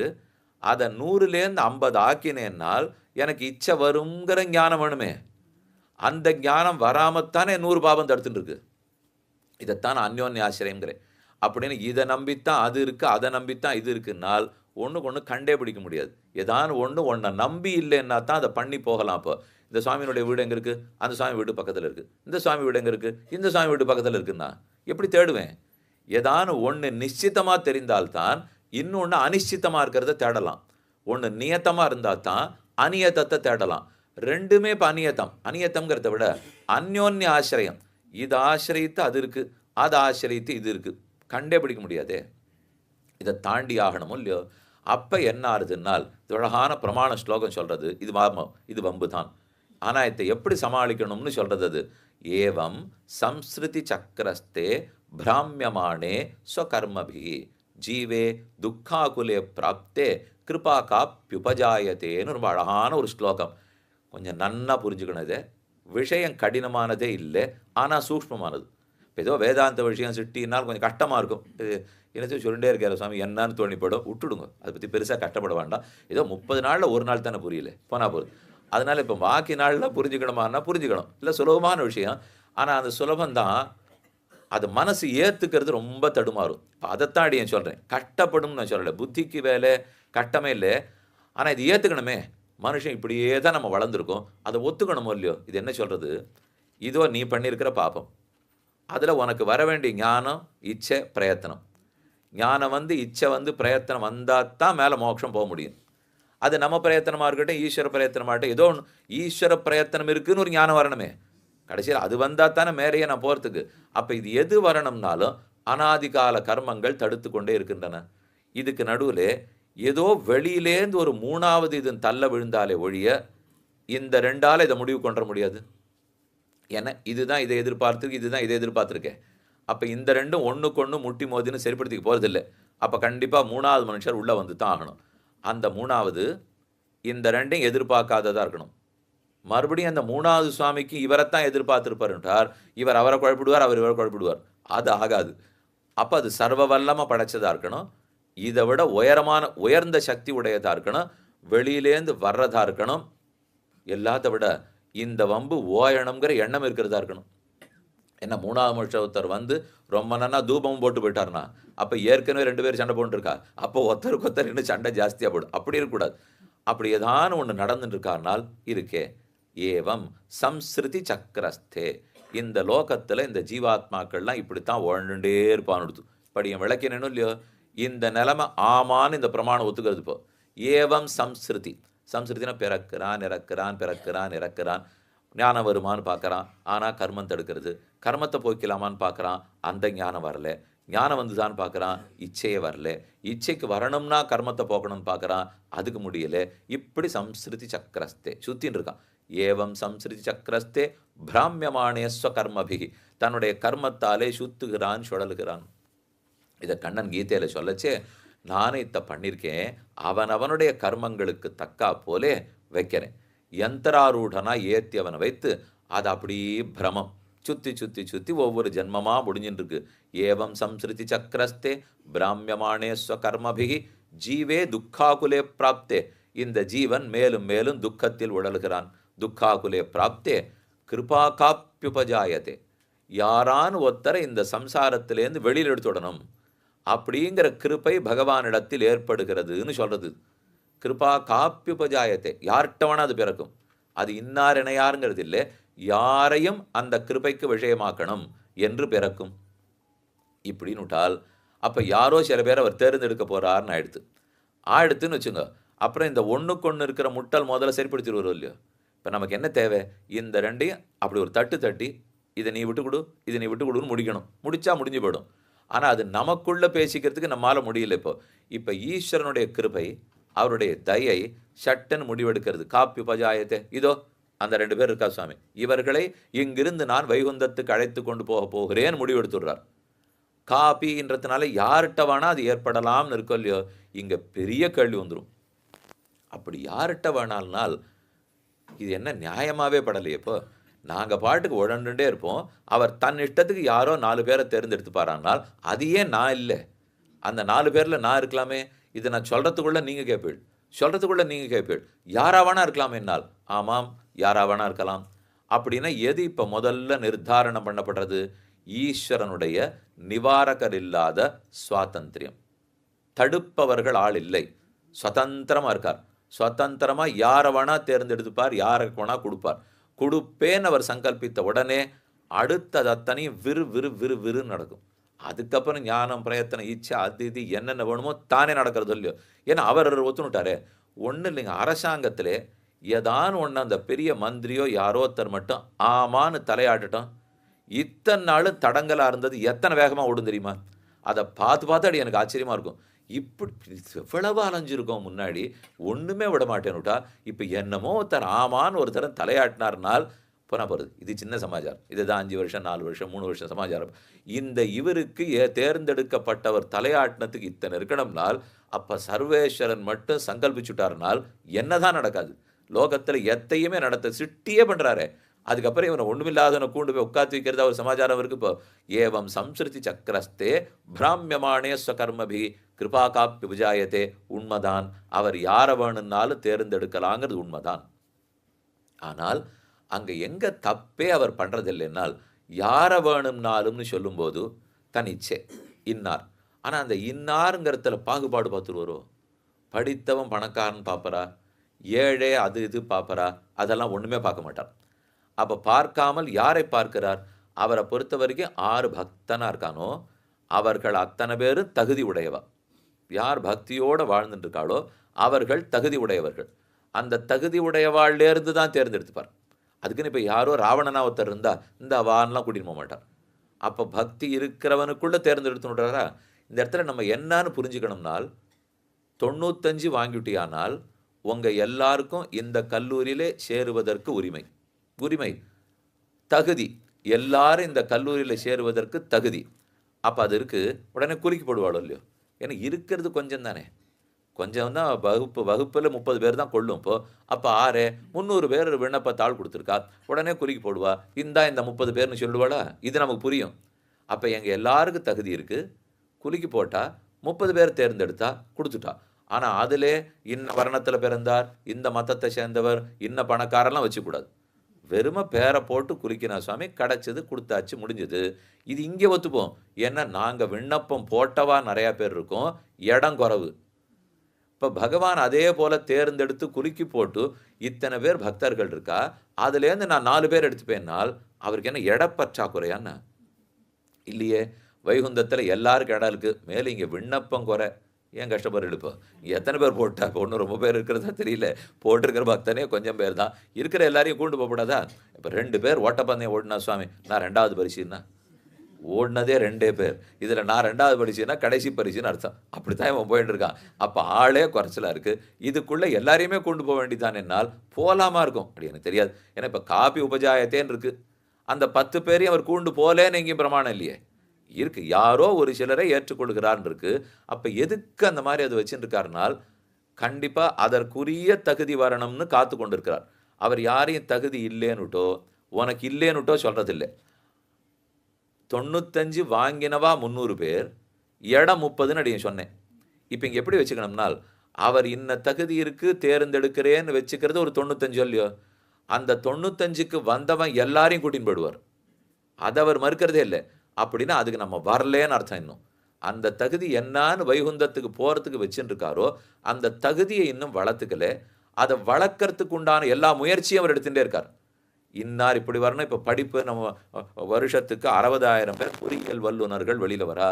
அதை 100லேருந்து 50 ஆக்கினேன்னால் எனக்கு இச்சை வருங்கிற ஞானம் வேணுமே. அந்த ஞானம் வராமத்தானே 100 பாபம் தடுத்துட்டு இருக்கு. இதைத்தான் அந்யோன்ய ஆசிரியங்கிறேன். அப்படின்னு இதை நம்பித்தான் அது இருக்குது, அதை நம்பித்தான் இது இருக்குன்னால் ஒன்றுக்கு ஒன்று கண்டே பிடிக்க முடியாது. ஏதாவது ஒன்றை நம்பி இல்லைன்னா தான் அதை பண்ணி போகலாம். இப்போ இந்த சுவாமியினுடைய வீடு எங்கே இருக்குது? அந்த சுவாமி வீடு பக்கத்தில் இருக்குது. இந்த சுவாமி வீடு எங்கே இருக்குது? இந்த சுவாமி வீடு பக்கத்தில் இருக்குன்னா எப்படி தேடுவேன்? ஏதானு ஒன்று நிச்சித்தமாக தெரிந்தால்தான் இன்னொன்று அனிச்சித்தமாக இருக்கிறத தேடலாம். ஒன்று நியத்தமாக இருந்தால் தான் அநியத்தத்தை தேடலாம். ரெண்டுமே இப்போ அநியத்தம். அநியத்தம்ங்கிறத விட அந்யோன்ய ஆசிரியம். இது ஆசிரியத்து அது இருக்குது, அதை ஆசிரியத்து இது இருக்குது. கண்டே பிடிக்க முடியாதே. இதை தாண்டி ஆகணுமோ இல்லையோ? அப்போ என்ன ஆறுதுன்னால் இது அழகான பிரமாண ஸ்லோகம் சொல்கிறது. இது வம்பு தான். ஆனால் இதை எப்படி சமாளிக்கணும்னு சொல்கிறது அது. ஏவம் சம்ஸ்ருதி சக்கரஸ்தே பிராமியமானே ஸ்வகர்மபி ஜீவே துக்காகுலே பிராப்தே கிருபா காப்யுபஜாயத்தேன்னு ரொம்ப அழகான ஒரு ஸ்லோகம். கொஞ்சம் நன்னா புரிஞ்சுக்கணும். இது விஷயம் கடினமானதே இல்லை, ஆனால் சூக்ஷ்மமானது. இப்போ ஏதோ வேதாந்த விஷயம் சிட்டினால் கொஞ்சம் கஷ்டமாக இருக்கும். என்னத்தையும் சொல்லிட்டே இருக்காரு சுவாமி, என்னன்னு தோணிப்படும், விட்டுடுங்க. அதை பற்றி பெருசாக கஷ்டப்பட வேண்டாம். ஏதோ 30 நாளில் ஒரு நாள் தானே புரியல, போனால் போகுது. அதனால் இப்போ பாக்கி நாளில் புரிஞ்சுக்கணுமானா புரிஞ்சுக்கணும். இல்லை சுலபமான விஷயம். ஆனால் அந்த சுலபந்தான் அது மனசு ஏற்றுக்கிறது ரொம்ப தடுமாறும். இப்போ அதைத்தான் அடியேன் சொல்கிறேன். கஷ்டப்படும்னு நான் சொல்லலை, புத்திக்கு வேலை கஷ்டமே இல்லை. ஆனால் இது ஏற்றுக்கணுமே. மனுஷன் இப்படியே தான் நம்ம வளர்ந்துருக்கோம், அதை ஒத்துக்கணுமோ இல்லையோ? இது என்ன சொல்கிறது? இதோ நீ பண்ணியிருக்கிற பாபம், அதில் உனக்கு வர வேண்டிய ஞானம், இச்சை, பிரயத்தனம். ஞானம் வந்து இச்சை வந்து பிரயத்தனம் வந்தால் தான் மேலே மோட்சம் போக முடியும். அது நம்ம பிரயத்தனமாக இருக்கட்டும், ஈஸ்வர பிரயத்தனமாக இருக்கட்டும், ஏதோ ஒன்று ஈஸ்வர பிரயத்தனம் இருக்குதுன்னு ஒரு ஞானம் வரணுமே. கடைசியில் அது வந்தால் தானே மேலேயே நான் போகிறதுக்கு. அப்போ இது எது வரணும்னாலும் அனாதிகால கர்மங்கள் தடுத்து கொண்டே இருக்கின்றன. இதுக்கு நடுவில் ஏதோ வெளியிலேருந்து ஒரு 3வது இதன் தள்ள விழுந்தாலே ஒழிய இந்த 2ஆல் இதை முடிவு கொண்டு முடியாது. ஏன்னா இதுதான் இதை எதிர்பார்த்துருக்கு, இதுதான் இதை எதிர்பார்த்துருக்கேன். அப்போ இந்த ரெண்டும் ஒன்றுக்கு ஒன்று முட்டி மோதின்னு சரிப்படுத்திக்க போகிறதில்லை. அப்போ கண்டிப்பாக 3வது மனுஷர் உள்ளே வந்து தான் ஆகணும். அந்த 3வது இந்த ரெண்டையும் எதிர்பார்க்காததாக இருக்கணும். மறுபடியும் அந்த 3வது சுவாமிக்கு இவரைத்தான் எதிர்பார்த்துருப்பாருன்றார், இவர் அவரை குழப்பிடுவார், அவர் இவரை குழப்பிடுவார். அது ஆகாது. அப்போ அது சர்வ வல்லமாக படைச்சதாக இருக்கணும். இதை விட உயர்ந்த சக்தி உடையதாக இருக்கணும். வெளியிலேருந்து வர்றதா இருக்கணும். எல்லாத்த விட இந்த வம்பு ஓயணுங்கிற எண்ணம் இருக்கிறதா இருக்கணும். என்ன 3வது மனுஷர் வந்து ரொம்ப நன்னா தூபமும் போட்டு போயிட்டார்னா அப்போ ஏற்கனவே 2 பேர் சண்டை போட்டுருக்கா. அப்போ ஒருத்தருக்கு ஒருத்தர் இன்னும் சண்டை ஜாஸ்தியாக போடும். அப்படி இருக்கக்கூடாது. அப்படி ஏதானு ஒன்று நடந்துட்டு இருக்காருனால் இருக்கே. ஏவம் சம்ஸ்ருதி சக்கரஸ்தே. இந்த லோகத்தில் இந்த ஜீவாத்மாக்கள்லாம் இப்படித்தான் வாழ்ந்துட்டே இருப்பான்னு படியும் விளக்கினேன்னு இல்லையோ? இந்த நிலைமை ஆமான்னு இந்த பிரமாணம் ஒத்துக்கிறது. இப்போ ஏவம் சம்ஸ்ருதி. சம்ஸ்ருதினா பிறக்கிறான், இறக்குறான், பிறக்கிறான், இறக்குறான். ஞானம் வருமானு பார்க்குறான், ஆனால் கர்மம் தடுக்கிறது. கர்மத்தை போய்க்கலாமான்னு பார்க்குறான், அந்த ஞானம் வரல. ஞானம் வந்துதான்னு பார்க்குறான், இச்சையே வரல. இச்சைக்கு வரணும்னா கர்மத்தை போக்கணும்னு பார்க்குறான், அதுக்கு முடியலை. இப்படி சம்ஸ்ருதி சக்கரஸ்தே சுத்தின்னு இருக்கான். ஏவம் சம்ஸ்ருதி சக்கரஸ்தே பிராமியமானே ஸ்வகர்மபிகி. தன்னுடைய கர்மத்தாலே சுத்துகிறான், சுழலுகிறான். இதை கண்ணன் கீதையில் சொல்லச்சே, நானே இதை பண்ணியிருக்கேன், அவனவனுடைய கர்மங்களுக்கு தக்கா போலே வைக்கிறேன். யந்திராரூடனா ஏற்றி அவனை வைத்து அது அப்படியே பிரமம் சுற்றி சுற்றி சுற்றி ஒவ்வொரு ஜென்மமாக முடிஞ்சுட்டு இருக்கு. ஏவம் சம்ஸ்ருதி சக்கரஸ்தே பிராமியமானே ஸ்வகர்மபிகி ஜீவே துக்காகுலே பிராப்தே, இந்த ஜீவன் மேலும் மேலும் துக்கத்தில் உழல்கிறான். துக்காகுலே பிராப்தே கிருபா காப்பியுபஜாயத்தே, யாரான் ஒருத்தரை இந்த சம்சாரத்திலேருந்து வெளியில் எடுத்துடணும் அப்படிங்கிற கிருபை பகவானிடத்தில் ஏற்படுகிறதுன்னு சொல்றது. கிருபா காப்பியுபஜாயத்தே, யார்கிட்ட வேணா அது பிறக்கும். அது இன்னார் இணையாருங்கிறது இல்லை, யாரையும் அந்த கிருபைக்கு விஷயமாக்கணும் என்று பிறக்கும். இப்படின்னு விட்டால் அப்போ யாரோ சில பேர் அவர் தேர்ந்தெடுக்க போறாருன்னு ஆயிடுத்துன்னு வச்சுங்க. அப்புறம் இந்த ஒன்றுக்கு ஒன்று இருக்கிற முட்டல் முதல்ல சரிப்படுத்தி வரும் இல்லையோ. இப்போ நமக்கு என்ன தேவை, இந்த ரெண்டையும் அப்படி ஒரு தட்டு தட்டி இதை நீ விட்டு கொடு, இதை நீ விட்டு கொடுன்னு முடிக்கணும். முடிச்சா முடிஞ்சு போயிடும். ஆனால் அது நமக்குள்ளே பேசிக்கிறதுக்கு நம்மளால் முடியல. இப்போ ஈஸ்வரனுடைய கிருபை, அவருடைய தயை சட்டன் முடிவெடுக்கிறது. காப்பி பஜாயத்தை, இதோ அந்த 2 பேர் இருக்கா சுவாமி, இவர்களை இங்கிருந்து நான் வைகுந்தத்துக்கு அழைத்து கொண்டு போகிறேன் முடிவெடுத்துடுறார். காப்பின்றதுனால யார்கிட்ட வேணா அது ஏற்படலாம்னு இருக்கோ இல்லையோ. இங்கே பெரிய கேள்வி வந்துடும். அப்படி யார்கிட்ட வேணால்னால் இது என்ன நியாயமாகவே படலையே. இப்போ நாங்கள் பாட்டுக்கு உழண்டுட்டே இருப்போம், அவர் தன் இஷ்டத்துக்கு யாரோ 4 பேரை தேர்ந்தெடுத்துப்பாரானால் அது ஏன் நான் இல்லை? அந்த 4 பேரில் நான் இருக்கலாமே. இதை நான் சொல்கிறதுக்குள்ளே நீங்கள் கேட்பீள், சொல்கிறதுக்குள்ளே நீங்கள் கேட்பீள், யாராவானா இருக்கலாமே என்னால். ஆமாம், யாராவானா இருக்கலாம். அப்படின்னா எது இப்போ முதல்ல நிர்தாரணம் பண்ணப்படுறது? ஈஸ்வரனுடைய நிவாரகர் இல்லாத சுவாதந்திரியம். தடுப்பவர்கள் ஆள் இல்லை, சுதந்திரமாக இருக்கார். சுதந்திரமாக யாரை வேணா தேர்ந்தெடுத்துப்பார், யாருக்கு வேணா கொடுப்பார். கொடுப்பேன்னு அவர் சங்கல்பித்த உடனே அடுத்தது அத்தனையும் விறு விறு விறு விறுன்னு நடக்கும். அதுக்கப்புறம் ஞானம் பிரயத்தனம் இச்சை அது இது என்னென்ன வேணுமோ தானே நடக்கிறது இல்லையோ. ஏன்னா அவர் ஒத்துணுட்டாரே. ஒன்றும் இல்லைங்க, அரசாங்கத்திலே ஏதானு ஒன்று அந்த பெரிய மந்திரியோ யாரோ ஒருத்தர் மட்டும் ஆமான்னு தலையாட்டட்டும், இத்தனை நாள் தடங்கலாக இருந்தது எத்தனை வேகமாக ஓடும் தெரியுமா? அதை பார்த்து பார்த்து அடி எனக்கு ஆச்சரியமாக இருக்கும். இப்படி எவ்வளவு அலைஞ்சிருக்கோம் முன்னாடி, ஒன்றுமே விட மாட்டேன்னுட்டா. இப்போ என்னமோ ஒருத்தர் ஆமான்னு ஒருத்தர் தலையாட்டினார்னால் போனால் போகிறது. இது சின்ன சமாச்சாரம், இதுதான் 5 வருஷம் 4 வருஷம் 3 வருஷம் சமாச்சாரம். இந்த இவருக்கு தேர்ந்தெடுக்கப்பட்டவர் தலையாட்டினத்துக்கு இத்தனை இருக்கணும்னால் அப்போ சர்வேஸ்வரன் மட்டும் சங்கல்பிச்சுட்டார்னால் என்னதான் நடக்காது? லோகத்தில் எத்தையுமே நடத்த சிட்டியே பண்ணுறாரு. அதுக்கப்புறம் இவனை ஒன்றுமில்லாதவனை கூண்டு போய் உட்காந்து வைக்கிறதா ஒரு சமாச்சாரம் இருக்கு. இப்போ ஏவம் சம்ஸ்ருதி சக்கரஸ்தே பிராமியமானே ஸ்வகர்மபி கிருபா காப்பி விஜாயத்தே. உண்மைதான், அவர் யாரை வேணும்னாலும் தேர்ந்தெடுக்கலாங்கிறது உண்மைதான். ஆனால் அங்கே எங்கே தப்பே அவர் பண்ணுறதில்லைன்னால், யாரை வேணும்னாலும்னு சொல்லும்போது தனிச்சே இன்னார். ஆனால் அந்த இன்னாருங்கிறதுல பாகுபாடு பார்த்துட்டு வரும். படித்தவன் பணக்காரன் பார்ப்பரா, ஏழை அது இது பார்ப்பரா, அதெல்லாம் ஒன்றுமே பார்க்க மாட்டார். அப்போ பார்க்காமல் யாரை பார்க்கிறார்? அவரை பொறுத்த வரைக்கும் 6 பக்தனாக இருக்கானோ அவர்கள் அத்தனை பேரும் தகுதி உடையவா. யார் பக்தியோடு வாழ்ந்துட்டு இருக்காளோ அவர்கள் தகுதி உடையவர்கள். அந்த தகுதி உடையவாழ்லேருந்து தான் தேர்ந்தெடுத்துப்பார். அதுக்குன்னு இப்போ யாரோ ராவணனா ஒருத்தர் இருந்தால் இந்த வான்லாம் கூட்டின்னு போக மாட்டார். அப்போ பக்தி இருக்கிறவனுக்குள்ளே தேர்ந்தெடுத்துட்டாரா? இந்த இடத்துல நம்ம என்னன்னு புரிஞ்சுக்கணும்னால், 95 வாங்கிட்டியானால் உங்கள் எல்லாருக்கும் இந்த கல்லூரியிலே சேருவதற்கு உரிமை. தகுதி, எல்லாரும் இந்த கல்லூரியில் சேருவதற்கு தகுதி. அப்போ அது இருக்குது, உடனே குறுக்கி போடுவாளோ இல்லையோ. ஏன்னா இருக்கிறது கொஞ்சம் தானே, கொஞ்சம் தான். வகுப்பில் 30 பேர் தான் கொள்ளும். அப்போ 300 பேர் விண்ணப்பத்தாள் கொடுத்துருக்கா, உடனே குறுக்கி போடுவா. இந்த 30 பேர்னு சொல்லுவாளா? இது நமக்கு புரியும். அப்போ எங்கள் எல்லாருக்கும் தகுதி இருக்குது, குறுக்கி போட்டால் 30 பேர் தேர்ந்தெடுத்தா கொடுத்துட்டா. ஆனால் அதிலே இன்ன வர்ணத்தில் பிறந்தார், இந்த மதத்தை சேர்ந்தவர், இன்ன பணக்காரெல்லாம் வச்சுக்கூடாது. வெறுமை பேரை போட்டு குறிக்கினா சுவாமி, கிடச்சது கொடுத்தாச்சு, முடிஞ்சது. இது இங்கே ஒத்துப்போம். ஏன்னா நாங்கள் விண்ணப்பம் போட்டவா நிறையா பேர் இருக்கோம், இடம் குறவு. இப்போ பகவான் அதே போல் தேர்ந்தெடுத்து குறுக்கி போட்டு இத்தனை பேர் பக்தர்கள் இருக்கா, அதுலேருந்து நான் 4 பேர் எடுத்துப்பேன்னால் அவருக்கு என்ன இடப்பற்றாக்குறையான்னு இல்லையே. வைகுந்தத்தில் எல்லாருக்கும் இடம் இருக்குது, மேலே இங்கே விண்ணப்பம் குறை. ஏன் கஷ்டப்படுறது? இப்போ எத்தனை பேர் போட்டா? இப்போ ஒன்றும் ரொம்ப பேர் இருக்கிறதா தெரியல. போட்டிருக்கிற பக்தனே கொஞ்சம் பேர் தான் இருக்கிற, எல்லாரையும் கூண்டு போகக்கூடாதா? இப்போ 2 பேர் ஓட்டப்பந்தயம் ஓடினா சுவாமி, நான் 2வது பரிசுன்னா ஓடினதே 2 பேர், இதில் நான் 2வது பரிசுன்னா கடைசி பரிசுன்னு அர்த்தம். அப்படி தான் இவன் போயிட்டு இருக்கான். அப்போ ஆளே குறைச்சலாக இருக்குது. இதுக்குள்ளே எல்லாரையுமே கொண்டு போக வேண்டியதான் என்னால் போகலாமா இருக்கும் அப்படி எனக்கு தெரியாது. ஏன்னா இப்போ காப்பி உபஜாயத்தேன்னு இருக்குது, அந்த 10 பேரையும் அவர் கூண்டு போலேன்னு எங்கேயும் பிரமாணம் இல்லையே. இருக்கு, யாரோ ஒரு சிலரை ஏற்றுக்கொள்கிறான்னு இருக்கு. அப்போ எதுக்கு அந்த மாதிரி அதை வச்சுட்டு இருக்காருனால், கண்டிப்பாக அதற்குரிய தகுதி வரணும்னு காத்து கொண்டு இருக்கிறார். அவர் யாரையும் தகுதி இல்லைன்னுட்டோ உனக்கு இல்லைன்னுட்டோ சொல்கிறதில்லை. 95 வாங்கினவா 300 பேர், இடம் 30ன்னு அடியும் சொன்னேன். இப்போ இங்கே எப்படி வச்சுக்கணும்னால், அவர் இன்ன தகுதி இருக்கு தேர்ந்தெடுக்கிறேன்னு வச்சுக்கிறது ஒரு 95 இல்லையோ, அந்த 95க்கு வந்தவன் எல்லாரையும் கூட்டின்னு போயிடுவார். அத அவர் மறுக்கிறதே இல்ல. அப்படின்னா அதுக்கு நம்ம வரலேன்னு அர்த்தம் இன்னும். அந்த தகுதி என்னான்னு வைகுந்தத்துக்கு போறதுக்கு வச்சுன்னு இருக்காரோ, அந்த தகுதியை இன்னும் வளர்த்துக்கல. அத வளர்க்கறதுக்கு உண்டான எல்லா முயற்சியும் அவர் எடுத்துட்டே இருக்கார். இன்னார் இப்படி வரணும். இப்ப படிப்பு நம்ம வருஷத்துக்கு 60,000 பேர் பொறியியல் வல்லுனர்கள் வெளியில வரா.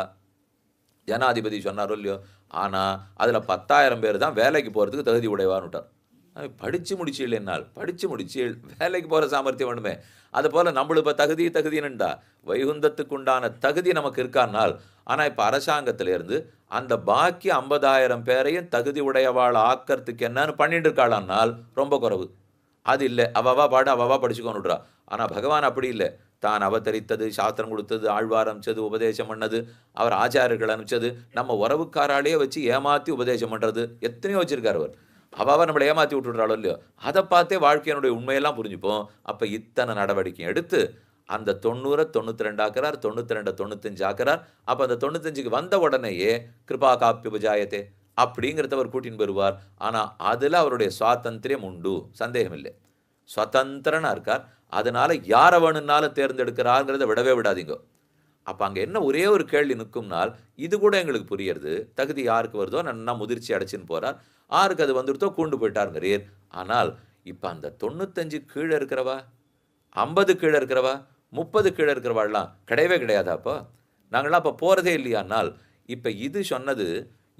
ஜனாதிபதி சொன்னாரோ இல்லையோ, ஆனா அதுல 10,000 பேர் தான் வேலைக்கு போறதுக்கு தகுதி உடையவான்னுட்டார். படிச்சு முடிச்சீள் படிச்சு முடிச்சீள் வேலைக்கு போற சாமர்த்தியம் வேணுமே. அதுபோல நம்மளுக்கு இப்ப தகுதின்னுண்டா வைகுந்தத்துக்கு உண்டான தகுதி நமக்கு இருக்கானால், ஆனா இப்ப அரசாங்கத்தில இருந்து அந்த பாக்கி 50,000 பேரையும் தகுதி உடையவாள் ஆக்கறதுக்கு என்னன்னு பண்ணிட்டு இருக்காளானால் ரொம்ப குறைவு. அது இல்ல. அவவா பாடு அவவா படிச்சுக்கோன்னுட்றா. ஆனா பகவான் அப்படி இல்ல. தான் அவதரித்தது, சாஸ்திரம் குடுத்தது, ஆழ்வார் அனுப்பிச்சது, உபதேசம் பண்ணது, அவர் ஆச்சாரியர்கள் அனுப்பிச்சது, நம்ம உறவுக்காராலேயே வச்சு ஏமாத்தி உபதேசம் பண்றது, எத்தனையோ வச்சிருக்காரு அவர். அவ நம்மள ஏமாத்தி விட்டுடுறாளோ இல்லையோ, அதை பார்த்தே வாழ்க்கையினுடைய உண்மையெல்லாம் புரிஞ்சுப்போம். அப்ப இத்தனை நடவடிக்கை எடுத்து அந்த 90 92 ஆக்குறார், 92 95 ஆக்குறார். அப்ப அந்த 95க்கு வந்த உடனேயே கிருபா காப்பியுபஜாயத்தே அப்படிங்கிறத அவர் கூட்டின்னு வருவார். ஆனா அதுல அவருடைய சுவாதந்திரியம் உண்டு, சந்தேகம் இல்லை. சுதந்திரனா இருக்கார். அதனால யார வேணும்னாலும் தேர்ந்தெடுக்கிறார்ங்கிறத விடவே விடாதீங்க. அப்ப அங்க என்ன ஒரே ஒரு கேள்வி நிற்கும்னால், இது கூட எங்களுக்கு புரியுறது. தகுதி யாருக்கு வருதோ நன்னா முதிர்ச்சி அடைச்சுன்னு போறார். ஆருக்கு அது வந்துருத்தோ கூண்டு போயிட்டாருங்கிறீர். ஆனால் இப்ப அந்த 95 கீழே இருக்கிறவா, 50 கீழே இருக்கிறவா, 30 கீழே இருக்கிறவாள்லாம் கிடையவே கிடையாதா அப்போ? நாங்கள்லாம் அப்ப போறதே இல்லையானால், இப்ப இது சொன்னது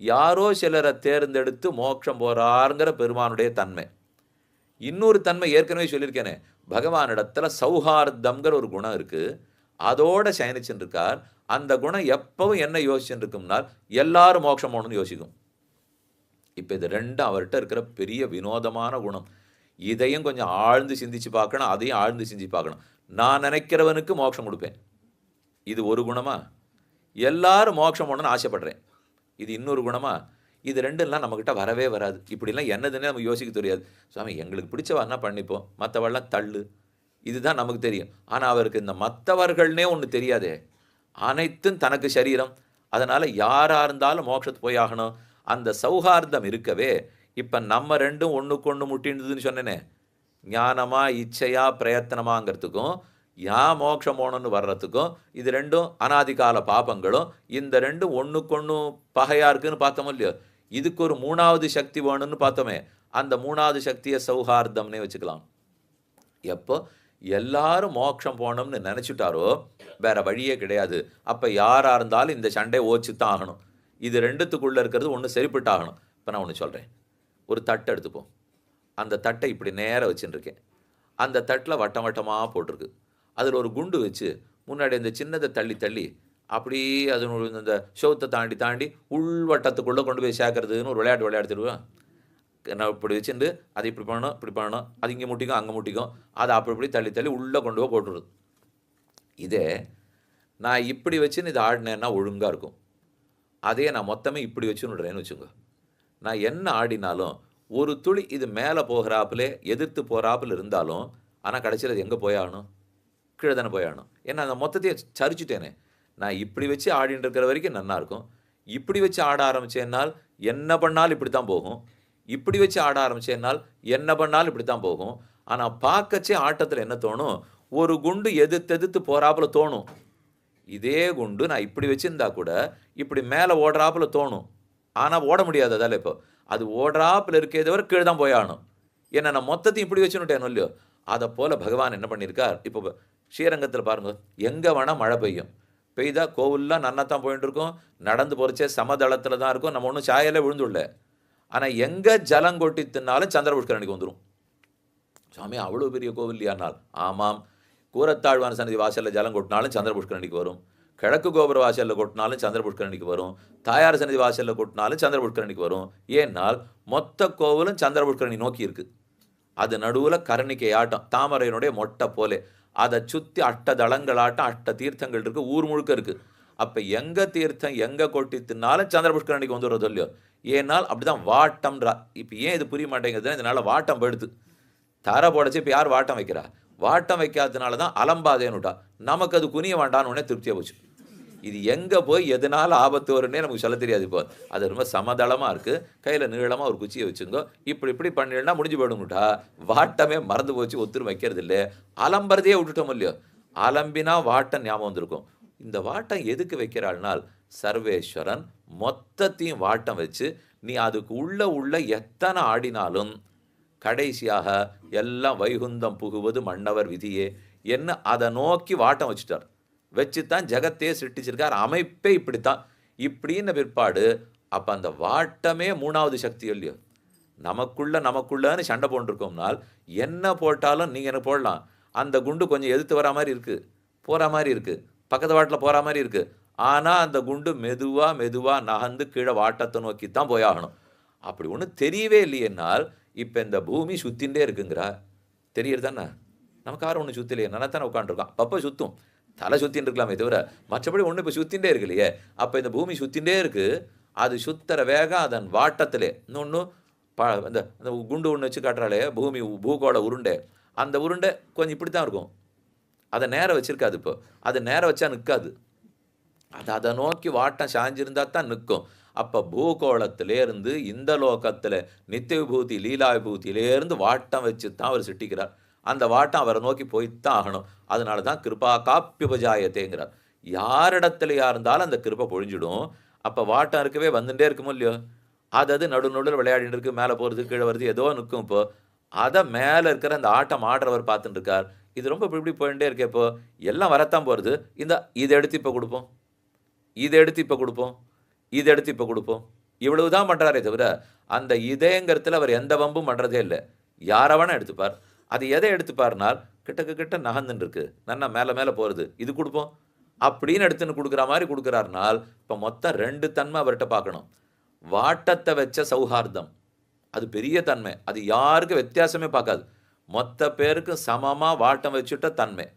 யாரோ சிலரை தேர்ந்தெடுத்து மோட்சம் போறாருங்கிற பெருமானுடைய தன்மை. இன்னொரு தன்மை ஏற்கனவே சொல்லியிருக்கேனே, பகவானிடத்துல சௌஹார்தம்ங்கிற ஒரு குணம் இருக்கு. அதோட சயனிச்சுட்டு இருக்கார். அந்த குணம் எப்பவும் என்ன யோசிச்சுட்டு இருக்கும்னால், எல்லாரும் மோட்சம் போகணும்னு யோசிக்கும். இப்ப இது ரெண்டும் அவர்கிட்ட இருக்கிற பெரிய வினோதமான குணம். இதையும் கொஞ்சம் ஆழ்ந்து சிந்திச்சு பார்க்கணும், அதையும் ஆழ்ந்து சிந்திச்சு பார்க்கணும். நான் நினைக்கிறவனுக்கு மோட்சம் கொடுப்பேன். இது ஒரு குணமா? எல்லாரும் மோட்சம் போகணும்னு ஆசைப்படுறேன். இது இன்னொரு குணமா? இது ரெண்டும்லாம் நம்மகிட்ட வரவே வராது. இப்படிலாம் என்னதுன்னே நமக்கு யோசிக்க தெரியாது. சுவாமி எங்களுக்கு பிடிச்சவான்னா பண்ணிப்போம், மற்றவெல்லாம் தள்ளு. இதுதான் நமக்கு தெரியும். ஆனா அவருக்கு இந்த மற்றவர்கள்னே ஒண்ணு தெரியாதே. அனைத்தும் தனக்கு சரீரம். அதனால யாரா இருந்தாலும் மோட்சத்துக்கு போய் ஆகணும். அந்த சௌஹார்தம் இருக்கவே, இப்ப நம்ம ரெண்டும் ஒண்ணுக்கொண்ணு முட்டின்றதுன்னு சொன்னேனே, ஞானமா, இச்சையா, பிரயத்தனமாங்கிறதுக்கும், மோட்சம் போகணும்னு வர்றதுக்கும், இது ரெண்டும் அனாதிகால பாபங்களும், இந்த ரெண்டும் ஒண்ணுக்கொண்ணு பகையா இருக்குன்னு பார்த்தோமோ இல்லையோ, இதுக்கு ஒரு 3வது சக்தி வேணும்னு பார்த்தோமே, அந்த 3வது சக்தியை சௌஹார்தம்னே வச்சுக்கலாம். எப்போ எல்லாரும் மோட்சம் போகணும்னு நினைச்சுட்டாரோ வேற வழியே கிடையாது. அப்ப யாரா இருந்தாலும் இந்த சண்டை ஓச்சுத்தான் ஆகணும். இது ரெண்டுத்துக்குள்ள இருக்கிறது ஒன்று சரிப்பட்டு ஆகணும். இப்போ நான் ஒன்று சொல்றேன். ஒரு தட்டை எடுத்துப்போம். அந்த தட்டை இப்படி நேரா வச்சுட்டு இருக்கேன். அந்த தட்டில் வட்டம் வட்டமாக போட்டிருக்கு. அதில் ஒரு குண்டு வச்சு முன்னாடி அந்த சின்னதை தள்ளி தள்ளி அப்படியே அதனுடைய இந்த ஷோத்தை தாண்டி தாண்டி உள்வட்டத்துக்குள்ளே கொண்டு போய் சேர்க்கறதுன்னு ஒரு விளையாட்டு விளையாடுத்துருவேன். நான் இப்படி வச்சுட்டு அதை இப்படி பண்ணணும் இப்படி பண்ணணும், அது இங்கே முட்டிக்கும் அங்கே முட்டிக்கும், அதை அப்படி இப்படி தள்ளி தள்ளி உள்ளே கொண்டு போய் போட்டுருது. இதே நான் இப்படி வச்சுன்னு இதை ஆடினேன்னா ஒழுங்காக இருக்கும். அதே நான் மொத்தமே இப்படி வச்சுன்னு விடுறேன்னு வச்சுங்க, நான் என்ன ஆடினாலும் ஒரு துளி இது மேலே போகிறாப்புல எதிர்த்து போகிறாப்புல இருந்தாலும், ஆனால் கடைசியில் அது எங்கே போயாகணும்? கீழே தானே போயாகணும். ஏன்னா அந்த மொத்தத்தையே சரிச்சுட்டேனே. நான் இப்படி வச்சு ஆடின்னு இருக்கிற வரைக்கும் நல்லா இருக்கும். இப்படி வச்சு ஆட ஆரம்பித்தேன்னால் என்ன பண்ணாலும் இப்படி தான் போகும். இப்படி வச்சு ஆட ஆரம்பிச்சேன்னால் என்ன பண்ணாலும் இப்படி தான் போகும். ஆனால் பார்க்கச்சே ஆட்டத்தில் என்ன தோணும்? ஒரு குண்டு எதிர்த்து போகிறாப்புல தோணும். இதே குண்டு நான் இப்படி வச்சுருந்தா கூட இப்படி மேலே ஓடுறாப்புல தோணும். ஆனால் ஓட முடியாது. அதால் இப்போ அது ஓடுறாப்புல இருக்கே தவிர கீழே தான் போயாகணும். ஏன்னா நான் மொத்தத்தையும் இப்படி வச்சுன்னுட்டேன் இல்லையோ. அதை போல் பகவான் என்ன பண்ணியிருக்கார்? இப்போ ஸ்ரீரங்கத்தில் பாருங்க, எங்கே வேணால் மழை பெய்யும். பெய்தா கோவில்லாம் நன்னாத்தான் போயிட்டு இருக்கோம். நடந்து போகிறச்சே சமதளத்தில் தான் இருக்கும். நம்ம ஒன்றும் சாயலே விழுந்துள்ள. ஆனால் எங்கே ஜலம் கொட்டி தின்னாலும் சந்திர புஷ்கரணிக்கு வந்துடும். சுவாமி அவ்வளோ பெரிய கோவில் இல்லையானால், ஆமாம், கூரத்தாழ்வான சன்னதி வாசலில் ஜலம் கொட்டினாலும் சந்திர புஷ்கரணிக்கு வரும். கிழக்கு கோபுர வாசலில் கொட்டினாலும் சந்திர புஷ்கரணிக்கு வரும். தாயார் சன்னதி வாசலில் கொட்டினாலும் சந்திர புஷ்கரணிக்கு வரும். ஏன்னால் மொத்த கோவிலும் சந்திர புஷ்கரணி நோக்கி இருக்கு. அது நடுவில் கரணிக்கை ஆட்டம், தாமரையினுடைய மொட்டை போலே அதை சுற்றி அட்ட தளங்களாட்டம் அட்ட தீர்த்தங்கள் இருக்கு, ஊர் முழுக்க இருக்கு. அப்போ எங்கே தீர்த்தம் எங்கே கொட்டி தின்னாலும் சந்திர புஷ்கரணிக்கு வந்துடுறது இல்லையோ. ஏனால் அப்படிதான் வாட்டம்ன்றா. இப்போ ஏன் இது புரிய மாட்டேங்குதுன்னா, இதனால வாட்டம் போயிடுது. தரை போடச்சு இப்போ யார் வாட்டம் வைக்கிறா? வாட்டம் வைக்காததுனால தான் அலம்பாதேன்னுட்டா. நமக்கு அது குனிய வேண்டான்னு உடனே திருப்தியாக போச்சு. இது எங்கே போய் எதனால ஆபத்து வரும்னே நமக்கு சொல்ல தெரியாது. இப்போ அது ரொம்ப சமதளமாக இருக்குது, கையில் நீளமாக ஒரு குச்சியை வச்சுங்கோ, இப்படி இப்படி பண்ணினா முடிஞ்சு போயிடுங்கட்டா. வாட்டமே மறந்து போச்சு, ஒத்துரும் வைக்கிறது இல்லை, அலம்புறதையே விட்டுட்டோம் இல்லையோ. அலம்பினா வாட்டம் ஞாபகம் வந்திருக்கும். இந்த வாட்டம் எதுக்கு வைக்கிறாள்னால், சர்வேஸ்வரன் மொத்தத்தையும் வாட்டம் வச்சு நீ அதுக்கு உள்ள எத்தனை ஆடினாலும் கடைசியாக எல்லாம் வைகுந்தம் புகுவது மன்னவர் விதியே என்ன அதை நோக்கி வாட்டம் வச்சுட்டார். வச்சுத்தான் ஜெகத்தையே சிருஷ்டிச்சிருக்கார். அமைப்பே இப்படித்தான். இப்படின்னு பிற்பாடு அப்போ அந்த வாட்டமே மூணாவது சக்தி இல்லையோ. நமக்குள்ளன்னு சண்டை போட்டுருக்கோம்னால் என்ன போட்டாலும் நீங்கள் எனக்கு போடலாம், அந்த குண்டு கொஞ்சம் எதிர்த்து வரா மாதிரி இருக்குது, போகிற மாதிரி இருக்குது, பக்கத்து வாட்டில் போகிற மாதிரி இருக்குது. ஆனால் அந்த குண்டு மெதுவாக நகர்ந்து கீழே வாட்டத்தை நோக்கி தான் போயாகணும். அப்படி ஒன்றும் தெரியவே இல்லையென்னால் இப்போ இந்த பூமி சுத்தின்ண்டே இருக்குங்கிறா தெரியுது தானே. நமக்கு யாரும் ஒன்று சுற்றி இல்லையே, நல்லா தானே உட்காந்துருக்கான். அப்போ சுற்றும், தலை சுற்றின்னு இருக்கலாமே தவிர மற்றபடி ஒன்று இப்போ சுத்தின்ண்டே இருக்கு இல்லையே. அப்போ இந்த பூமி சுத்தின்ண்டே இருக்குது, அது சுத்துற வேகம் அதன் வாட்டத்திலே. இன்னொன்று அந்த அந்த குண்டு ஒன்று வச்சு காட்டுறாலே பூமி பூகோள உருண்டை, அந்த உருண்டை கொஞ்சம் இப்படி தான் இருக்கும், அதை நேரம் வச்சிருக்காது. இப்போ அது நேரம் வச்சா நிற்காது, அது அதை நோக்கி வாட்டம் சாஞ்சிருந்தா தான் நிற்கும். அப்போ பூகோளத்திலேருந்து இந்த லோகத்தில் நித்திய விபூதி லீலா விபூதியிலேருந்து வாட்டம் வச்சு தான் அவர் சிட்டிக்கிறார். அந்த வாட்டம் அவரை நோக்கி போய்த்தான் ஆகணும். அதனால தான் கிருபா காப்பியுபஜாயத்தேங்கிறார். யாரிடத்துலையா இருந்தாலும் அந்த கிருப்பை பொழிஞ்சிடும். அப்போ வாட்டம் இருக்கவே வந்துட்டே இருக்குமோ இல்லையோ. அது நடுநடுவில் விளையாடிட்டு இருக்கு, மேலே போகிறது கீழே வருது, ஏதோ நிற்கும். இப்போ அதை மேலே இருக்கிற அந்த ஆட்டம் ஆடுறவர் பார்த்துட்டு இருக்கார். இது ரொம்ப இப்படி போயிட்டே இருக்கே, இப்போ எல்லாம் வரத்தான் போகிறது. இதை எடுத்து இப்போ கொடுப்போம், இதை எடுத்து இப்போ கொடுப்போம், இதை எடுத்து இப்போ கொடுப்போம், இவ்வளவு தான் பண்ணுறாரே தவிர அந்த இதேங்கிறதுல அவர் எந்த வம்பும் பண்ணுறதே இல்லை. யாரவனா எடுத்துப்பார். அது எதை எடுத்துப்பார்னால் கிட்ட நகர்ந்துன்னு இருக்கு, நல்லா மேலே போகிறது, இது கொடுப்போம் அப்படின்னு எடுத்துன்னு கொடுக்குற மாதிரி கொடுக்குறாருனால் இப்போ மொத்தம் 2 தன்மை அவர்கிட்ட பார்க்கணும். வாட்டத்தை வச்ச சௌஹார்தம் அது பெரிய தன்மை, அது யாருக்கும் வித்தியாசமே பார்க்காது, மொத்த பேருக்கும் சமமாக வாட்டம் வச்சுட்ட தன்மை.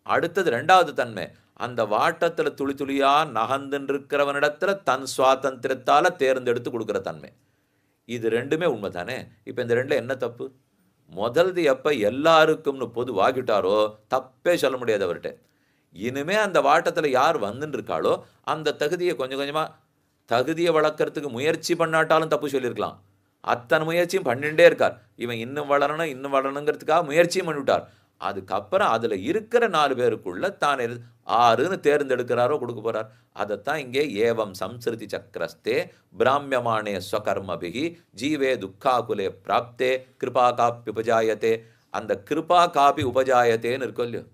அடுத்தது 2வது தன்மை, அந்த வாட்டத்தில் துளி துளியாக நகர்ந்துன்னு இருக்கிறவனிடத்துல தன் சுவாதந்திரத்தால் தேர்ந்தெடுத்து கொடுக்குற தன்மை. இது 2மே உண்மை தானே. இப்போ இந்த 2ல் என்ன தப்பு? முதல்து எப்போ எல்லாருக்கும்னு பொதுவாகிட்டாரோ தப்பே சொல்ல முடியாது அவர்கிட்ட. இனிமே அந்த வாட்டத்தில் யார் வந்துன்னு இருக்காளோ அந்த தகுதியை கொஞ்சம் கொஞ்சமாக தகுதியை வளர்க்கறதுக்கு முயற்சி பண்ணாட்டாலும் தப்பு சொல்லியிருக்கலாம். அத்தனை முயற்சியும் பண்ணிகிட்டே இருக்கார். இவன் இன்னும் வளரணுங்கிறதுக்காக முயற்சியும் பண்ணிவிட்டார். அதுக்கப்புறம் அதில் இருக்கிற 4 பேருக்குள்ள தான் 6ன்னு தேர்ந்தெடுக்கிறாரோ கொடுக்க போகிறார். அதைத்தான் இங்கே ஏவம் சம்ஸ்ருதி சக்கரஸ்தே பிராமியமானே ஸ்வகர்மபிகி ஜீவே துக்காகுலே பிராப்தே கிருபா காப்பி உபஜாயத்தே. அந்த கிருபா காப்பி உபஜாயத்தேன்னு இருக்கோ இல்லையோ.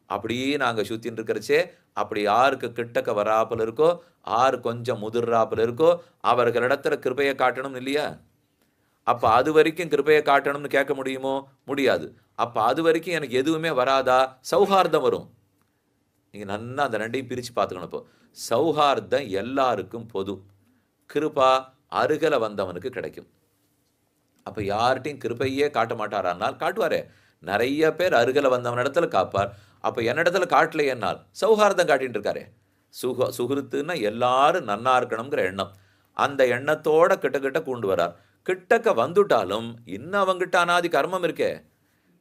அப்படியே நாங்கள் சுற்றின்னு இருக்கிறச்சே அப்படி யாருக்கு கிட்டக்க வராப்பில் இருக்கோ, ஆறு கொஞ்சம் முதிர்றாப்பில் இருக்கோ அவர்களிடத்துல கிருபையை காட்டணும் இல்லையா. அப்போ அது வரைக்கும் கிருபையை காட்டணும்னு கேட்க முடியுமோ? முடியாது. அப்போ அது வரைக்கும் எனக்கு எதுவுமே வராதா? சௌஹார்தம் வரும். நீங்கள் நல்லா அந்த 2ஐயும் பிரித்து பார்த்துக்கணும். இப்போ சௌஹார்தம் எல்லாருக்கும் பொது, கிருபா அருகில் வந்தவனுக்கு கிடைக்கும். அப்போ யார்கிட்டையும் கிருபையே காட்ட மாட்டாரானால் காட்டுவாரே, நிறைய பேர் அருகில் வந்தவன் இடத்துல காப்பார். அப்போ என்னிடத்துல காட்டலையென்னால் சௌஹார்தம் காட்டின்னு இருக்காரே. சுகிருத்துன்னா எல்லாரும் நன்னா இருக்கணுங்கிற எண்ணம், அந்த எண்ணத்தோட கிட்ட கொண்டு வரார். கிட்டக்க வந்துட்டாலும் இன்னும் அவங்ககிட்ட அனாதி கர்மம் இருக்கே.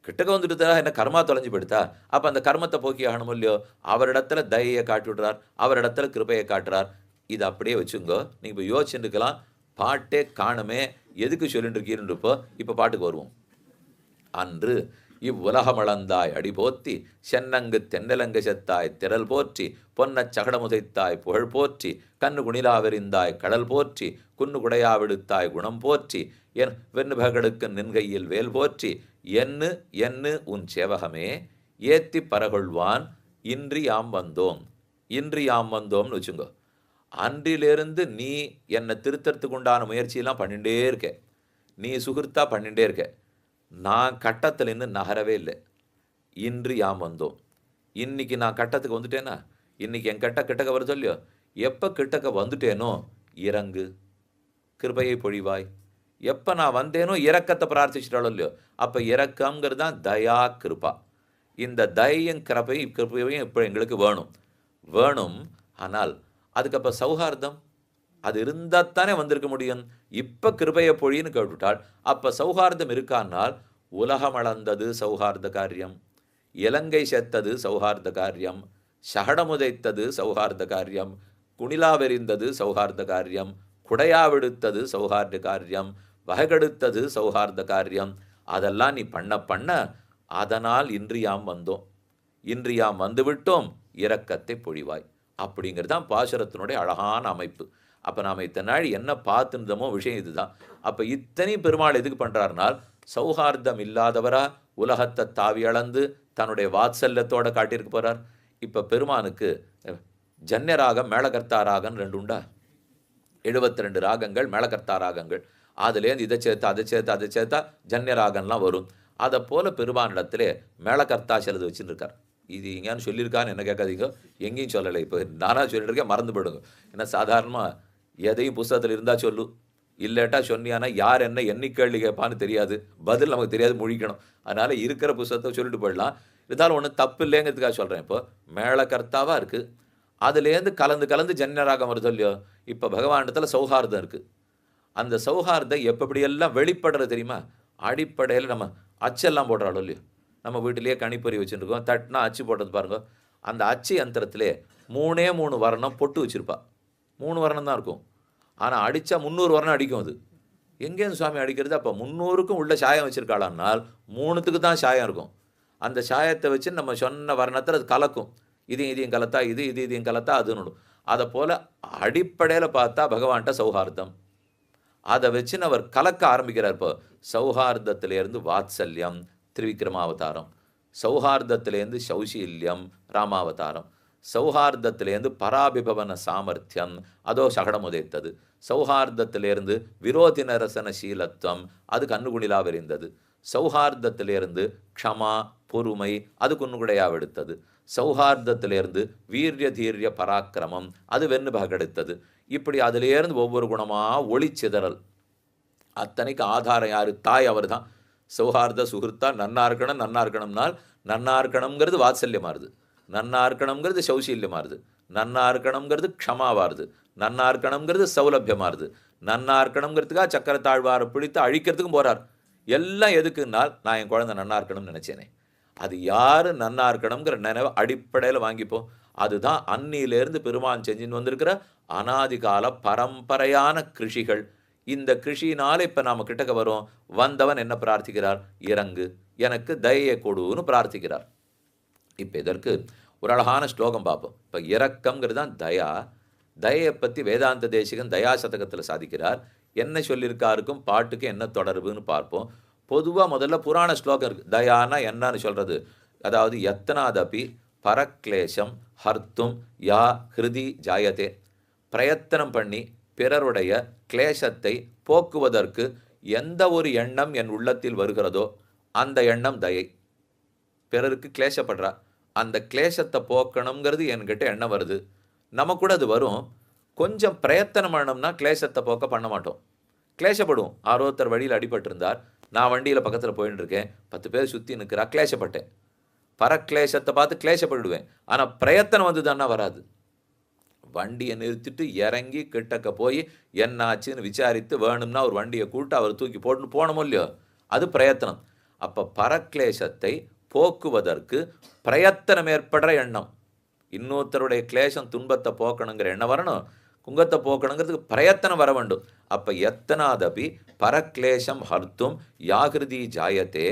கிட்டக்க வந்துட்டு என்ன கர்மா தொலைஞ்சு போயிடுதா? அப்போ அந்த கர்மத்தை போக்கி ஆகணும் இல்லையோ. அவரிடத்துல தயையை காட்டி விடுறார், அவரிடத்துல கிருபையை காட்டுறார். இது அப்படியே வச்சுங்கோ. நீங்கள் இப்போ யோசிச்சுட்டு இருக்கலாம், பாட்டே காணுமே எதுக்கு சொல்லிட்டு இருக்கீருன்றப்போ இப்போ பாட்டுக்கு வருவோம். அன்று இவ்வுலகமளந்தாய் அடி போற்றி சென்னங்கு தென்னலங்கு செத்தாய் திரள் போற்றி பொன்னச் சகடமுதைத்தாய் புகழ் போற்றி கண்ணு குணிலாவெறிந்தாய் கடல் போற்றி குன்னு குடையாவிடுத்தாய் குணம் போற்றி என் வெண்ணுபகடுக்கு நின்கையில் வேல் போற்றி என்னு உன் சேவகமே ஏத்தி பரகொள்வான் இன்றி யாம் வந்தோம்னு வச்சுங்கோ. அன்றிலிருந்து நீ என்னை திருத்தறதுக்கு உண்டான முயற்சியெல்லாம் பண்ணிகிட்டே இருக்க, நீ சுகிருத்தா பண்ணிகிட்டே இருக்க. நான் கட்டத்தில் இன்னும் நகரவே இல்லை. இன்று யாம் வந்தோம். இன்னைக்கு நான் கட்டத்துக்கு வந்துட்டேன்னா, இன்னைக்கு என் கிட்டக்க வருதோ இல்லையோ. எப்போ கிட்டக்க வந்துட்டேனோ இறங்கு, கிருபையை பொழிவாய். எப்போ நான் வந்தேனோ இரக்கத்தை பிரார்த்திச்சிட்டாலோ இல்லையோ. அப்போ இரக்கங்கிறது தான் தயா கிருபா. இந்த தயையும் கிருபையும் இப்போ எங்களுக்கு வேணும். ஆனால் அதுக்கப்போ சௌஹார்தம் அது இருந்தால் தானே வந்திருக்க முடியும். இப்போ கிருபையை பொழின்னு கேட்டுவிட்டாள். அப்போ சௌஹார்தம் இருக்கானால் உலகம் அளந்தது சௌஹார்த காரியம், இலங்கை செத்தது சௌஹார்த காரியம், சகடமுதைத்தது சௌஹார்த காரியம், குணிலாவெறிந்தது சௌஹார்த காரியம், குடையாவெடுத்தது சௌஹார்த காரியம், வகைகெடுத்தது சௌஹார்த காரியம். அதெல்லாம் நீ பண்ண பண்ண அதனால் இன்றியாம் வந்தோம், இன்றியாம் வந்துவிட்டோம், இரக்கத்தை பொழிவாய். அப்படிங்கிறது தான் பாசுரத்தினுடைய அழகான அமைப்பு. அப்போ நாம் இத்தனை நாள் என்ன பார்த்துருந்தோமோ விஷயம் இதுதான். அப்போ இத்தனை பெருமாள் எதுக்கு பண்ணுறாருனால், சௌஹார்தம் இல்லாதவரா உலகத்தை தாவி அளந்து தன்னுடைய வாத்சல்யத்தோட காட்டியிருக்க போகிறார். இப்போ பெருமானுக்கு ஜன்யராகம் மேளகர்த்தா ராகம் 2 உண்டா? 72 ராகங்கள் மேளகர்த்தா ராகங்கள். அதுலேருந்து இதை சேர்த்தா அதை சேர்த்தா அதை சேர்த்தா ஜன்யராகம்லாம் வரும். அதை போல பெருமானிடத்திலே மேளகர்த்தா சிலது வச்சுன்னு இருக்கார். இது எங்கேயான்னு சொல்லியிருக்கான்னு என்ன கேட்காதீங்க, எங்கேயும் சொல்லலை. இப்போ நானாக சொல்லிட்டு இருக்கேன், மறந்து போயிடுங்க. ஏன்னா சாதாரணமாக எதையும் புஸ்தகத்தில் இருந்தால் சொல்லு, இல்லட்டா சொன்னியானா யார் என்ன என்னை கேள்வி கேட்பான்னு தெரியாது, பதில் நமக்கு தெரியாது, முழிக்கணும். அதனால் இருக்கிற புஸ்தகத்தை சொல்லிட்டு போயிடலாம். இருந்தாலும் ஒன்றும் தப்பு இல்லைங்கிறதுக்காக சொல்கிறேன். இப்போ மேளகர்த்தாவாக இருக்குது, அதுலேருந்து கலந்து கலந்து ஜன்யராகம் வருது இல்லையோ. இப்போ பகவானிடத்தில் சௌஹார்தம் இருக்குது. அந்த சௌஹார்தம் எப்படியெல்லாம் வெளிப்படுறது தெரியுமா? அடிப்படையில் நம்ம அச்செல்லாம் போடுறாளோ இல்லையோ, நம்ம வீட்டிலேயே கணிப்பொறி வச்சுருக்கோம், தட்டினா அச்சு போட்டது பாருங்க. அந்த அச்சு யந்திரத்திலே 3 வர்ணம் பொட்டு வச்சுருப்பா. 3 வர்ணம் தான் இருக்கும். ஆனால் அடித்தா 300 வர்ணம் அடிக்கும். அது எங்கேருந்து சுவாமி அடிக்கிறது? அப்போ 300க்கும் உள்ள சாயம் வச்சுருக்காளான்னால் 3த்துக்கு தான் சாயம் இருக்கும். அந்த சாயத்தை வச்சு நம்ம சொன்ன வர்ணத்தில் அது கலக்கும். இதையும் கலத்தா இதையும் கலத்தா அதுன்னு. அதை போல் அடிப்படையில் பார்த்தா பகவான்கிட்ட சௌஹார்தம், அதை வச்சுன்னு அவர் கலக்க ஆரம்பிக்கிறார். இப்போ சௌஹார்தத்திலேருந்து வாத்சல்யம் திரிவிக்ரமாவதாரம், சௌஹார்தத்திலேருந்து சௌசீல்யம் ராமாவதாரம், சௌஹார்தத்திலேருந்து பராபிபவன சாமர்த்தியம் அதோ சகடம் உதைத்தது, சௌஹார்தத்திலேருந்து விரோதி நரசன சீலத்துவம் அது கண்ணுகுணிலா விரிந்தது, சௌஹார்தத்திலேருந்து க்ஷமா பொறுமை அது குன்னுகுடையாவெடுத்தது, சௌஹார்தத்திலேருந்து வீரிய தீரிய பராக்கிரமம் அது வெண்ணு பகெடுத்தது. இப்படி அதிலேருந்து ஒவ்வொரு குணமாக ஒளிச்சிதறல். அத்தனைக்கு ஆதாரம் யார்? தாய். அவர் தான் சௌஹார்த சுகிருத்தா. நன்னா இருக்கணும்னால் நன்னா இருக்கணுங்கிறது வாத்சல்யமாறுது, நன்னா இருக்கணுங்கிறது சௌசீல்யமாறுது, நன்னா இருக்கணுங்கிறது க்ஷமாவாருது, நன்னா இருக்கணுங்கிறது சௌலபியமாறுது, நன்னா இருக்கணுங்கிறதுக்காக சக்கர தாழ்வாரை பிடித்து அழிக்கிறதுக்கும் போகிறார். எல்லாம் எதுக்குன்னால் நான் என் குழந்தை நன்னா இருக்கணும்னு நினச்சேனே. அது யார் நன்னா இருக்கணுங்கிற நினைவை அடிப்படையில் வாங்கிப்போம். அதுதான் அன்னியிலேருந்து பெருமான் செஞ்சுன்னு வந்திருக்கிற அனாதிகால பரம்பரையான கிருஷிகள். இந்த கிருஷினால இப்போ நாம் கிட்டக்க வரோம். வந்தவன் என்ன பிரார்த்திக்கிறார்? இறங்கு, எனக்கு தயையை கொடுன்னு பிரார்த்திக்கிறார். இப்போ இதற்கு ஒரு அழகான ஸ்லோகம் பார்ப்போம். இப்போ இரக்கம்ங்கிறது தான் தயா. தயையை பற்றி வேதாந்த தேசிகன் தயா சதகத்தில் சாதிக்கிறார். என்ன சொல்லியிருக்காருக்கும் பாட்டுக்கு என்ன தொடர்புன்னு பார்ப்போம். பொதுவாக முதல்ல புராண ஸ்லோகம் இருக்குது. தயானா என்னன்னு சொல்கிறது, அதாவது எத்தனாதபி பரக்லேஷம் ஹர்த்தும் யா ஹிருதி ஜாயதே, பிரயத்தனம் பண்ணி பிறருடைய கிளேசத்தை போக்குவதற்கு எந்த ஒரு எண்ணம் என் உள்ளத்தில் வருகிறதோ அந்த எண்ணம் தயை. பிறருக்கு கிளேசப்படுறா, அந்த கிளேசத்தை போக்கணுங்கிறது என்கிட்ட எண்ணம் வருது. நம்ம கூட அது வரும். கொஞ்சம் பிரயத்தனம் பண்ணோம்னா கிளேசத்தை போக்க பண்ண மாட்டோம், கிளேசப்படுவோம். ஆரோத்தர் வழியில் அடிபட்டிருந்தார், நான் வண்டியில் பக்கத்தில் போயின்னு இருக்கேன், 10 பேர் சுற்றி நிற்கிறா, கிளேசப்பட்டேன். பரக்லேசத்தை பார்த்து கிளேசப்பட்டுடுவேன். ஆனால் பிரயத்தனம் வந்து தானே வராது. வண்டியை நிறுத்திட்டு இறங்கி கிட்டக்க போய் என்னாச்சுன்னு விசாரித்து வேணும்னா ஒரு வண்டியை கூப்பிட்டு அவர் தூக்கி போட்டுன்னு போனோமோ இல்லையோ, அது பிரயத்தனம். அப்போ பரக்லேசத்தை போக்குவதற்கு பிரயத்தனம் ஏற்படுற எண்ணம். இன்னொருத்தருடைய கிளேசம் துன்பத்தை போக்கணுங்கிற எண்ணம் வரணும், குங்கத்தை போக்கணுங்கிறதுக்கு பிரயத்தனம் வர வேண்டும். அப்போ எத்தனாதபி பரக்லேசம் ஹர்த்தும் யாகிருதி ஜாயத்தே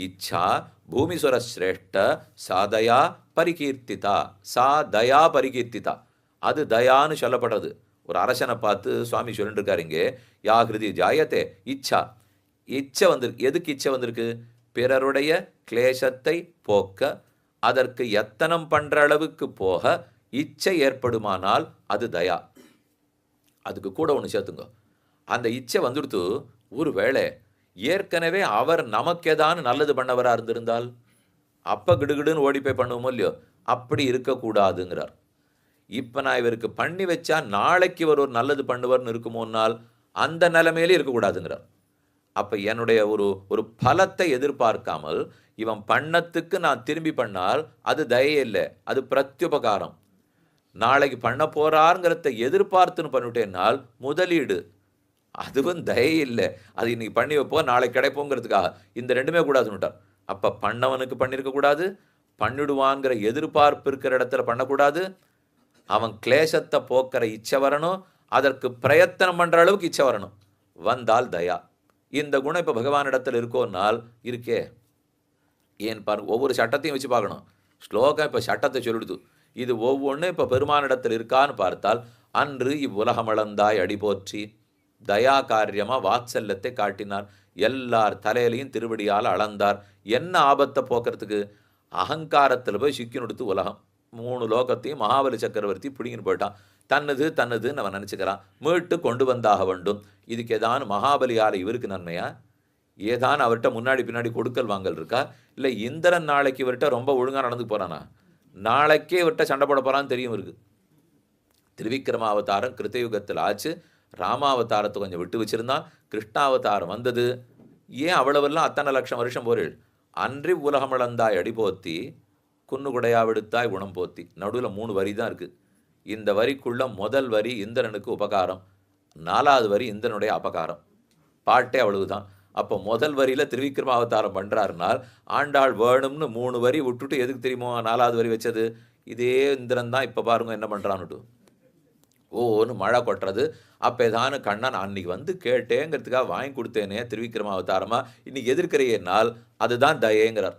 இச்சா பூமிசுர சிரேஷ்ட சாதயா பரிகீர்த்திதா. சாதயா பரிகீர்த்திதா, அது தயான்னு சொல்லப்படுறது. ஒரு அரசனை பார்த்து சுவாமி சொல்லிட்டு இருக்காரு இங்கே, யாகிருதி ஜாயத்தே இச்சா. இச்சை வந்திருக்கு. எதுக்கு இச்சை வந்திருக்கு? பிறருடைய கிளேசத்தை போக்க அதற்கு எத்தனம் பண்ற அளவுக்கு போக இச்சை ஏற்படுமானால் அது தயா. அதுக்கு கூட ஒன்று சேர்த்துங்க, அந்த இச்சை வந்துடுத்து ஒரு வேளை ஏற்கனவே அவர் நமக்கேதான் நல்லது பண்ணவராக இருந்திருந்தால் அப்போ கிடுகிடுன்னு ஓடி போய் பண்ணுவோமோ இல்லையோ, அப்படி இருக்கக்கூடாதுங்கிறார். இப்போ நான் இவருக்கு பண்ணி வச்சா நாளைக்கு இவர் ஒரு நல்லது பண்ணுவார்னு இருக்குமோனால் அந்த நிலைமையிலே இருக்கக்கூடாதுங்கிறார். அப்போ என்னுடைய ஒரு பலத்தை எதிர்பார்க்காமல் இவன் பண்ணத்துக்கு நான் திரும்பி பண்ணால் அது தயை இல்லை, அது பிரத்யுபகாரம். நாளைக்கு பண்ண போறாருங்கிறத எதிர்பார்த்துன்னு பண்ணிவிட்டேன்னால் முதலீடு, அதுவும் தயை இல்லை. அது இன்னைக்கு பண்ணி வைப்போம் நாளைக்கு கிடைப்போங்கிறதுக்காக. இந்த ரெண்டுமே கூடாதுன்னுட்டார். அப்போ பண்ணவனுக்கு பண்ணியிருக்கக்கூடாது, பண்ணிடுவான்கிற எதிர்பார்ப்பு இருக்கிற இடத்துல பண்ணக்கூடாது. அவன் கிளேசத்தை போக்குற இச்சை வரணும். அதற்கு பிரயத்தனம் பண்ற அளவுக்கு இச்சை வரணும். வந்தால் தயா. இந்த குணம் இப்போ பகவானிடத்தில் இருக்கோன்னால் இருக்கே. ஏன் பாருங்க, ஒவ்வொரு சட்டத்தையும் வச்சு பார்க்கணும். ஸ்லோகம் இப்போ சட்டத்தை சொல்லிடுது. இது ஒவ்வொன்றும் இப்போ பெருமானிடத்தில் இருக்கான்னு பார்த்தால், அன்று இவ்வுலகமளந்தாய் அடி போற்றி தயா காரியமாக வாத்சல்யத்தை காட்டினார். எல்லார் தலையிலையும் திருவடியால் அளந்தார். என்ன ஆபத்தை போக்குறதுக்கு? அகங்காரத்தில் போய் சிக்கி நொடுத்து உலகம் 3 லோகத்தையும் மகாபலி சக்கரவர்த்தி பிடிங்கின்னு போயிட்டான். தன்னுதுன்னு அவன் நினச்சிக்கிறான். மீட்டு கொண்டு வந்தாக வேண்டும். இதுக்கு ஏதான மகாபலியால் இவருக்கு நன்மையா? ஏதான் அவர்கிட்ட முன்னாடி பின்னாடி கொடுக்கல் வாங்கல் இருக்கா? இல்லை இந்திரன் நாளைக்கு இவர்கிட்ட ரொம்ப ஒழுங்காக நடந்து போகிறானா? நாளைக்கே இவர்கிட்ட சண்டை போட போகிறான்னு தெரியும் இருக்கு. திருவிக்கிரமாவதாரம் கிருத்தயுகத்தில் ஆச்சு. ராமாவதாரத்தை கொஞ்சம் விட்டு வச்சிருந்தான். கிருஷ்ணாவதாரம் வந்தது. ஏன் அவ்வளவெல்லாம் அத்தனை லட்சம் வருஷம் போரில்? அன்றி உலகமிழந்தாய் அடி போத்தி குன்னுகுடையா விடுத்தாய் குணம் போத்தி. நடுவில் 3 வரி தான் இருக்குது. இந்த வரிக்குள்ள முதல் வரி இந்திரனுக்கு உபகாரம், 4வது வரி இந்திரனுடைய அபகாரம். பாட்டே அவ்வளவுதான். அப்போ முதல் வரியில் திருவிக்கிரமாவதாரம் பண்ணுறாருனால் ஆண்டாள் வேணும்னு 3 வரி விட்டுட்டு எதுக்கு தெரியுமோ 4வது வரி வச்சது? இதே இந்திரன் தான் இப்போ பாருங்க என்ன பண்ணுறான்னுட்டு ஓன்னு மழை கொட்டுறது. அப்போ ஏதானு கண்ணன் அன்னைக்கு வந்து கேட்டேங்கிறதுக்காக வாங்கி கொடுத்தேனே திருவிக்கிரமாவதாரமாக இன்னைக்கு எதிர்க்கிறையனால் அதுதான் தயேங்கிறார்.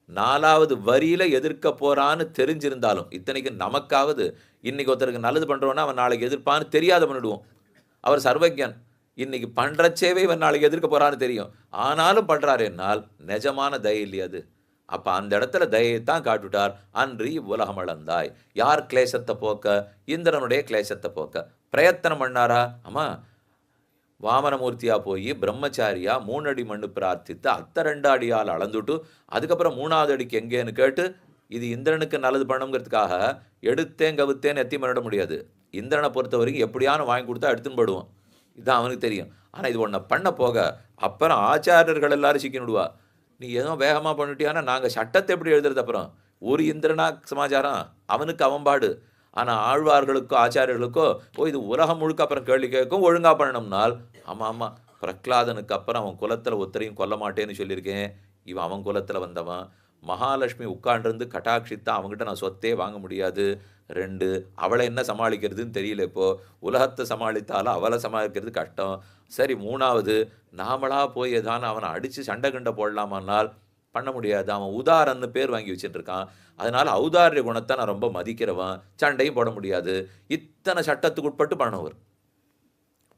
4வது வரியில் எதிர்க்க போகிறான்னு தெரிஞ்சிருந்தாலும், இத்தனைக்கு நமக்காவது இன்னைக்கு ஒருத்தருக்கு நல்லது பண்ணுறோன்னா அவன் நாளைக்கு எதிர்ப்பான்னு தெரியாத பண்ணிடுவோம். அவர் சர்வஜன். இன்னைக்கு பண்ணுற சேவை இவன் நாளைக்கு எதிர்க்க போகிறான்னு தெரியும், ஆனாலும் பண்ணுறாரு என்னால் நிஜமான தயை இல்லையா அது? அப்போ அந்த இடத்துல தயைத்தான் காட்டுட்டார். அன்று உலகம் அளந்தாய். யார் கிளேசத்தை போக்க? இந்திரனுடைய கிளேசத்தை போக்க பிரயத்தனம் பண்ணாரா? ஆமாம், வாமனமூர்த்தியாக போய் பிரம்மச்சாரியா 3 அடி மண்ணு பிரார்த்தித்து அத்த 2 அடியால் அளந்துட்டு அதுக்கப்புறம் 3வது அடிக்கு எங்கேன்னு கேட்டு இது இந்திரனுக்கு நல்லது பண்ணுங்கிறதுக்காக எடுத்தேன் கவுத்தேன்னு எத்தி பண்ணிட முடியாது. இந்திரனை பொறுத்த வரைக்கும் எப்படியானு வாங்கி கொடுத்தா எடுத்துன்னு போடுவோம். இதுதான் அவனுக்கு தெரியும். ஆனால் இது ஒன்றை பண்ண போக அப்புறம் ஆச்சாரியர்கள் எல்லாரும் சிக்கினுடுவா. நீ ஏதோ வேகமாக பண்ணிட்டியானா நாங்கள் சட்டத்தை எப்படி எழுதுறது? அப்புறம் ஒரு இந்திரனா சமாச்சாரம் அவனுக்கு அவன்பாடு. ஆனால் ஆழ்வார்களுக்கோ ஆச்சாரியர்களுக்கோ இது உலகம் முழுக்க அப்புறம் கேள்வி கேட்கும் ஒழுங்காக பண்ணணும்னால் ஆமாம் பிரகலாதனுக்கு அப்புறம் அவன் குலத்தில் ஒருத்தரையும் கொல்ல மாட்டேன்னு சொல்லியிருக்கேன். இவன் அவன் குலத்தில் வந்தவன். மகாலட்சுமி உட்காண்டிருந்து கட்டாட்சித்தா அவங்ககிட்ட நான் சொத்தே வாங்க முடியாது. 2 அவளை என்ன சமாளிக்கிறதுன்னு தெரியல. இப்போது உலகத்தை சமாளித்தாலும் அவளை சமாளிக்கிறது கஷ்டம். சரி 3வது நாமளாக போய் ஏதான அவனை அடித்து சண்டை கண்டை போடலாமான்னால் பண்ண முடியாது. அவன் உதாரன்னு பேர் வாங்கி வச்சுட்டு இருக்கான். அதனால் ஔதாரிய குணத்தை நான் ரொம்ப மதிக்கிறவன். சண்டையும் போட முடியாது. இத்தனை சட்டத்துக்கு உட்பட்டு பண்ணவர்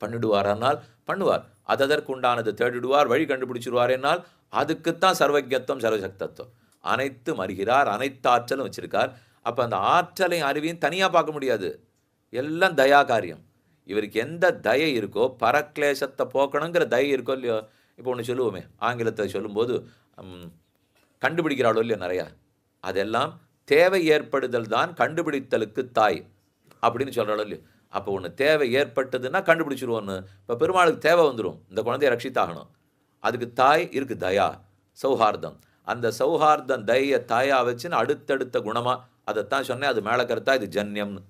பண்ணிடுவாரானால் பண்ணுவார். அதற்கு உண்டானது தேடிடுவார், வழி கண்டுபிடிச்சிடுவார். என்னால் அதுக்குத்தான் சர்வஜத்துவம் சர்வசக்தத்துவம். அனைத்தும் அறிகிறார், அனைத்து ஆற்றலும் வச்சிருக்கார். அப்போ அந்த ஆற்றலையும் அறிவையும் தனியாக பார்க்க முடியாது. எல்லாம் தயா காரியம். இவருக்கு எந்த தயை இருக்கோ, பரக்லேசத்தை போக்கணுங்கிற தயை இருக்கோ இல்லையோ. இப்போ ஒன்று சொல்லுவோமே, ஆங்கிலத்தை சொல்லும்போது கண்டுபிடிக்கிறாளோ இல்லையோ நிறையா, அதெல்லாம் தேவை ஏற்படுதல் தான் கண்டுபிடித்தலுக்கு தாய் அப்படின்னு சொல்கிறாளோ இல்லையோ. அப்போ ஒன்று தேவை ஏற்பட்டதுன்னா கண்டுபிடிச்சிருவோன்னு. இப்போ பெருமாளுக்கு தேவை வந்துடும், இந்த குழந்தைய ரட்சித்தாகணும். அதுக்கு தாய் இருக்குது தயா, சௌஹார்தம். அந்த சௌஹார்தம் தயை தாயா வச்சுன்னு அடுத்தடுத்த குணமாக அதைத்தான் சொன்னேன். அது மேலக்கருத்தா, இது ஜன்யம்னு.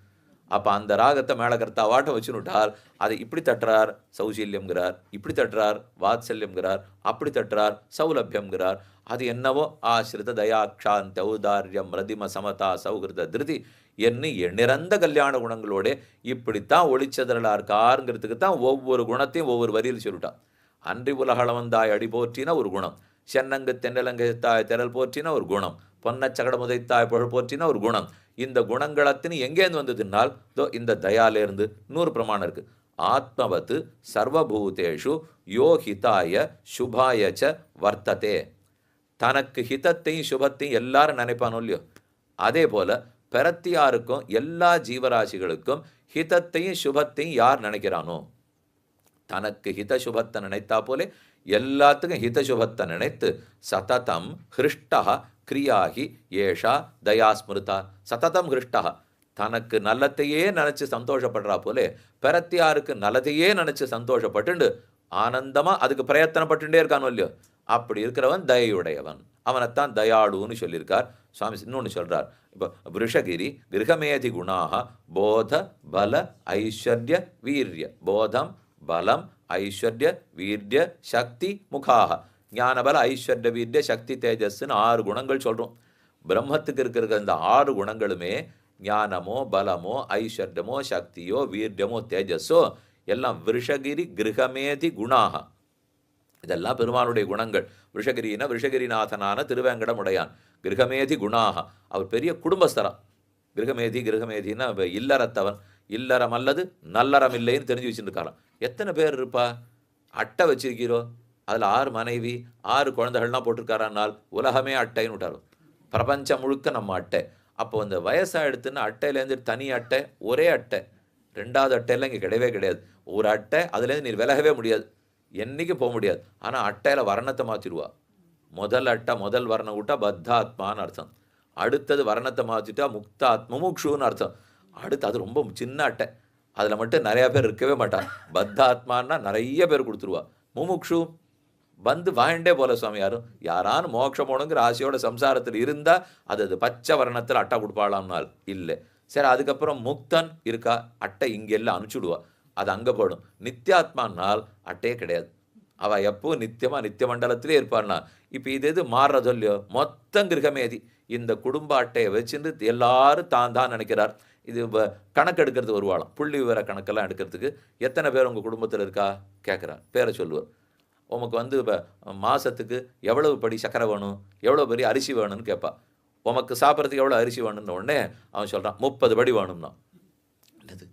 அப்போ அந்த ராகத்தை மேலக்கர்த்தாவாட்டம் வச்சுனுட்டால் அதை இப்படி தட்டுறார் சௌசீல்யம்ங்கிறார், இப்படி தட்டுறார் வாத்சல்யம்ங்கிறார், அப்படி தட்டுறார் சௌலபியம்ங்கிறார். அது என்னவோ ஆசிரித தயாக்ஷாந்த ஔதாரியம் ரதிம சமதா சௌகிருத திருதி என்ன நிறந்த கல்யாண குணங்களோட இப்படித்தான் ஒளிச்சதரலா இருக்காருங்கிறதுக்கு தான் ஒவ்வொரு குணத்தையும் ஒவ்வொரு வரியில் சொல்லிட்டான். அன்றி உலகளவந்தாய் அடி போற்றினா ஒரு குணம், சென்னங்கு தென்னலங்கைத்தாய் திரள் போற்றினா ஒரு குணம், பொன்னச்சகட முதைத்தாய் புகழ் போற்றினா ஒரு குணம். இந்த குணங்களத்தின் எங்கேருந்து வந்ததுனால் இந்த தயாலேருந்து 100 பிரமாணம் இருக்கு. ஆத்மவத்து சர்வபூதேஷு யோ ஹிதாய சுபாயச்ச வர்த்ததே. தனக்கு ஹிதத்தையும் சுபத்தையும் எல்லாரும் நினைப்பானோ இல்லையோ, அதே போல பிரத்தியாருக்கும் எல்லா ஜீவராசிகளுக்கும் ஹிதத்தையும் சுபத்தையும் யார் நினைக்கிறானோ, தனக்கு ஹித சுபத்தை நினைத்தா போலே எல்லாத்துக்கும் ஹித சுபத்தை நினைத்து சததம் ஹிருஷ்டா கிரியாகி ஏஷா தயாஸ்மிருதா. சததம் ஹிருஷ்டா, தனக்கு நல்லத்தையே நினச்சி சந்தோஷப்படுறா போலே பிரத்தியாருக்கு நல்லதையே நினச்சி சந்தோஷப்பட்டுண்டு ஆனந்தமாக அதுக்கு பிரயத்தனப்பட்டுட்டே இருக்கானோ இல்லையோ, அப்படி இருக்கிறவன் தயையுடையவன். அவனைத்தான் தயாளுன்னு சொல்லியிருக்கார் சுவாமி. இன்னொன்று சொல்கிறார், இப்போ விருஷகிரி கிரகமேதி குணாக போத பல ஐஸ்வர்ய வீரிய. போதம் பலம் ஐஸ்வர்ய வீரிய சக்தி முகாக. ஞானபல ஐஸ்வர்ய வீரிய சக்தி தேஜஸ்ன்னு 6 குணங்கள் சொல்கிறோம். பிரம்மத்துக்கு இருக்கிற இந்த 6 குணங்களுமே ஞானமோ பலமோ ஐஸ்வர்யமோ சக்தியோ வீரியமோ தேஜஸோ எல்லாம் விஷகிரி கிரகமேதி குணாக. இதெல்லாம் பெருமானுடைய குணங்கள். விஷகிரிநாதனான திருவேங்கடமுடையான் கிரகமேதி குணாக. அவர் பெரிய குடும்பஸ்தரம். கிரகமேதினா இல்லறத்தவன். இல்லறம் அல்லது நல்லறம் இல்லைன்னு தெரிஞ்சு வச்சுருக்காராம். எத்தனை பேர் இருப்பா? அட்டை வச்சிருக்கிறோ, அதில் 6 மனைவி 6 குழந்தைகள்லாம் போட்டிருக்காரானால் உலகமே அட்டைன்னு விட்டாரோ. பிரபஞ்சம் முழுக்க நம்ம அட்டை. அப்போ இந்த வயசாக எடுத்துன்னு அட்டையிலேருந்து தனி அட்டை, ஒரே அட்டை, 2வது அட்டையெல்லாம் இங்கே கிடையவே கிடையாது. ஒரு அட்டை, அதுலேருந்து நீ விலகவே முடியாது, என்றைக்கும் போக முடியாது. ஆனால் அட்டையில் வர்ணத்தை மாற்றிடுவா. முதல் அட்டை முதல் வர்ணம் விட்டா பத்தாத்மான்னு அர்த்தம். அடுத்தது வர்ணத்தை மாற்றிட்டா முக்தாத்மமுக்ஷுன்னு அர்த்தம். அடுத்து அது ரொம்ப சின்ன அட்டை, அதில் மட்டும் நிறையா பேர் இருக்கவே மாட்டான். பத்தாத்மான்னா நிறைய பேர் கொடுத்துருவா. முமுக்ஷு வந்து வாங்கிட்டே போல சுவாமி. யாரானு மோட்சம் போகணுங்கிற ஆசையோட சம்சாரத்தில் இருந்தால் அது பச்சை வர்ணத்தில் அட்டை கொடுப்பாளாம்னால் இல்லை. சரி, அதுக்கப்புறம் முக்தன் இருக்கா, அட்டை இங்கெல்லாம் அனுப்பிச்சுடுவா, அது அங்கே போடும். நித்தியாத்மானால் அட்டையே கிடையாது. அவள் எப்போ நித்தியமாக நித்திய மண்டலத்திலே இருப்பாள்னா. இப்போ இது மாறுறதோ இல்லையோ, மொத்தம் கிரகமேதி. இந்த குடும்ப அட்டையை வச்சுட்டு எல்லாரும் தான் நினைக்கிறார். இது கணக்கு எடுக்கிறது வருவாளாம். புள்ளி விவர கணக்கெல்லாம் எடுக்கிறதுக்கு எத்தனை பேர் உங்கள் குடும்பத்தில் இருக்கா கேட்குறார். பேரை சொல்லுவார். உமக்கு இப்போ மாதத்துக்கு எவ்வளவு படி சக்கரை வேணும், எவ்வளோ பெரிய அரிசி வேணும்னு கேட்பா. உமக்கு சாப்பிட்றதுக்கு எவ்வளோ அரிசி வேணும்னு உடனே அவன் சொல்கிறான் 30 படி வேணும்னா. என்னது,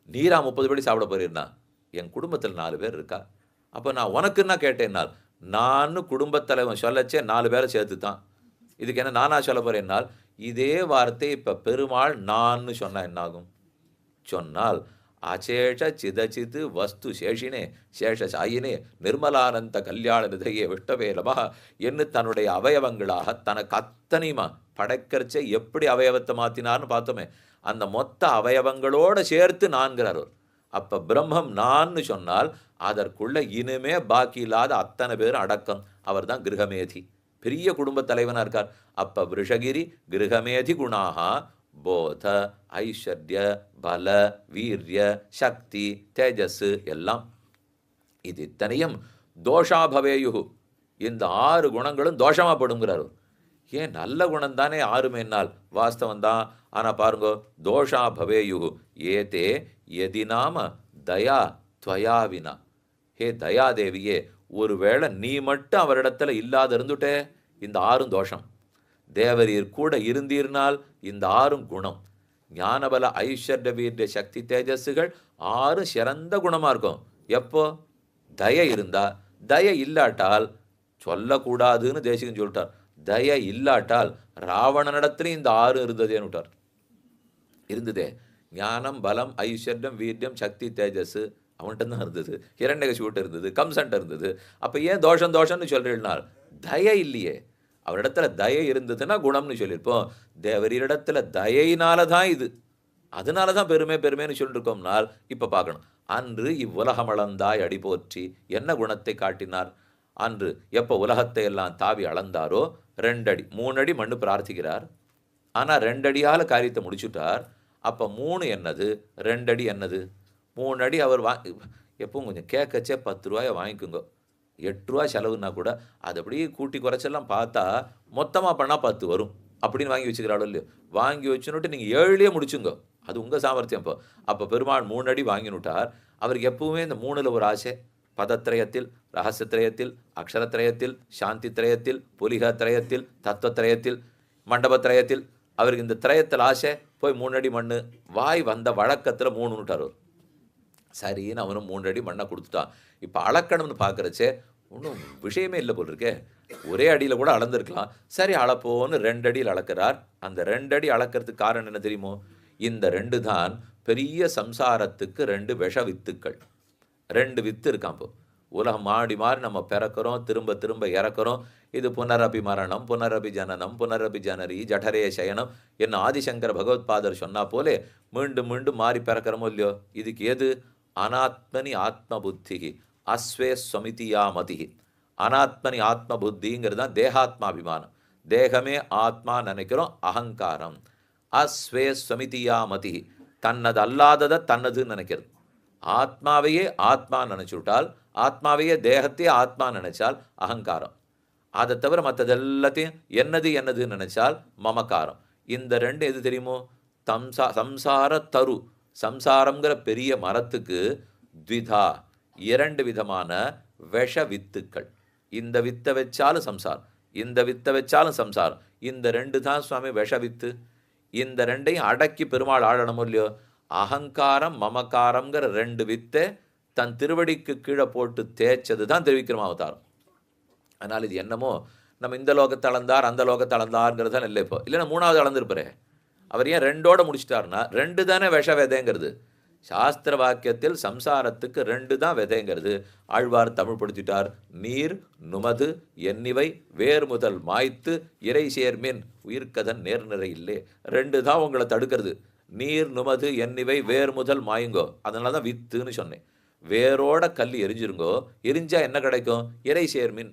நீரா 30 படி சாப்பிட போறீர்னா? என் குடும்பத்தில் 4 பேர் இருக்கா. அப்போ நான் உனக்குன்னா கேட்டேன்னால், நான் குடும்பத்தலைவன் சொல்லச்சே 4 பேரை சேர்த்து தான். இதுக்கு என்ன நானா சொல்ல போறேன்னால், இதே வார்த்தை இப்போ பெருமாள் நான் சொன்னா என்னாகும்? சொன்னால் அசேஷ சிதச்சித்து வஸ்து சேஷினே சேஷ சாயினே நிர்மலானந்த கல்யாண நிதையே விஷ்டவேலமா என்று தன்னுடைய அவயவங்களாக தனக்கு அத்தனையுமா படைக்கிறச்சே எப்படி அவயவத்தை மாற்றினார்னு பார்த்தோமே. அந்த மொத்த அவயவங்களோடு சேர்த்து நான்கிறார். அப்போ பிரம்மம் நான் சொன்னால் அதற்குள்ள இனிமே பாக்கி இல்லாத அத்தனை பேரும் அடக்கம். அவர் தான் கிரகமேதி, பெரிய குடும்ப தலைவனாக இருக்கார். அப்போ விஷகிரி கிரகமேதி குணாகா போத ஐஸ்வர்ய பல வீரிய சக்தி தேஜஸ் எல்லாம். இது இத்தனையும் தோஷாபவேயு. இந்த 6 குணங்களும் தோஷமாக படுங்கிறார். ஏன் நல்ல குணம் தானே 6மே என்னால் வாஸ்தவம் தான். ஆனால் பாருங்கோ, தோஷாபவேயு ஏதே எதி நாம தயா துவயாவினா. ஹே தயாதேவியே, ஒருவேளை நீ மட்டும் அவரிடத்துல இல்லாத இருந்துட்டே, இந்த 6 தோஷம். தேவரீர் கூட இருந்தீர்னால் இந்த 6 குணம். ஞானபல ஐஸ்வர்ய வீரிய சக்தி தேஜஸுகள் 6 சிறந்த குணமாக இருக்கும். எப்போ தய இருந்தா. தய இல்லாட்டால் சொல்லக்கூடாதுன்னு தேசிகன் சொல்லிட்டார். தய இல்லாட்டால் ராவணனிடத்துலையும் இந்த 6 இருந்ததேன்னு விட்டார். இருந்ததே. ஞானம் பலம் ஐஸ்வர்யம் வீரியம் சக்தி தேஜஸ் அவன்கிட்ட தான் இருந்தது. ஹிரண்யகசிபுட்ட இருந்தது, கம்சன்ட்ட இருந்தது. அப்போ ஏன் தோஷம்னு சொல்றீங்கனால் தய இல்லையே. அவரிடத்துல தயை இருந்ததுன்னா குணம்னு சொல்லியிருப்போம். தேவரிடத்துல தயையினால தான் இது, அதனால தான் பெருமைன்னு சொல்லியிருக்கோம்னால். இப்போ பார்க்கணும், அன்று இவ்வுலகமளந்தாய் அடி போற்றி என்ன குணத்தை காட்டினார்? அன்று எப்போ உலகத்தை எல்லாம் தாவி அளந்தாரோ 2 அடி 3 அடி மண்ணு பிரார்த்திக்கிறார். ஆனால் 2 அடியால் காரியத்தை முடிச்சுட்டார். அப்போ 3 என்னது, 2 அடி என்னது? 3 அடி அவர் எப்பவும் கொஞ்சம் கேட்கச்சே 10 ரூபாயை வாங்கிக்குங்க. 8 ரூபா செலவுன்னா கூட அது அப்படியே கூட்டி குறைச்செல்லாம் பார்த்தா மொத்தமாக பண்ணால் 10 வரும் அப்படின்னு வாங்கி வச்சுக்கிறாளோ இல்லையோ. வாங்கி வச்சுன்னுட்டு நீங்கள் 7லேயே முடிச்சுங்க, அது உங்கள் சாமர்த்தியம். அப்போ பெருமாள் 3 அடி வாங்கினுட்டார். அவருக்கு எப்பவுமே இந்த 3ல் ஒரு ஆசை. பதத்திரயத்தில், ரகசியத்திரயத்தில், அக்ஷரத்திரயத்தில், சாந்தி திரயத்தில், புலிக திரயத்தில், தத்துவத்திரயத்தில், மண்டபத்திரயத்தில். அவருக்கு இந்த திரயத்தில் ஆசை. போய் 3 அடி மண் வாய் வந்த வழக்கத்தில் 3ன்னுட்டார். சரின்னு அவனும் 3 அடி மண்ணை கொடுத்துட்டான். இப்போ அளக்கணும்னு பார்க்குறச்சே ஒன்றும் விஷயமே இல்லை போல் இருக்கே. ஒரே அடியில் கூட அளந்துருக்கலாம். சரி அளப்போன்னு 2 அடியில் அளக்கிறார். அந்த 2 அடி அளக்கிறதுக்கு காரணம் என்ன தெரியுமோ? இந்த 2 தான் பெரிய சம்சாரத்துக்கு 2 விஷ வித்துக்கள். 2 வித்து இருக்கான். இப்போ உலகம் மாடி மாறி நம்ம பிறக்கிறோம், திரும்ப திரும்ப இறக்குறோம். இது புனரபி மரணம், புனரபி ஜனனம், புனரபி ஜனரி ஜடரே சயனம் என்ன ஆதிசங்கர பகவத்பாதர் சொன்னா போலே மீண்டும் மீண்டும் மாறி பிறக்கிறோமோ இல்லையோ. இதுக்கு எது? அனாத்மனி ஆத்ம புத்தி அஸ்வே ஸ்வமிதியா மதி. அனாத்மனி ஆத்ம புத்திங்கிறது தான் தேகாத்மாபிமானம். தேகமே ஆத்மா நினைக்கிறோம், அகங்காரம். அஸ்வே ஸ்வமிதியா மதி, தன்னது அல்லாததை தன்னதுன்னு நினைக்கிறது. ஆத்மாவையே ஆத்மா நினைச்சுட்டால், ஆத்மாவையே தேகத்தையே ஆத்மா நினைச்சால் அகங்காரம். அதை தவிர மற்றது எல்லாத்தையும் என்னது என்னதுன்னு நினைச்சால் மமகாரம். இந்த ரெண்டு எது தெரியுமோ? சம்சார தரு, சம்சாரம்ங்கிற பெரிய மரத்துக்கு த்விதா, இரண்டு விதமான விஷ வித்துக்கள். இந்த வித்தை வச்சாலும் சம்சாரம், இந்த வித்தை வச்சாலும் சம்சாரம். இந்த ரெண்டு தான் சுவாமி விஷ வித்து. இந்த ரெண்டையும் அடக்கி பெருமாள் ஆளணுமோ இல்லையோ? அகங்காரம் மமகாரம்ங்கிற ரெண்டு வித்தை தன் திருவடிக்கு கீழே போட்டு தேய்ச்சது தான் திருவிக்கிரம அவதாரம். அதனால் இது என்னமோ நம்ம இந்த லோகத்தை அளந்தார் அந்த லோகத்தை அளந்தாருங்கிறது இல்லை. இப்போ இல்லைன்னா மூணாவது அளந்துருப்பாரு. அவர் ஏன் ரெண்டோட முடிச்சிட்டாருன்னா, ரெண்டு தானே விஷ விதைங்கிறது. சாஸ்திர வாக்கியத்தில் சம்சாரத்துக்கு ரெண்டு தான் விதைங்கிறது. ஆழ்வார் தமிழ் படுத்திட்டார். நீர் நுமது எண்ணிவை வேர் முதல் மாய்த்து இறை சேர்மின் உயிர்க்கதன் நேர்நிறை இல்லை. ரெண்டு தான் உங்களை தடுக்கிறது. நீர் நுமது எண்ணிவை வேர் முதல் மாயுங்கோ, அதனால தான் வித்துன்னு சொன்னேன். வேரோட கல் எரிஞ்சிருங்கோ, எரிஞ்சா என்ன கிடைக்கும்? இறை சேர்மின்.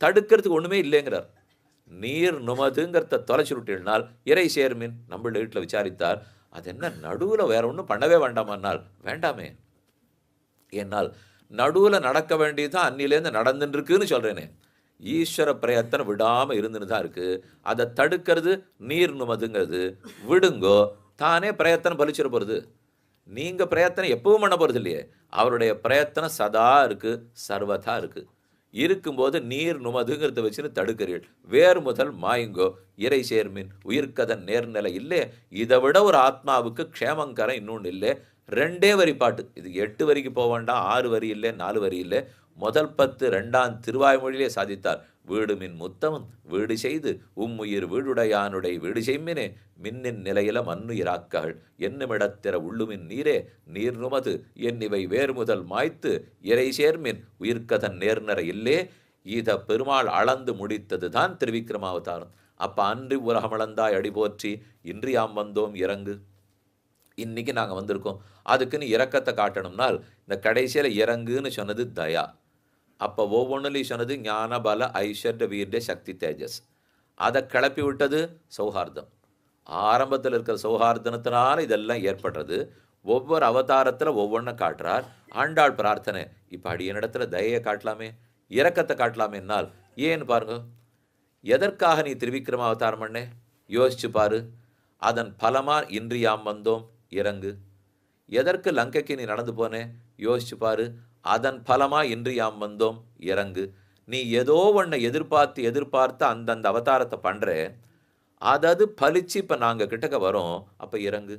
தடுக்கிறதுக்கு ஒன்றுமே இல்லைங்கிறார். நீர் நுமதுங்கிறத தொலைச்சி விட்டினால் இறை சேர்மின். நம்மள வீட்டில் விசாரித்தார், அது என்ன நடுவில் வேற ஒன்றும் பண்ணவே வேண்டாமானால், வேண்டாமே. ஏன்னால் நடுவில் நடக்க வேண்டியதுதான் அன்னிலேருந்து நடந்துட்டு இருக்குன்னு சொல்கிறேனே. ஈஸ்வர பிரயத்தனம் விடாமல் இருந்துன்னு தான் இருக்குது. அதை தடுக்கிறது நீர் நுமதுங்கிறது. விடுங்கோ, தானே பிரயத்தனம் பலிச்சிட போகிறது. நீங்கள் பிரயத்தனம் எப்பவும் பண்ண போகிறது இல்லையே. அவருடைய பிரயத்தனம் சதா இருக்குது, சர்வதா இருக்குது. இருக்கும்போது நீர் நுமதுங்கிறத வச்சுன்னு தடுக்கிறீர்கள். வேறு முதல் மாயுங்கோ இறை சேர்மின் உயிர்க்கதன் நேர்நிலை இல்லை. இதை விட ஒரு ஆத்மாவுக்கு க்ஷேமங்கரம் இன்னொன்று இல்லை. ரெண்டே வரி பாட்டு. இது 8 வரிக்கு போக வேண்டாம், 6 வரி இல்லை, 4 வரி இல்லை. முதல் 10 2ஆம் திருவாய்மொழியிலே சாதித்தார். வீடு மின் முத்தமும் வீடு செய்து உம்முயிர் வீடுடையானுடைய வீடு செய்மினே மின்னின் நிலையில மண்ணுயிராக்கள் என்னுமிடத்திற உள்ளுமின் நீரே நீர் நுமது என்னிவை வேறு முதல் மாய்த்து இறை சேர்மின் உயிர்க்கதன் நேர்நரை இல்லே. இதை பெருமாள் அளந்து முடித்தது தான் திருவிக்கிரமாவதாரம். அப்போ அன்றி உலகமளந்தாய் அடி போற்றி இன்றியாம் வந்தோம் இறங்கு. இன்னைக்கு நாங்கள் வந்திருக்கோம், அதுக்குன்னு இரக்கத்தை காட்டணும்னால் இந்த கடைசியில் இறங்குன்னு சொன்னது தயா. அப்போ ஒவ்வொன்றுலையும் சொன்னது ஞான பல ஐஸ்வர்ய வீர்ய சக்தி தேஜஸ். அதை கிளப்பி விட்டது சௌஹார்தம். ஆரம்பத்தில் இருக்கிற சௌஹார்தனத்தினால இதெல்லாம் ஏற்படுறது. ஒவ்வொரு அவதாரத்தில் ஒவ்வொன்றும் காட்டுறார். ஆண்டாள் பிரார்த்தனை, இப்போ அடியனிடத்தில் தயையை காட்டலாமே, இரக்கத்தை காட்டலாமேனால் ஏன்னு பாருங்க. எதற்காக நீ திருவிக்கிரம அவதாரம் பண்ணே யோசிச்சு பாரு. அதன் பலமா இன்றியாம் வந்தோம் இறங்கு. எதற்கு லங்கைக்கு நீ நடந்து போனே யோசிச்சு பாரு. அதன் பலமா இன்றியாம் வந்தோம் இறங்கு. நீ ஏதோ ஒன்றை எதிர்பார்த்து அந்தந்த அவதாரத்தை பண்ற, அதாவது பலிச்சு இப்போ நாங்கள் கிட்டக்க வரோம், அப்போ இறங்கு.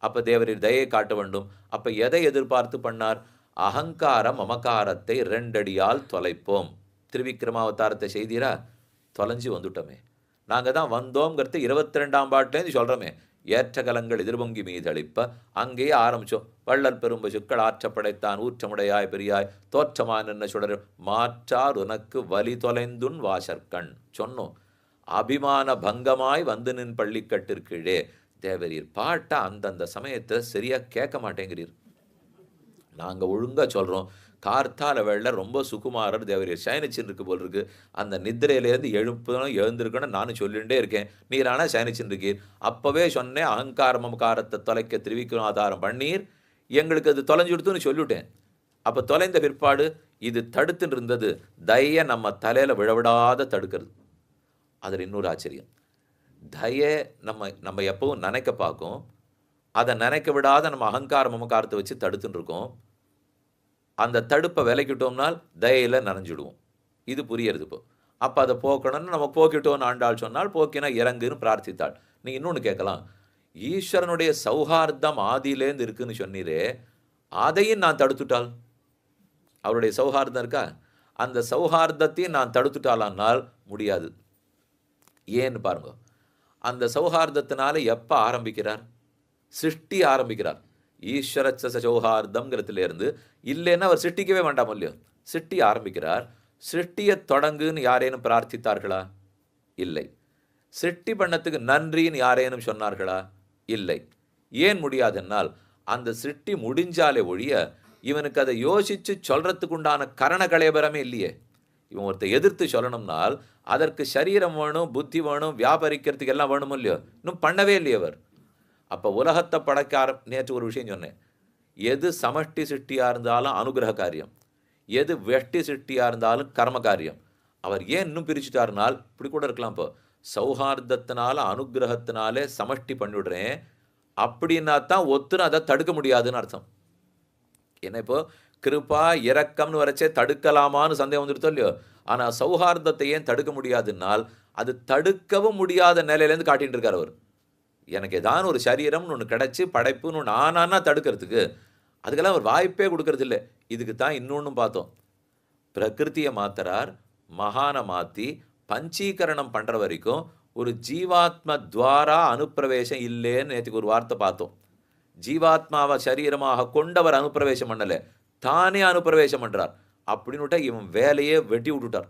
அப்போ தேவரின் தயை காட்ட வேண்டும். அப்போ எதை எதிர்பார்த்து பண்ணார்? அகங்கார மமகாரத்தை 2 அடியால் தொலைப்போம். திருவிக்கிரமாவதாரத்தை செய்தீரா? தொலைஞ்சு வந்துட்டோமே. நாங்கள் தான் வந்தோங்கிறது 22ஆம் பாட்டிலேருந்து சொல்கிறோமே. ஏற்ற கலங்கள் எதிர்பொங்கி மீதளிப்ப அங்கேயே ஆரம்பித்தோம். வள்ளல் பெரும்ப சுக்கள் ஆற்றப்படைத்தான் ஊற்றமுடையாய் பெரியாய் தோற்றமான் என்ன சுடர் மாற்றார் உனக்கு வலி தொலைந்துன் வாசற்கண் சொன்னோம். அபிமான பங்கமாய் வந்து நின் பள்ளிக்கட்டிற்கீழே. தேவரீர் பாட்டை அந்தந்த சமயத்தை சரியாக கேட்க மாட்டேங்கிறீர். நாங்கள் ஒழுங்காக சொல்கிறோம். கார்த்தால வேளை ரொம்ப சுகுமாரர் தேவரீர் சயனிச்சின்னு இருக்கு போல் இருக்கு. அந்த நித்திரையிலேருந்து எழுந்திருக்கணும் நானும் சொல்லிகிட்டே இருக்கேன். நீரானா சயனிச்சின்னு இருக்கீர். அப்போவே சொன்னேன், அகங்கார மமகாரத்தை தொலைக்க திருவிக்கிரம ஆதாரம் பண்ணீர், எங்களுக்கு அது தொலைஞ்சு கொடுத்துன்னு சொல்லிவிட்டேன். அப்போ தொலைந்த பிற்பாடு இது தடுத்துன்னு இருந்தது. தய நம்ம தலையில் விழவிடாத தடுக்கிறது. அதில் இன்னொரு ஆச்சரியம், தய நம்ம எப்பவும் நினைக்க பார்க்கும். அதை நினைக்க விடாத நம்ம அகங்கார மமகாரத்தை வச்சு தடுத்துன்னு இருக்கோம். அந்த தடுப்பை விலக்கிட்டோம்னால் தயையில் நனைஞ்சிடுவோம். இது புரியறது இப்போ. அப்போ அதை போக்கணும்னு நம்ம போக்கிட்டோன்னு ஆண்டாள் சொன்னால் போக்கினா இறங்குன்னு பிரார்த்தித்தாள். நீ இன்னொன்று கேட்கலாம், ஈஸ்வரனுடைய சௌஹார்தம் ஆதியிலேருந்து இருக்குன்னு சொன்னீரே, அதையும் நான் தடுத்துட்டாள். அவருடைய சௌஹார்தம் இருக்கா? அந்த சௌஹார்தத்தையும் நான் தடுத்துட்டாளானால் முடியாது. ஏன்னு பாருங்க. அந்த சௌஹார்தத்தினால எப்போ ஆரம்பிக்கிறார்? சிருஷ்டி ஆரம்பிக்கிறார். ஈஸ்வர சௌஹார்தம்ங்கிறதுலேருந்து இல்லைன்னா அவர் சிருஷ்டிக்கவே வேண்டாம் இல்லையோ. சிருஷ்டி ஆரம்பிக்கிறார். சிருஷ்டியை தொடங்குன்னு யாரேனும் பிரார்த்தித்தார்களா? இல்லை. சிருஷ்டி பண்ணத்துக்கு நன்றின்னு யாரேனும் சொன்னார்களா? இல்லை. ஏன் முடியாதுன்னால் அந்த சிருஷ்டி முடிஞ்சாலே ஒழிய இவனுக்கு அதை யோசித்து சொல்கிறதுக்கு உண்டான கரண கலைபரமே இல்லையே. இவன் ஒருத்தர் எதிர்த்து சொல்லணும்னால் அதற்கு சரீரம் வேணும், புத்தி வேணும், வியாபரிக்கிறதுக்கு எல்லாம் வேணும் இல்லையோ. இன்னும் பண்ணவே இல்லையே அவர். அப்போ உலகத்தை படைக்க நேற்று ஒரு விஷயம் சொன்னேன். எது சமஷ்டி சிருஷ்டியாக இருந்தாலும் அனுகிரக காரியம், எது வெஷ்டி சிருஷ்டியாக இருந்தாலும் கர்ம காரியம். அவர் ஏன் இன்னும் பிரிச்சுட்டாருனால் இப்படி கூட இருக்கலாம். இப்போ சௌஹார்தத்தினால அனுகிரகத்தினாலே சமஷ்டி பண்ணிவிடுறேன் அப்படின்னா தான் ஒத்துரும் அதை தடுக்க முடியாதுன்னு அர்த்தம். ஏன்னா இப்போ கிருபா இரக்கம்னு வரைச்சே தடுக்கலாமான்னு சந்தேகம் வந்துருத்தோ இல்லையோ, ஆனால் சௌஹார்தத்தை ஏன் தடுக்க முடியாதுன்னால் அது தடுக்கவும் முடியாத நிலையிலேருந்து காட்டிகிட்டு இருக்கார் அவர். எனக்கு ஏதாவது ஒரு சரீரம்னு ஒன்று கிடச்சி படைப்புன்னு ஒன்று ஆனான்னா தடுக்கிறதுக்கு அதுக்கெல்லாம் ஒரு வாய்ப்பே கொடுக்கறது இல்லை. இதுக்கு தான் இன்னொன்றும் பார்த்தோம். பிரகிருத்தியை மாத்துறார், மகானை மாற்றி பஞ்சீகரணம் பண்ணுற வரைக்கும் ஒரு ஜீவாத்ம துவாரா அனுப்பிரவேசம் இல்லைன்னு நேற்றுக்கு ஒரு வார்த்தை பார்த்தோம். ஜீவாத்மாவை சரீரமாக கொண்டவர் அனுப்பிரவேசம் பண்ணலை, தானே அனுப்பிரவேசம் பண்ணுறார். அப்படின்னுட்டா இவன் வேலையே வெட்டி விட்டுட்டார்.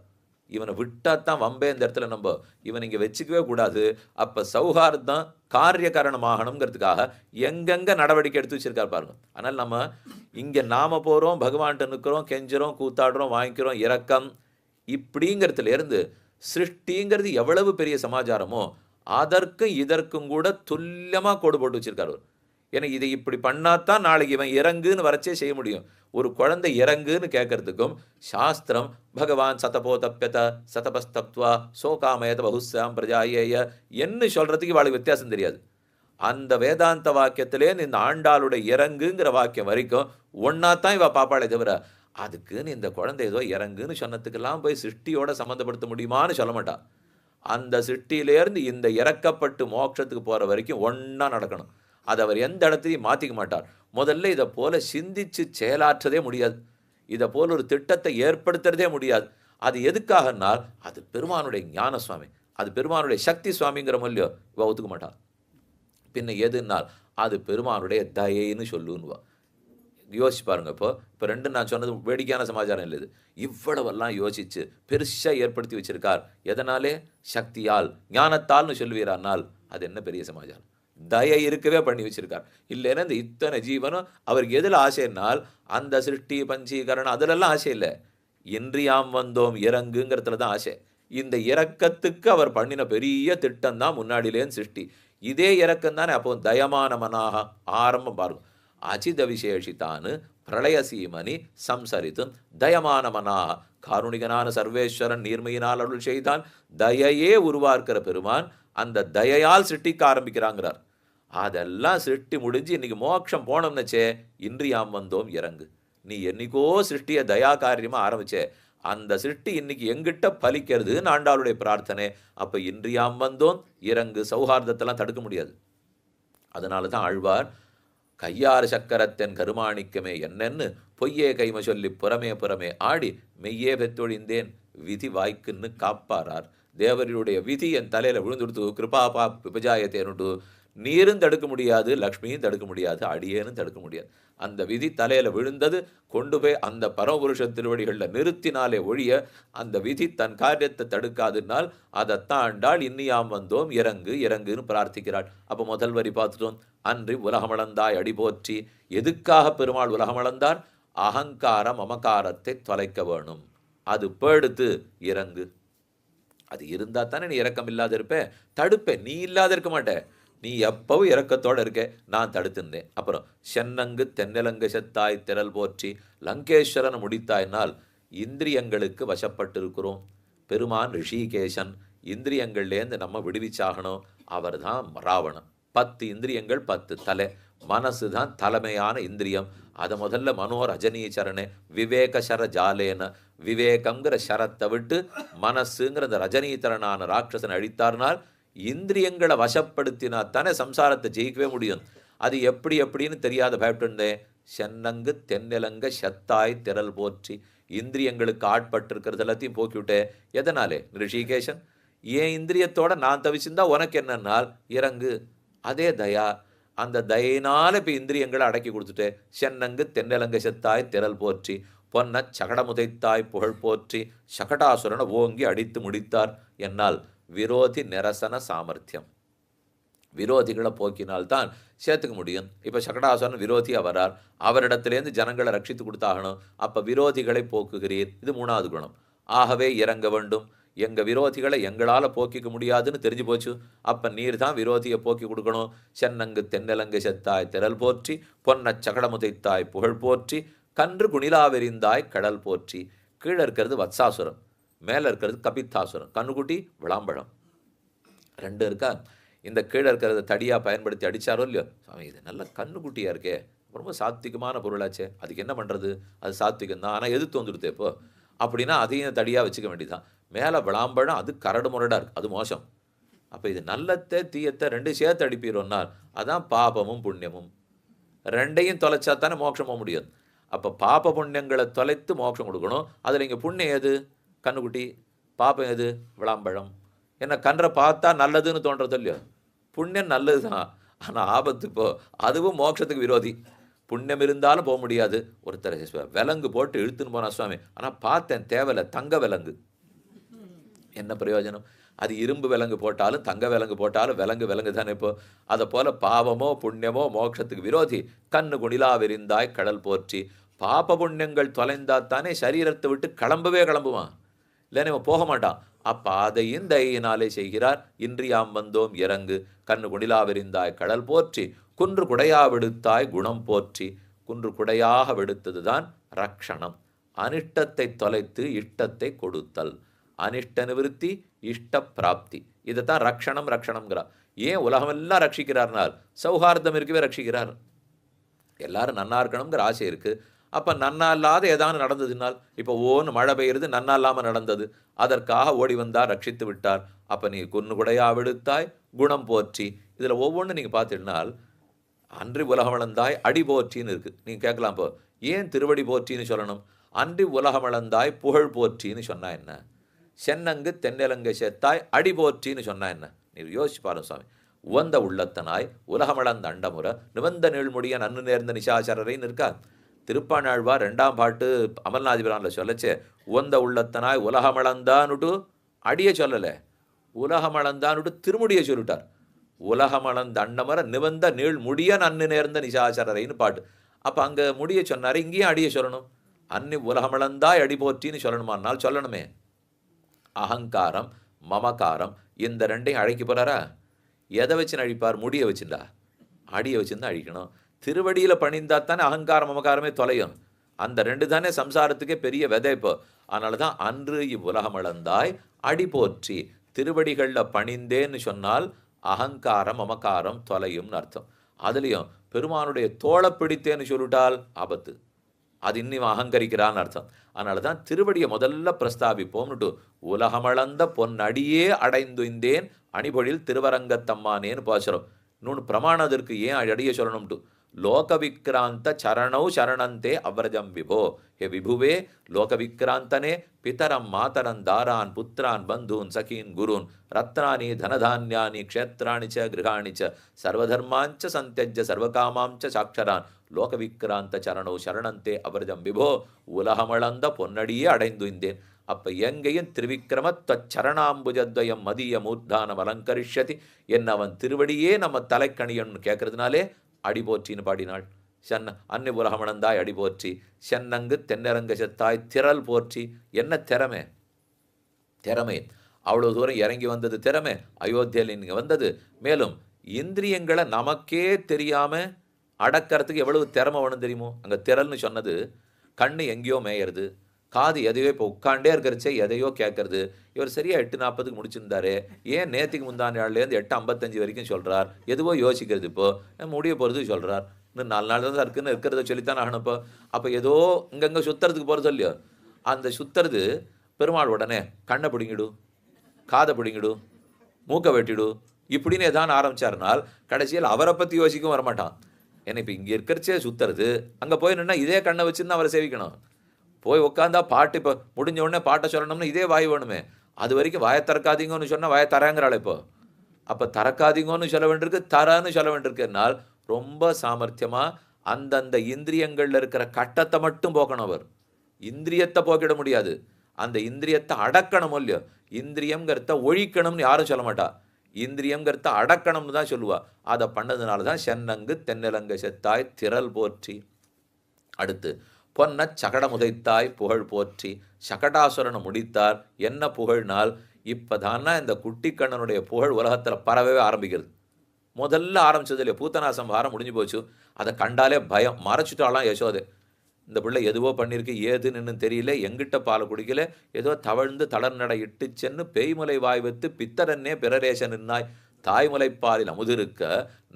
இவனை விட்டாத்தான் வம்பே இந்த இடத்துல நம்ம இவன் இங்கே வச்சுக்கவே கூடாது. அப்போ சௌஹார்தம் காரிய காரணமாகணுங்கிறதுக்காக எங்கெங்கே நடவடிக்கை எடுத்து வச்சிருக்காரு பாருங்க. ஆனால் நம்ம இங்கே நாம போகிறோம், பகவான்கிட்ட நிற்கிறோம், கெஞ்சுறோம், கூத்தாடுறோம், வாங்கிக்கிறோம், இரக்கம் இப்படிங்கிறதுல இருந்து சிருஷ்டிங்கிறது எவ்வளவு பெரிய சமாச்சாரமோ அதற்கும் இதற்கும் கூட துல்லியமாக கோடு போட்டு வச்சிருக்காரு. ஏன்னா இதை இப்படி பண்ணாதான் நாளைக்கு இவன் இறங்குன்னு வரைச்சே செய்ய முடியும். ஒரு குழந்தை இறங்குன்னு கேட்கறதுக்கும் சாஸ்திரம் பகவான் சதபோ தப்பியத சதபஸ்தப்துவா சோகாமயத பகுசாம் பிரஜாயேய என்ன சொல்றதுக்கு இவாளுக்கு வித்தியாசம் தெரியாது. அந்த வேதாந்த வாக்கியத்திலே இந்த ஆண்டாளுடைய இறங்குங்கிற வாக்கியம் வரைக்கும் ஒன்னாத்தான் இவ பாப்பாளே தவிர அதுக்குன்னு இந்த குழந்தை ஏதோ இறங்குன்னு சொன்னதுக்கெல்லாம் போய் சிருஷ்டியோட சம்மந்தப்படுத்த முடியுமான்னு சொல்ல மாட்டா. அந்த சிருஷ்டியிலேருந்து இந்த இறக்கப்பட்டு மோட்சத்துக்கு போகிற வரைக்கும் ஒன்றா நடக்கணும். அதை அவர் எந்த இடத்துலையும் மாற்றிக்க மாட்டார். முதல்ல இதை போல சிந்திச்சு செயலாற்றதே முடியாது, இதை போல ஒரு திட்டத்தை ஏற்படுத்துறதே முடியாது. அது எதுக்காகனால் அது பெருமானுடைய ஞான சுவாமி, அது பெருமானுடைய சக்தி சுவாமிங்கிற மொழியோ இவ ஒத்துக்க மாட்டாள். பின்ன எதுனால் அது பெருமானுடைய தயைன்னு சொல்லுன்னுவா. யோசிச்சு பாருங்க. இப்போ ரெண்டு நான் சொன்னது வேடிக்கையான சமாச்சாரம் இல்லை. இது இவ்வளவெல்லாம் யோசிச்சு பெருசாக ஏற்படுத்தி வச்சிருக்கார். எதனாலே? சக்தியால் ஞானத்தால்னு சொல்லுவீரானால் அது என்ன பெரிய சமாச்சாரம்? தயை இருக்கவே பண்ணி வச்சிருக்கார். இல்லைன்னா இந்த இத்தனை ஜீவனும் அவருக்கு எதில் ஆசைனால் அந்த சிருஷ்டி பஞ்சீகரணம் அதிலெல்லாம் ஆசை இல்லை. இன்றியாம் வந்தோம் இறங்குங்கிறதுல தான் ஆசை. இந்த இறக்கத்துக்கு அவர் பண்ணின பெரிய திட்டம் தான் முன்னாடியிலேன்னு சிருஷ்டி. இதே இறக்கம் தானே அப்போ தயமான மனாக ஆரம்பம் பாருங்க. அச்சித விசேஷித்தான்னு பிரளய சீமனி சம்சரித்தும் தயமான மனாக காருணிகனான சர்வேஸ்வரன் நீர்மையினால் அருள் செய்தான் தயையே உருவாக்குற பெருமான் அந்த தயையால் சிருஷ்டிக்க ஆரம்பிக்கிறாங்கிறார். அதெல்லாம் சிருஷ்டி முடிஞ்சு இன்னைக்கு மோட்சம் போனோம்னுச்சே இன்றியாம் வந்தோம் இறங்கு. நீ என்னைக்கோ சிருஷ்டிய தயா காரியமா ஆரம்பிச்சே அந்த சிருஷ்டி இன்னைக்கு எங்கிட்ட பலிக்கிறது ஆண்டாளுடைய பிரார்த்தனை. அப்ப இன்றியாம் வந்தோம் இறங்கு. சௌஹார்தத்தெல்லாம் தடுக்க முடியாது. அதனால தான் ஆழ்வார் கையாறு சக்கரத்தன் கருமாணிக்கமே என்னன்னு பொய்யே கைம சொல்லி புறமே புறமே ஆடி மெய்யே பெத்தொழிந்தேன் விதி வாய்க்குன்னு காப்பாரார். தேவருடைய விதி என் தலையில் விழுந்துடுத்து கிருபாபா விபஜாயத்தேனுட்டு. நீரும் தடுக்க முடியாது, லக்ஷ்மியும் தடுக்க முடியாது, அடியேனும் தடுக்க முடியாது. அந்த விதி தலையில் விழுந்தது கொண்டு போய் அந்த பரமபுருஷ திருவடிகளில் நிறுத்தினாலே ஒழிய அந்த விதி தன் காரியத்தை தடுக்காதுனால் அதைத்தான் ஆண்டாள் இன்னியாம் வந்தோம் இறங்கு இறங்குன்னு பிரார்த்திக்கிறாள். அப்போ முதல் வரி பார்த்துட்டோம். அன்றி உலகமளந்தாய் அடி போற்றி. எதுக்காக பெருமாள் உலகமளந்தார்? அகங்கார மமகாரத்தை தொலைக்க வேணும். அது பேடுத்து இறங்கு. அது இருந்தா தானே நீ இறக்கம் இல்லாத இருப்பேன், தடுப்பேன். நீ இல்லாத இருக்க மாட்டே. நீ எப்பவும் இறக்கத்தோடு இருக்க, நான் தடுத்திருந்தேன். அப்புறம் சென்னங்கு தென்னலங்கு செத்தாய் திரள் போற்றி லங்கேஸ்வரனை முடித்தாய்னால் இந்திரியங்களுக்கு வசப்பட்டு இருக்கிறோம். பெருமான் ரிஷிகேசன் இந்திரியங்கள்லேருந்து நம்ம விடுவிச்சாகணும். அவர் தான் ராவணன். 10 இந்திரியங்கள் 10 தலை. மனசு தான் தலைமையான இந்திரியம். அதை முதல்ல மனோர் ரஜனீச்சரணே விவேக சர ஜாலேன விவேகங்கிற சரத்தை விட்டு மனசுங்கிற அந்த ரஜனீதரனான ராட்சசன் அழித்தார்னால் இந்திரியங்களை வசப்படுத்தினா தானே சம்சாரத்தை ஜெயிக்கவே முடியும். அது எப்படி எப்படின்னு தெரியாத பயப்பட்டுருந்தேன். சென்னங்கு தென்னிலங்க செத்தாய் திரள் போற்றி. இந்திரியங்களுக்கு ஆட்பட்டிருக்கிறது எல்லாத்தையும் போக்கிவிட்டே. எதனாலே? ரிஷிகேஷன். ஏன் இந்திரியத்தோட நான் தவிச்சிருந்தா உனக்கு என்னன்னால் இறங்கு. அதே தயா. அந்த தயினால இப்போ இந்திரியங்களை அடக்கி கொடுத்துட்டு சென்னங்கு தென்னலங்க செத்தாய் திரள் போற்றி பொன்ன சகடமுதைத்தாய் புகழ் போற்றி சகடாசுரனை ஓங்கி அடித்து முடித்தார். என்னால் விரோதி நிரசன சாமர்த்தியம். விரோதிகளை போக்கினால்தான் சேர்த்துக்க முடியும். இப்போ சகடாசுரன் விரோதியாக வரார், அவரிடத்திலேருந்து ஜனங்களை ரட்சித்து கொடுத்தாகணும். அப்போ விரோதிகளை போக்குகிறீர். இது 3வது குணம். ஆகவே இறங்க வேண்டும். எங்கள் விரோதிகளை எங்களால் போக்கிக்க முடியாதுன்னு தெரிஞ்சு போச்சு. அப்போ நீர் தான் விரோதியை போக்கி கொடுக்கணும். சென்னங்கு தென்னலங்கு செத்தாய் திரள் போற்றி பொன்ன சகடமுதைத்தாய் புகழ் போற்றி கன்று குணிலாவெறிந்தாய் கடல் போற்றி. கீழே இருக்கிறது வத்சாசுரம். மேலே இருக்கிறது கபித்தாசுரம், கண்ணுக்குட்டி விளாம்பழம். 2 இருக்கா? இந்த கீழே இருக்கிறத தடியாக பயன்படுத்தி அடித்தாரோ இல்லையோ, சாமி இது நல்ல கண்ணுக்குட்டியாக இருக்கே, ரொம்ப சாத்விகமான பொருளாச்சே, அதுக்கு என்ன பண்ணுறது, அது சாத்விகம் தான், ஆனால் எதிர்த்து வந்துடுது இப்போ அப்படின்னா அதையும் தடியாக வச்சுக்க வேண்டியதுதான். மேலே விளாம்பழம் அது கரடு முரடாக இருக்குது, அது மோசம். அப்போ இது நல்லத்தை தீயத்தை 2 சேர்த்து அடிப்பீரோன்னால் அதான் பாபமும் புண்ணியமும். 2ஐயும் தொலைச்சா தானே மோட்சம் போக முடியாது. அப்போ பாப புண்ணியங்களை தொலைத்து மோட்சம் கொடுக்கணும். அதில் இங்கே புண்ணியம் எது? கண்ணுக்குட்டி. பாபம் எது? விளாம்பழம். என்ன கன்றை பார்த்தா நல்லதுன்னு தோன்றது இல்லையோ, புண்ணியம் நல்லது தான், ஆனால் ஆபத்து இப்போ அதுவும் மோட்சத்துக்கு விரோதி. புண்ணியம் இருந்தாலும் போக முடியாது. ஒருத்தர் விலங்கு போட்டு இழுத்துன்னு போனா சுவாமி, ஆனால் பார்த்தேன் தேவையில்லை, தங்க விலங்கு, என்ன பிரயோஜனம்? அது இரும்பு விலங்கு போட்டாலும் தங்க விலங்கு போட்டாலும் விலங்கு விலங்கு தானே. இப்போ அதை போல பாவமோ புண்ணியமோ மோட்சத்துக்கு விரோதி. கண்ணு குணிலா விரிந்தாய் கடல் போற்றி. பாப புண்ணியங்கள் தொலைந்தாத்தானே சரீரத்தை விட்டு கிளம்புவான், இல்லைன்னு இவன் போக மாட்டான். அப்போ அதையும் தயினாலே செய்கிறார். இன்றியாம் வந்தோம் இறங்கு கண்ணு குணிலா விரிந்தாய் கடல் போற்றி. குன்று குடையா விடுத்தாய் குணம் போற்றி. குன்று குடையாக விடுத்தது தான் ரக்ஷணம். அனிஷ்டத்தை தொலைத்து இஷ்டத்தை கொடுத்தல். அனிஷ்ட நிவிருத்தி இஷ்ட பிராப்தி, இதைத்தான் ரக்ஷணம் ரக்ஷணம்ங்கிறார். ஏன் உலகமெல்லாம் ரட்சிக்கிறார்னால் சௌஹார்தம் இருக்கவே ரட்சிக்கிறார். எல்லாரும் நன்னா இருக்கணுங்கிற ஆசை இருக்குது. அப்போ நன்னா இல்லாத ஏதாவது நடந்ததுனால், இப்போ ஓன்னு மழை பெய்யுறது நன்னா இல்லாமல் நடந்தது, அதற்காக ஓடி வந்தார், ரட்சித்து விட்டார். அப்போ நீ குன்னு குடையா விடுத்தாய் குணம் போற்றி. இதில் ஒவ்வொன்றும் நீங்கள் பார்த்துட்டுனால் அன்றி உலகமளந்தாய் அடி போற்றின்னு இருக்குது. நீங்கள் கேட்கலாம், இப்போ ஏன் திருவடி போற்றின்னு சொல்லணும்? அன்றி உலகமளந்தாய் புகழ் போற்றின்னு சொன்னா என்ன? சென்னங்கு தென்னலங்கை சேர்த்தாய் அடி போற்றின்னு சொன்னா என்ன? நீ யோசிச்சு பாருங்க சுவாமி. உவந்த உள்ளத்தனாய் உலகமளந்த அண்டமுறை நிவந்த நீழ்முடிய நன்னு நேர்ந்த நிசாசரரைன்னு இருக்கா. திருப்பாணாழ்வார் 2ஆம் பாட்டு அமல்நாதிபிரானில் சொல்லச்சே, உவந்த உள்ளத்தனாய் உலகமளந்தான்னுட்டு அடியை சொல்லலை, உலகமளந்தான்னுட்டு திருமுடியை சொல்லிட்டார். உலகமளந்த அண்டமர நிவந்த நீள் முடிய நன்னு நேர்ந்த நிசாசரரைன்னு பாட்டு. அப்போ அங்கே முடிய சொன்னார், இங்கேயும் அடியை சொல்லணும். அன்னி உலகமளந்தாய் அடி போற்றின்னு சொல்லணுமானால் சொல்லணுமே. அகங்காரம் மமகாரம் இந்த 2ஐயும் அழைக்க போகிறாரா? எதை வச்சுன்னு அழிப்பார்? முடியை வச்சுண்டா? அடியை வச்சுருந்தா அழிக்கணும். திருவடியில் பணிந்தா தானே அகங்காரம் மமகாரமே தொலையும். அந்த 2 தானே சம்சாரத்துக்கே பெரிய விதை. இப்போ அதனால தான் அன்று இவ்வுலகமளந்தாய் அடி போற்றி. திருவடிகளில் பணிந்தேன்னு சொன்னால் அகங்காரம் மமகாரம் தொலையும்னு அர்த்தம். அதுலேயும் பெருமானுடைய தோளை பிடித்தேன்னு சொல்லிட்டால் ஆபத்து, அது இன்னும் அகங்கரிக்கிறான்னு அர்த்தம். அதனால தான் திருவடியை முதல்ல பிரஸ்தாபிப்போம்னுட்டு உலகமளந்த பொன்னடியே அடைந்துந்தேன் அணிபொழில் திருவரங்கத்தம்மானேன்னு பாசுறோம். இன்னொன்று பிரமாணம் அதற்கு ஏன் அடியை சொல்லணும்ட்டு, லோகவிக்ராந்த சரணௌ சரணந்தே அவ்ரஜம் விபோ. ஹே விபுவே லோகவிக்ராந்தனே பிதரம் மாதரன் தாரான் புத்திரான் பந்தூன் சகீன் குருன் ரத்னானி தனதான்யானி க்ஷேத்ராணி ச கிருஹாணி ச சர்வதர்மாஞ்ச சந்தியஜ்ய சர்வகாமாஞ்ச சாட்சரான் லோகவிக்ராந்த சரணோ சரணந்தே அவ்ரஜம் விபோ. உலகமளந்த பொன்னடியே அடைந்துந்தேன். அப்போ எங்கேயும் திருவிக்கிரம தச்சரணாம்புஜத்வயம் மதிய மூர்த்தானம் அலங்கரிஷதி. என்ன அவன் திருவடியே நம்ம தலைக்கணியன்னு கேட்கறதுனாலே அடி போற்றின்னு பாடினாள். அன்னி உலகமளந்தாய் அடி போற்றி. சென்னங்கு தென்னரங்க செத்தாய் திரள் போற்றி. என்ன திறமை? திறமை அவ்வளோ தூரம் இறங்கி வந்தது திறமை. அயோத்தியில் இங்கே வந்தது. மேலும் இந்திரியங்களை நமக்கே தெரியாமல் அடக்கிறதுக்கு எவ்வளவு திறமை வேணும் தெரியுமோ. அங்கே திரள்னு சொன்னது கண்ணு எங்கேயோ மேயறது, காது எதையோ இப்போ உட்காண்டே இருக்கிறச்சே எதையோ கேட்கறது. இவர் சரியாக 8:40 முடிச்சிருந்தாரு, ஏன் நேற்றுக்கு முந்தான நாள்லேருந்து 8:55 வரைக்கும் சொல்கிறார்? எதுவோ யோசிக்கிறது. இப்போது முடிய போகிறது சொல்கிறார். இன்னும் 4 நாள் தான் இருக்குன்னு இருக்கிறத சொல்லித்தான் ஆகணும். அப்போ ஏதோ இங்கங்கே சுற்றுறதுக்கு போகிறது இல்லையோ, அந்த சுற்றுறது பெருமாள் உடனே கண்ணை பிடிங்கிடு, காதை பிடிங்கிடு, மூக்கை வெட்டிடு இப்படின்னு எதான் ஆரம்பித்தாருனால் கடைசியில் அவரை பற்றி யோசிக்கவும் வரமாட்டான். ஏன்னா இப்போ இங்கே இருக்கிறச்சே சுற்றுறது, அங்கே போய் நின்னா இதே கண்ணை வச்சுருந்து அவரை சேவிக்கணும். போய் உட்காந்தா பாட்டு இப்போ முடிஞ்ச உடனே பாட்டை சொல்லணும்னா இதே வாய் வேணுமே. அது வரைக்கும் வாயை திறக்காதீங்கன்னு சொன்னால் வாயை தராங்கிறாள். இப்போ அப்போ திறக்காதீங்கன்னு சொல்ல வேண்டியிருக்கு, தரன்னு சொல்ல வேண்டியிருக்குனால் ரொம்ப சாமர்த்தியமாக அந்தந்த இந்திரியங்களில் இருக்கிற கட்டத்தை மட்டும் போக்கணும். அவர் இந்திரியத்தை போக்கிட முடியாது, அந்த இந்திரியத்தை அடக்கணும் இல்லையோ. இந்திரியங்கிறத ஒழிக்கணும்னு யாரும் சொல்ல மாட்டா, இந்திரியங்கிறத அடக்கணும்னு தான் சொல்லுவா. அதை பண்ணதுனால தான் சென்னங்கு தென்னலங்கை செத்தாய் திரள் போற்றி. அடுத்து பொன்ன சகடமுதைத்தாய் புகழ் போற்றி. சகடாசுரனை முடித்தார். என்ன புகழ்னால் இப்போ தானே இந்த குட்டிக்கண்ணனுடைய புகழ் உலகத்தில் பரவவே ஆரம்பிக்கிறது. முதல்ல ஆரம்பிச்சது இல்லையா, பூத்தனா சம்ஹாரம் முடிஞ்சு போச்சு. அதை கண்டாலே பயம், மறைச்சிட்டாலாம் யசோதை. இந்த பிள்ளை எதுவோ பண்ணியிருக்கு, ஏதுன்னு தெரியல, எங்கிட்ட பாலை குடிக்கல, ஏதோ தவழ்ந்து தளர்நடை இட்டு சென்னு பேய்முலை வாய் வைத்து பித்தரன்னே பிறரேச நின்னாய் தாய்முலைப்பாலில் அமுதிருக்க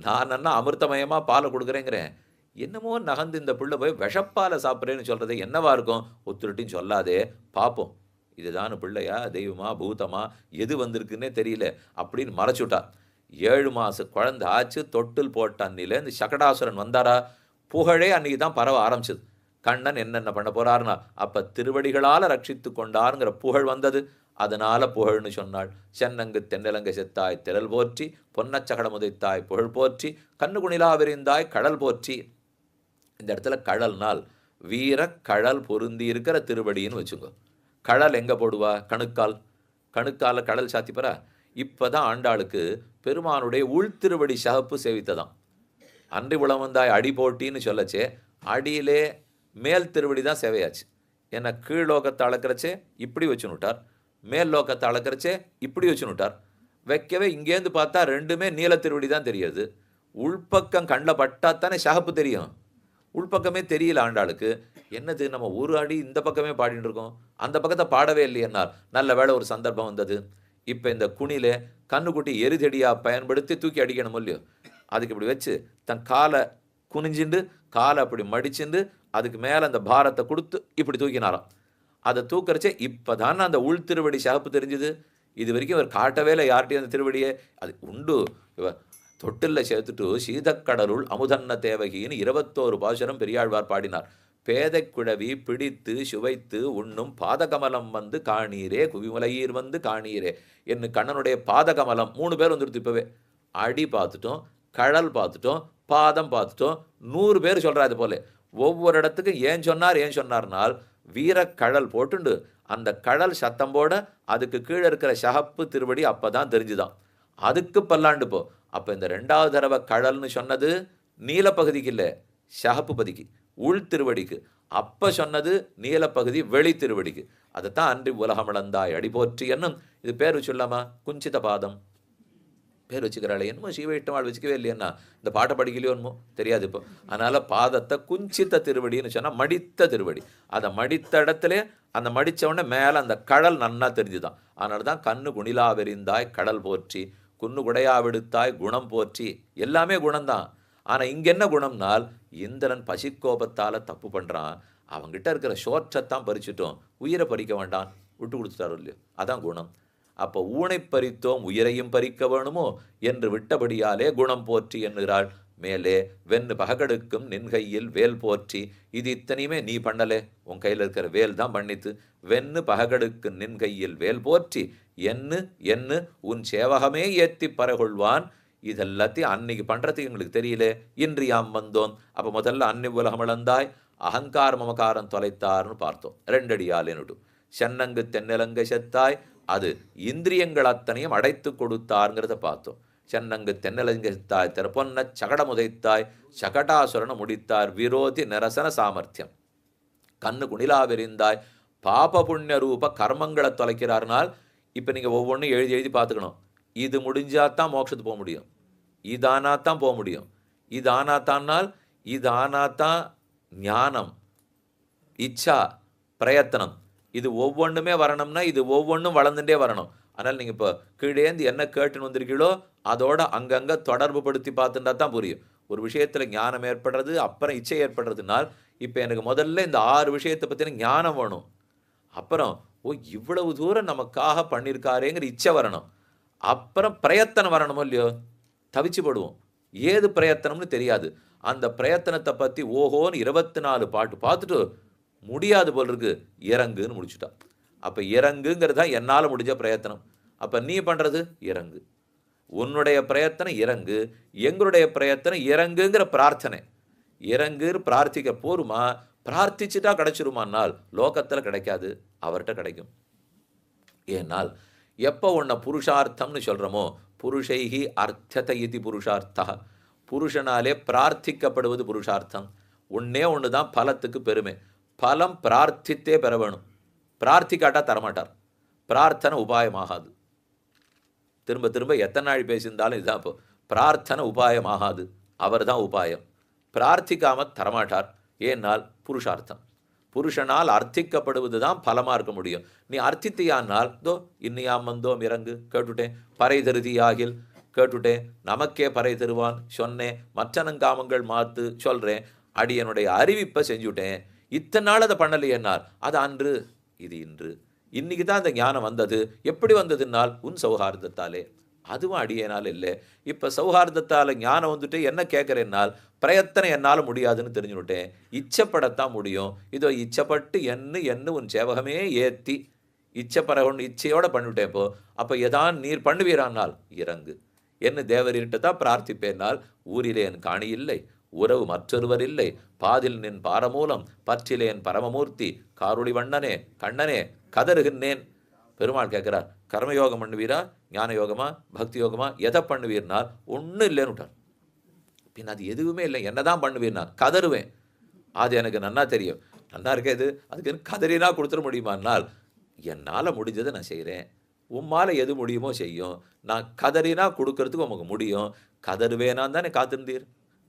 நான் அண்ணா அமிர்தமயமாக பாலை கொடுக்குறேங்கிறேன். என்னமோ நகர்ந்து இந்த பிள்ளை போய் விஷப்பாலை சாப்பிட்றேன்னு சொல்கிறது என்னவா இருக்கும்? ஒத்துருட்டின்னு சொல்லாதே, பார்ப்போம். இதுதான் பிள்ளையா தெய்வமா பூதமா எது வந்திருக்குன்னே தெரியல அப்படின்னு மறைச்சுட்டா. 7 மாச குழந்தை ஆச்சு, தொட்டில் போட்ட அன்னில இந்த சகடாசுரன் வந்தாரா, புகழே அன்னைக்கு தான் பரவ ஆரம்பிச்சது. கண்ணன் என்னென்ன பண்ண போறாருன்னா, அப்ப திருவடிகளால் ரட்சித்து கொண்டாருங்கிற புகழ் வந்தது. அதனால புகழ்னு சொன்னாள். சென்னங்கு தென்னலங்க செத்தாய் திரள் போற்றி, பொன்னச்சகடமுதைத்தாய் புகழ் போற்றி, கண்ணுகுணிலா விரிந்தாய் கடல் போற்றி. இந்த இடத்துல கடல்னால் வீர கடல் பொருந்தி இருக்கிற திருவடின்னு வச்சுக்கோ. கடல் எங்கே போடுவா? கணுக்கால். கணுக்கால கடல் சாத்திப்பரா. இப்போதான் ஆண்டாளுக்கு பெருமானுடைய உள்திருவடி சகப்பு சேவித்ததாம். அன்றி உளவந்தாய் அடி போட்டின்னு சொல்லச்சே, அடியிலே மேல் திருவடி தான் சேவையாச்சு. ஏன்னா கீழ்லோகத்தை அளக்கிறச்சே இப்படி வச்சுனுட்டார், மேல் லோகத்தை அளக்கிறச்சே இப்படி வச்சுனுட்டார். வைக்கவே இங்கேருந்து பார்த்தா ரெண்டுமே நீல திருவடி தான் தெரியுது. உள்பக்கம் கண்ணில் பட்டாத்தானே சகப்பு தெரியும். உள்பக்கமே தெரியல ஆண்டாளுக்கு. என்னது, நம்ம ஒரு அடி இந்த பக்கமே பாடிட்டு இருக்கோம், அந்த பக்கத்தை பாடவே இல்லையென்னால். நல்ல வேளை ஒரு சந்தர்ப்பம் வந்தது. இப்போ இந்த குணில கண்ணுக்குட்டி எரிதடியாக பயன்படுத்தி தூக்கி அடிக்கணும் இல்லையோ, அதுக்கு இப்படி வச்சு தன் காலை குனிஞ்சிண்டு காலை அப்படி மடிச்சுண்டு அதுக்கு மேலே அந்த பாரத்தை கொடுத்து இப்படி தூக்கினாராம். அதை தூக்கறச்சே இப்போ தானே அந்த உள் திருவடி சகப்பு தெரிஞ்சுது. இது வரைக்கும் அவர் காட்டவே இல்லை யார்கிட்டையும் அந்த திருவடியே. அது உண்டு. தொட்டில்ல சேர்த்துட்டு சீதக்கடலுள் அமுதன்ன தேவகின்னு 21 பாசுரம் பெரியாழ்வார் பாடினார். பேதை குழவி பிடித்து சுவைத்து உண்ணும் பாதகமலம் வந்து காணீரே, குவிமலையீர் வந்து காணீரே என்று கண்ணனுடைய பாதகமலம் 3 பேர் வந்துடுத்து. இப்போவே அடி பார்த்துட்டோம், கடல் பார்த்துட்டோம், பாதம் பார்த்துட்டோம். 100 பேர் சொல்கிறாது போல. ஒவ்வொரு இடத்துக்கும் ஏன் சொன்னார்னால் வீரக்கடல் போட்டுண்டு அந்த கடல் சத்தம் போட அதுக்கு கீழே இருக்கிற சகப்பு திருவடி அப்போ தான் தெரிஞ்சுதான். அதுக்கு பல்லாண்டு போ. அப்போ இந்த 2வது தடவை கடல்னு சொன்னது நீலப்பகுதிக்கு இல்லை, சகப்பு பதிக்கு, உள் திருவடிக்கு. அப்போ சொன்னது நீலப்பகுதி வெளி திருவடிக்கு. அதைத்தான் அன்றி உலகமிழந்தாய் அடி போற்றி என்னும். இது பேர் வச்சுள்ளாமா? குஞ்சித பாதம் பேர் வச்சுக்கிறாள். என்னமோ சீவையிட்டமாள் வச்சுக்கவே இல்லையன்னா இந்த பாட்டை படிக்கலையோ என்னமோ தெரியாது இப்போ. அதனால் பாதத்தை குஞ்சித்த திருவடின்னு சொன்னால் மடித்த திருவடி. அதை மடித்த இடத்துல அந்த மடித்தவுடனே மேலே அந்த கடல் நன்னா தெரிஞ்சுதான். அதனால தான் கண்ணு குணிலா வெறிந்தாய் கடல் போற்றி, குன்னு குடையா விடுத்தாய் குணம் போற்றி. எல்லாமே குணம்தான். ஆனால் இங்கே என்ன குணம்னால், இந்திரன் பசிக்கோபத்தால் தப்பு பண்ணுறான், அவங்ககிட்ட இருக்கிற சோற்றத்தான் பறிச்சுட்டோம், உயிரை பறிக்க வேண்டாம் விட்டு கொடுத்துட்டாரோ இல்லையோ, அதான் குணம். அப்போ ஊனை பறித்தோம் உயிரையும் பறிக்க வேணுமோ என்று விட்டபடியாலே குணம் போற்றி என்கிறாள். மேலே வெண்ணு பககடுக்கும் நின்கையில் வேல் போற்றி. இது இத்தனையுமே நீ பண்ணலே, உன் கையில் இருக்கிற வேல் தான் பண்ணித்து. வெண்ணு பககடுக்கு நின்கையில் வேல் போற்றி என்ன உன் சேவகமே ஏத்தி பரகொள்வான். இதெல்லாத்தையும் அன்னைக்கு பண்ணுறதுக்கு எங்களுக்கு தெரியல, இன்று யாம் வந்தோம். அப்போ முதல்ல அன்னி உலகம் இழந்தாய் அகங்கார மமகாரம் தொலைத்தார்னு பார்த்தோம் 2 அடியாலேன்னுட்டு. சென்னங்கு தென்னலங்க செத்தாய், அது இந்திரியங்கள் அத்தனையும் அடைத்து கொடுத்தாருங்கிறத பார்த்தோம். சென்னங்கு தென்னலங்க செத்தாய் திறப்பொன்ன சகடமுதைத்தாய் சகடாசுரனை முடித்தார் விரோதி நிரசன சாமர்த்தியம். கண்ணு குணிலா விரிந்தாய் பாப புண்ணிய ரூப கர்மங்களை தொலைக்கிறார்னால். இப்போ நீங்கள் ஒவ்வொன்றும் எழுதி பார்த்துக்கணும். இது முடிஞ்சாதான் மோட்சத்துக்கு போக முடியும், இதானாத்தான் போக முடியும். இது ஆனாத்தான்னால் இது ஆனாத்தான் ஞானம், இச்சா, பிரயத்தனம். இது ஒவ்வொன்றுமே வரணும்னா இது ஒவ்வொன்றும் வளர்ந்துட்டே வரணும். அதனால் நீங்கள் இப்போ கீழேந்து என்ன கேட்டுன்னு வந்திருக்கீங்களோ அதோட அங்கங்கே தொடர்பு படுத்தி பார்த்துட்டா தான் புரியும். ஒரு விஷயத்தில் ஞானம் ஏற்படுறது, அப்புறம் இச்சை ஏற்படுறதுனால் இப்போ எனக்கு முதல்ல இந்த 6 விஷயத்தை பற்றின ஞானம் வேணும். அப்புறம் இவ்வளவு தூரம் நமக்காக பண்ணியிருக்காரேங்கிற இச்சை வரணும். அப்புறம் பிரயத்தனம் வரணுமோ இல்லையோ, தவிச்சு போடுவோம். ஏது பிரயத்தனம்னு தெரியாது. அந்த பிரயத்தனத்தை பற்றி ஓஹோன்னு 24 பாட்டு பார்த்துட்டு முடியாது போல் இருக்கு, இறங்குன்னு முடிச்சுட்டா. அப்போ இறங்குங்கிறது தான் என்னால் முடிஞ்ச பிரயத்தனம். அப்போ நீ பண்ணுறது இறங்கு, உன்னுடைய பிரயத்தனம் இறங்கு, எங்களுடைய பிரயத்தனம் இறங்குங்கிற பிரார்த்தனை. இறங்குன்னு பிரார்த்திக்க போருமா? பிரார்த்திச்சுட்டா கிடைச்சிருமானால் லோகத்தில் கிடைக்காது, அவர்கிட்ட கிடைக்கும். ஏனால் எப்போ உன்னை புருஷார்த்தம்னு சொல்கிறோமோ, புருஷைகி அர்த்தத்தை இது புருஷார்த்தா, புருஷனாலே பிரார்த்திக்கப்படுவது புருஷார்த்தம். ஒன்று தான் பலத்துக்கு பெருமை. பலம் பிரார்த்தித்தே பெற வேணும். பிரார்த்திக்காட்டா தரமாட்டார். பிரார்த்தனை உபாயமாகாது. திரும்ப திரும்ப எத்தனை நாள் பேசியிருந்தாலும் இதுதான். இப்போ பிரார்த்தனை உபாயமாகாது, அவர் தான் உபாயம். பிரார்த்திக்காம தரமாட்டார். ஏனால் புருஷார்த்தம். புருஷனால் அர்த்திக்கப்படுவது தான் பலமாக இருக்க முடியும். நீ அர்த்தித்தியானால் தோ இன்னியாம் வந்தோம் இறங்கு கேட்டுட்டேன், பறை தருதியாகில் கேட்டுட்டேன், நமக்கே பறை தருவான் சொன்னேன், மற்றனங்காமங்கள் மாத்து சொல்கிறேன், அடியனுடைய அறிவிப்பை செஞ்சுட்டேன். இத்தனை நாள் அதை பண்ணலையேனால் அது அன்று, இது இன்று. இன்னைக்கு தான் அந்த ஞானம் வந்தது. எப்படி வந்ததுனால் உன் சௌஹார்தத்தாலே. அதுவும் அடியேனால் இல்லை. இப்போ சௌஹார்தத்தால் ஞானம் வந்துட்டு என்ன கேட்குறேன்னால் பிரயத்தனை என்னால் முடியாதுன்னு தெரிஞ்சுட்டேன். இச்சப்படத்தான் முடியும். இதோ இச்சப்பட்டு என்ன உன் சேவகமே ஏற்றி இச்சப்பற ஒன்று இச்சையோடு பண்ணிவிட்டேன். இப்போ அப்போ எதான் நீர் பண்ணுவீரானால் இறங்கு என்ன தேவரீர்கிட்ட தான் பிரார்த்திப்பேனால், ஊரிலே என் காணி இல்லை, உறவு மற்றொருவர் இல்லை, பாதில் நின் பாரமூலம் பற்றிலேன் பரமமூர்த்தி காருளி வண்ணனே கண்ணனே கதறுகின்றேன். பெருமாள் கேட்குறார், கர்மயோகம் பண்ணுவீரா, ஞான யோகமா, பக்தி யோகமா, எதை பண்ணுவீர்னால் ஒன்றும் இல்லைன்னு விட்டார். பின் அது எதுவுமே இல்லை, என்ன தான் பண்ணுவீர்னா கதறுவேன். அது எனக்கு நன்னா தெரியும், நன்னா இருக்கேது, அதுக்கு கதறினா கொடுத்துட முடியுமானால் என்னால் முடிஞ்சதை நான் செய்கிறேன். உம்மால் எது முடியுமோ செய்யும். நான் கதறினா கொடுக்கறதுக்கு உமக்கு முடியும். கதறுவேனான் தானே காத்திருந்தீர்.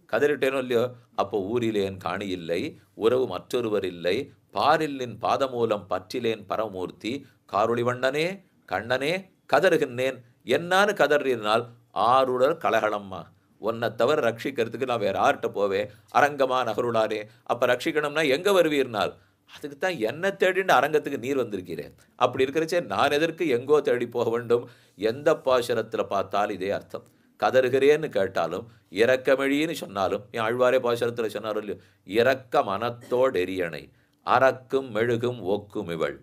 கதறிட்டேனோ இல்லையோ. அப்போ ஊரிலேன் காணி இல்லை, உறவு மற்றொருவர் இல்லை, பாரில்லின் பாதமூலம் பற்றிலேன் பரமூர்த்தி காருளி வண்ணனே கண்ணனே கதறுகின்றேன். என்னான்னு கதறினால் ஆருடர் கலகலம்மா, உன்னை தவிர ரட்சிக்கிறதுக்கு நான் வேற ஆர்ட்ட போவேன், அரங்கமா நகருளாரே. அப்போ ரட்சிக்கணும்னா எங்கே வருவீர்னால் அதுக்கு தான் என்ன தேடின்னு அரங்கத்துக்கு நீர் வந்திருக்கிறேன். அப்படி இருக்கிறச்சே நான் எதற்கு எங்கோ தேடி போக வேண்டும். எந்த பாசுரத்தில் பார்த்தாலும் இதே அர்த்தம். கதறுகிறேன்னு கேட்டாலும் இரக்கமெழின்னு சொன்னாலும், என் ஆழ்வாரே பாசுரத்தில் சொன்னாரும் இல்லையோ, இரக்க மனத்தோடெரியணை அறக்கும் மெழுகும் ஒக்கும் இவள்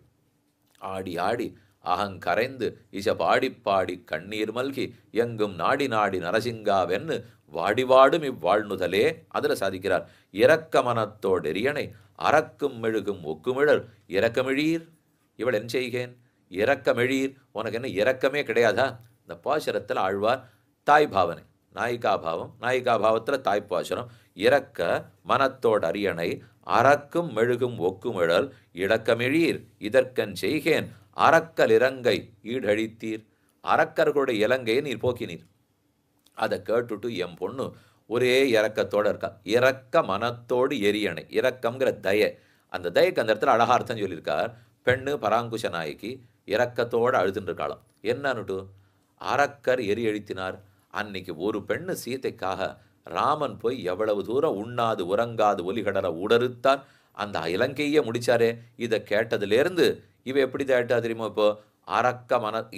ஆடி ஆடி அகங்கரைந்து இச பாடி பாடி கண்ணீர் மல்கி எங்கும் நாடி நாடி நரசிங்காவென்னு வாடிவாடும் இவ்வாழ்நுதலே. அதில் சாதிக்கிறார், இரக்க மனத்தோடெரியணை அறக்கும் மெழுகும் ஒக்குமிழல் இரக்கமெழீர். இவள் என் செய்கேன் இரக்கமெழீர், உனக்கு என்ன இரக்கமே கிடையாதா? இந்த பாசுரத்தில் ஆழ்வார் தாய் பாவனை, நாயிகா பாவம், நாயிகா பாவத்தில் தாய் பாசுரம். இரக்க மனத்தோடு அரியணை அறக்கும் மெழுகும் ஒக்குமிழல் இடக்கமெழீர் இதற்கன் செய்கேன் அறக்கல் இறங்கை ஈடழித்தீர். அரக்கர்களுடைய இலங்கையை நீர் போக்கினீர். அதை கேட்டுட்டு என் பொண்ணு ஒரே இறக்கத்தோடு இருக்கா. இறக்க மனத்தோடு எரியணை, இறக்கம்ங்கிற தய, அந்த தயக்கு அந்த இடத்துல அழகார்த்தம் சொல்லியிருக்கார். பெண்ணு பராங்குஷ நாய்க்கு இறக்கத்தோடு அழுதுன்னு இருக்காளாம். என்னன்னுட்டு அரக்கர் எரி அழித்தினார். அன்னைக்கு ஒரு பெண்ணு சீதைக்காக ராமன் போய் எவ்வளவு தூரம் உண்ணாது உறங்காது ஒலிகடலை உடறுத்தான், அந்த இலங்கையே முடிச்சாரே. இதை கேட்டதுலேருந்து இவ எப்படி தேட்டா தெரியுமா? இப்போ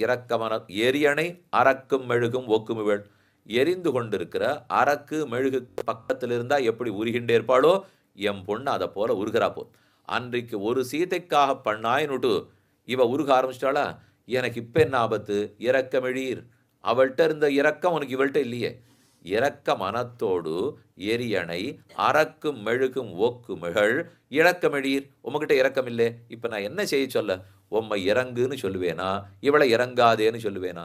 இறக்க மன எரியணை அறக்கும் மெழுகும் ஒக்குமிவள், எரிந்து கொண்டிருக்கிற அரக்கு மெழுகு பக்கத்தில் இருந்தால் எப்படி உருகின்றே இருப்பாளோ என் பொண்ணு அதை போல உருகிறா போ. அன்றைக்கு ஒரு சீதைக்காக பண்ணாயின்னுட்டு இவ உருக ஆரம்பிச்சிட்டாளா. எனக்கு இப்போ என்ன ஆபத்து? இரக்கமெழீர், அவள்கிட்ட இருந்த இரக்கம் உனக்கு இவள்கிட்ட இல்லையே. இரக்க மனத்தோடு எரியணை அறக்கும் மெழுகும் ஒக்கு மிகழ் இறக்கமெழீர், உமக்கிட்ட இறக்கம் இல்லை. இப்போ நான் என்ன செய்ய சொல்ல? உம்மை இறங்குன்னு சொல்லுவேனா, இவளை இறங்காதேன்னு சொல்லுவேனா?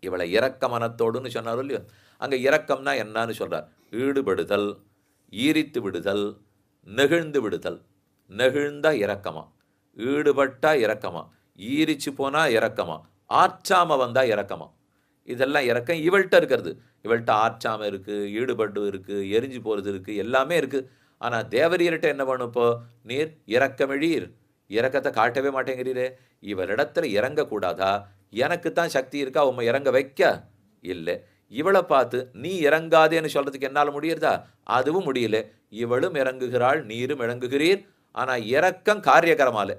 இவளை இரக்க மனத்தோடுன்னு சொன்னாரோ இல்லையோ. அங்கே இரக்கம்னா என்னன்னு சொல்கிறார்? ஈடுபடுதல், ஈரித்து விடுதல், நெகிழ்ந்து விடுதல். நெகிழ்ந்தா இரக்கமா, ஈடுபட்டா இரக்கமா, ஈரிச்சு போனால் இரக்கமா, ஆற்றாமல் வந்தால் இரக்கமா. இதெல்லாம் இறக்கம் இவள்கிட்ட இருக்கிறது. இவள்கிட்ட ஆற்றாமல் இருக்குது, ஈடுபட்டு இருக்குது, எரிஞ்சு போகிறது இருக்குது, எல்லாமே இருக்குது. ஆனால் தேவரீர்கிட்ட என்ன பண்ணும்? இப்போ நீர் இறக்கமெழீர், இறக்கத்தை காட்டவே மாட்டேங்கிறீரே. இவரிடத்துல இறங்கக்கூடாதா? எனக்கு தான் சக்தி இருக்கா உம்மை இறங்க வைக்க? இல்லை. இவளை பார்த்து நீ இறங்காதேன்னு சொல்கிறதுக்கு என்னால் முடியறதா? அதுவும் முடியல. இவளும் இறங்குகிறாள், நீரும் இறங்குகிறீர். ஆனால் இறக்கம் காரியகரமால.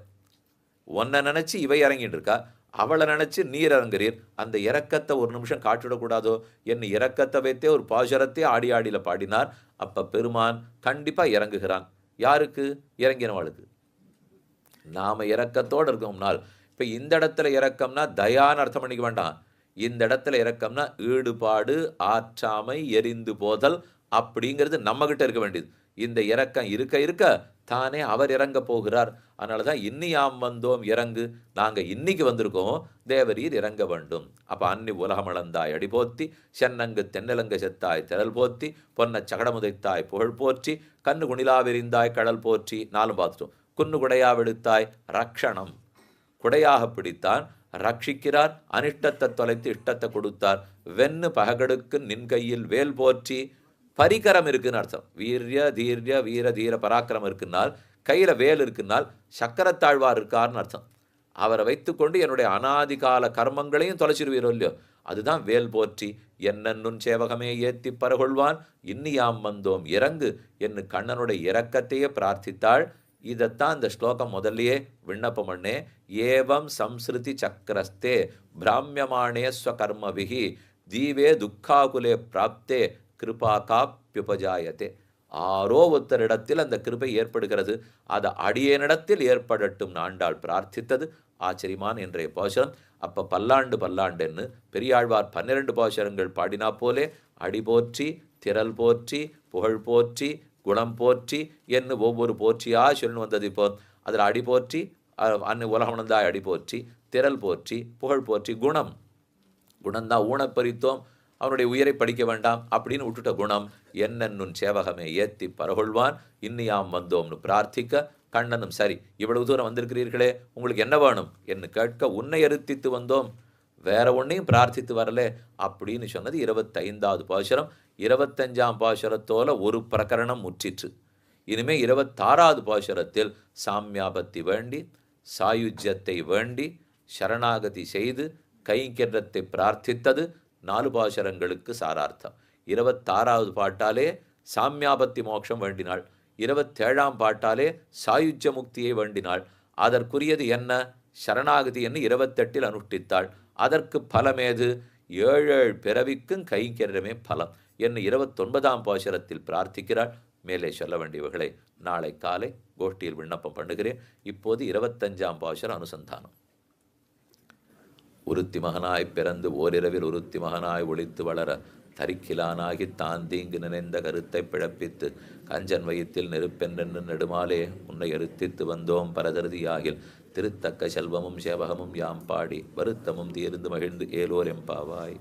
உன்னை நினச்சி இவை இறங்கிட்டு இருக்கா, அவளை நினச்சி நீர் இறங்குறீர். அந்த இறக்கத்தை ஒரு நிமிஷம் காட்டிவிடக்கூடாதோ? என்ன இறக்கத்தை வைத்தே ஒரு பாசுரத்தை ஆடி ஆடியில் பாடினார். அப்போ பெருமான் கண்டிப்பாக இறங்குகிறான். யாருக்கு? இறங்கினவாளுக்கு. நாம் இறக்கத்தோடு இருக்கோம்னால், இப்போ இந்த இடத்துல இறக்கம்னா தயான்னு அர்த்தம் பண்ணிக்க வேண்டாம். இந்த இடத்துல இறக்கம்னா ஈடுபாடு, ஆற்றாமை, எரிந்து போதல் அப்படிங்கிறது நம்மகிட்ட இருக்க வேண்டியது. இந்த இறக்கம் இருக்க இருக்க தானே அவர் இறங்க போகிறார். அதனால தான் இன்னியாம் வந்தோம் இறங்கு, நாங்கள் இன்னைக்கு வந்திருக்கோம், தேவரீர் இறங்க வேண்டும். அப்போ அன்னி உலகமளந்தாய் அடி போத்தி, சென்னங்கு தென்னலங்க செத்தாய் திரள் போத்தி, பொன்ன சகடமுதைத்தாய் புகழ் போற்றி, கண்ணு குணிலா விரிந்தாய் கடல் போற்றி. நாலும் பார்த்துட்டோம். குன்னு குடையா விடுத்தாய் ரக்ஷணம், குடையாக பிடித்தான், ரட்சிக்கிறார். அனிஷ்டத்தை தொலைத்து இஷ்டத்தை கொடுத்தார். வெண்ணு பககடுக்கு நின் கையில் வேல் போற்றி. பரிகரம் இருக்குன்னு அர்த்தம். வீரிய தீர்ய வீர தீர பராக்கிரமம் இருக்குன்னால், கையில வேல் இருக்குன்னால் சக்கரத்தாழ்வார் இருக்காருன்னு அர்த்தம். அவரை வைத்துக்கொண்டு என்னுடைய அனாதி கால கர்மங்களையும் தொலைச்சிருவீரோ இல்லையோ, அதுதான் வேல் போற்றி என்னன்னுன் சேவகமே ஏத்தி பரகொள்வான் இன்னியாம் வந்தோம் இறங்கு என்று கண்ணனுடைய இரக்கத்தையே பிரார்த்தித்தாள். இதைத்தான் இந்த ஸ்லோகம் முதல்லயே விண்ணப்பம் பண்ணே. ஏவம் சம்ஸ்ருதி சக்கரஸ்தே பிராமியமானே ஸ்வகர்மபிகி தீவே துக்காகுலே பிராப்தே கிருபா காப்யுபஜாயத்தே. ஆரோ ஒருத்தரிடத்தில் அந்த கிருபை ஏற்படுகிறது, அது அடியேனிடத்தில் ஏற்படட்டும் ஆண்டாள் பிரார்த்தித்தது ஆச்சரியமான இன்றைய பாசுரம். அப்ப பல்லாண்டு பல்லாண்டுன்னு பெரியாழ்வார் 12 பாசுரங்கள் பாடினா போலே அடி போற்றி திரள் போற்றி புகழ் போற்றி குணம் போற்றி என்று ஒவ்வொரு போற்றியா சொல்லி வந்தது. இப்போ அதில் அடி போற்றி உலகம்தாய் அடி போற்றி, திரள் போற்றி, புகழ் போற்றி, குணம் குணம்தான் ஊனப்பறித்தோம் அவனுடைய உயிரை படிக்க வேண்டாம் அப்படின்னு விட்டுட்ட குணம். என்னன்னுன் சேவகமே ஏத்தி பரகொள்வான் இன்னியாம் வந்தோம்னு பிரார்த்திக்க கண்ணனும் சரி இவ்வளவு தூரம் வந்திருக்கிறீர்களே உங்களுக்கு என்ன வேணும் என்று கேட்க உன்னை அறுத்தித்து வந்தோம், வேற ஒன்னையும் பிரார்த்தித்து வரலே அப்படின்னு சொன்னது 25வது பாசுரம். 25ஆம் பாசுரத்தோல ஒரு பிரகரணம் முற்றிற்று. இனிமே 26வது பாசுரத்தில் சாமியாபத்தி வேண்டி சாயுஜ்யத்தை வேண்டி சரணாகதி செய்து கைங்கரத்தை பிரார்த்தித்தது 4 பாசுரங்களுக்கு சாரார்த்தம். 26வது பாட்டாலே சாமியாபத்தி மோட்சம் வேண்டினாள், 27ஆம் பாட்டாலே சாயுஜ்ய முக்தியை வேண்டினாள். அதற்குரியது என்ன? சரணாகதி என்று 28இல் அனுஷ்டித்தாள். அதற்கு பலமேது? 7 பிறவிக்கும் கைங்கரமே பலம் என்று 29ஆம் பாசுரத்தில் பிரார்த்திக்கிறாள். மேலே சொல்ல வேண்டியவர்களை நாளை காலை கோஷ்டியில் விண்ணப்பம் பண்ணுகிறேன். இப்போது 25ஆம் பாசுர அனுசந்தானம். உருத்தி மகனாய் பிறந்து ஓரிரவில் உருத்தி மகனாய் ஒளித்து வளர தரிக்கிலானாகி தான் தீங்கு நினைந்த கருத்தை பிழப்பித்து கஞ்சன் வயிற்றில் நெருப்பென்று நெடுமாலே உன்னை அறுத்தித்து வந்தோம் பரதருதியாகில் திருத்தக்க செல்வமும் சேவகமும் யாம் பாடி வருத்தமும் தீர்ந்து மகிழ்ந்து ஏலோர் எம்பாவாய்.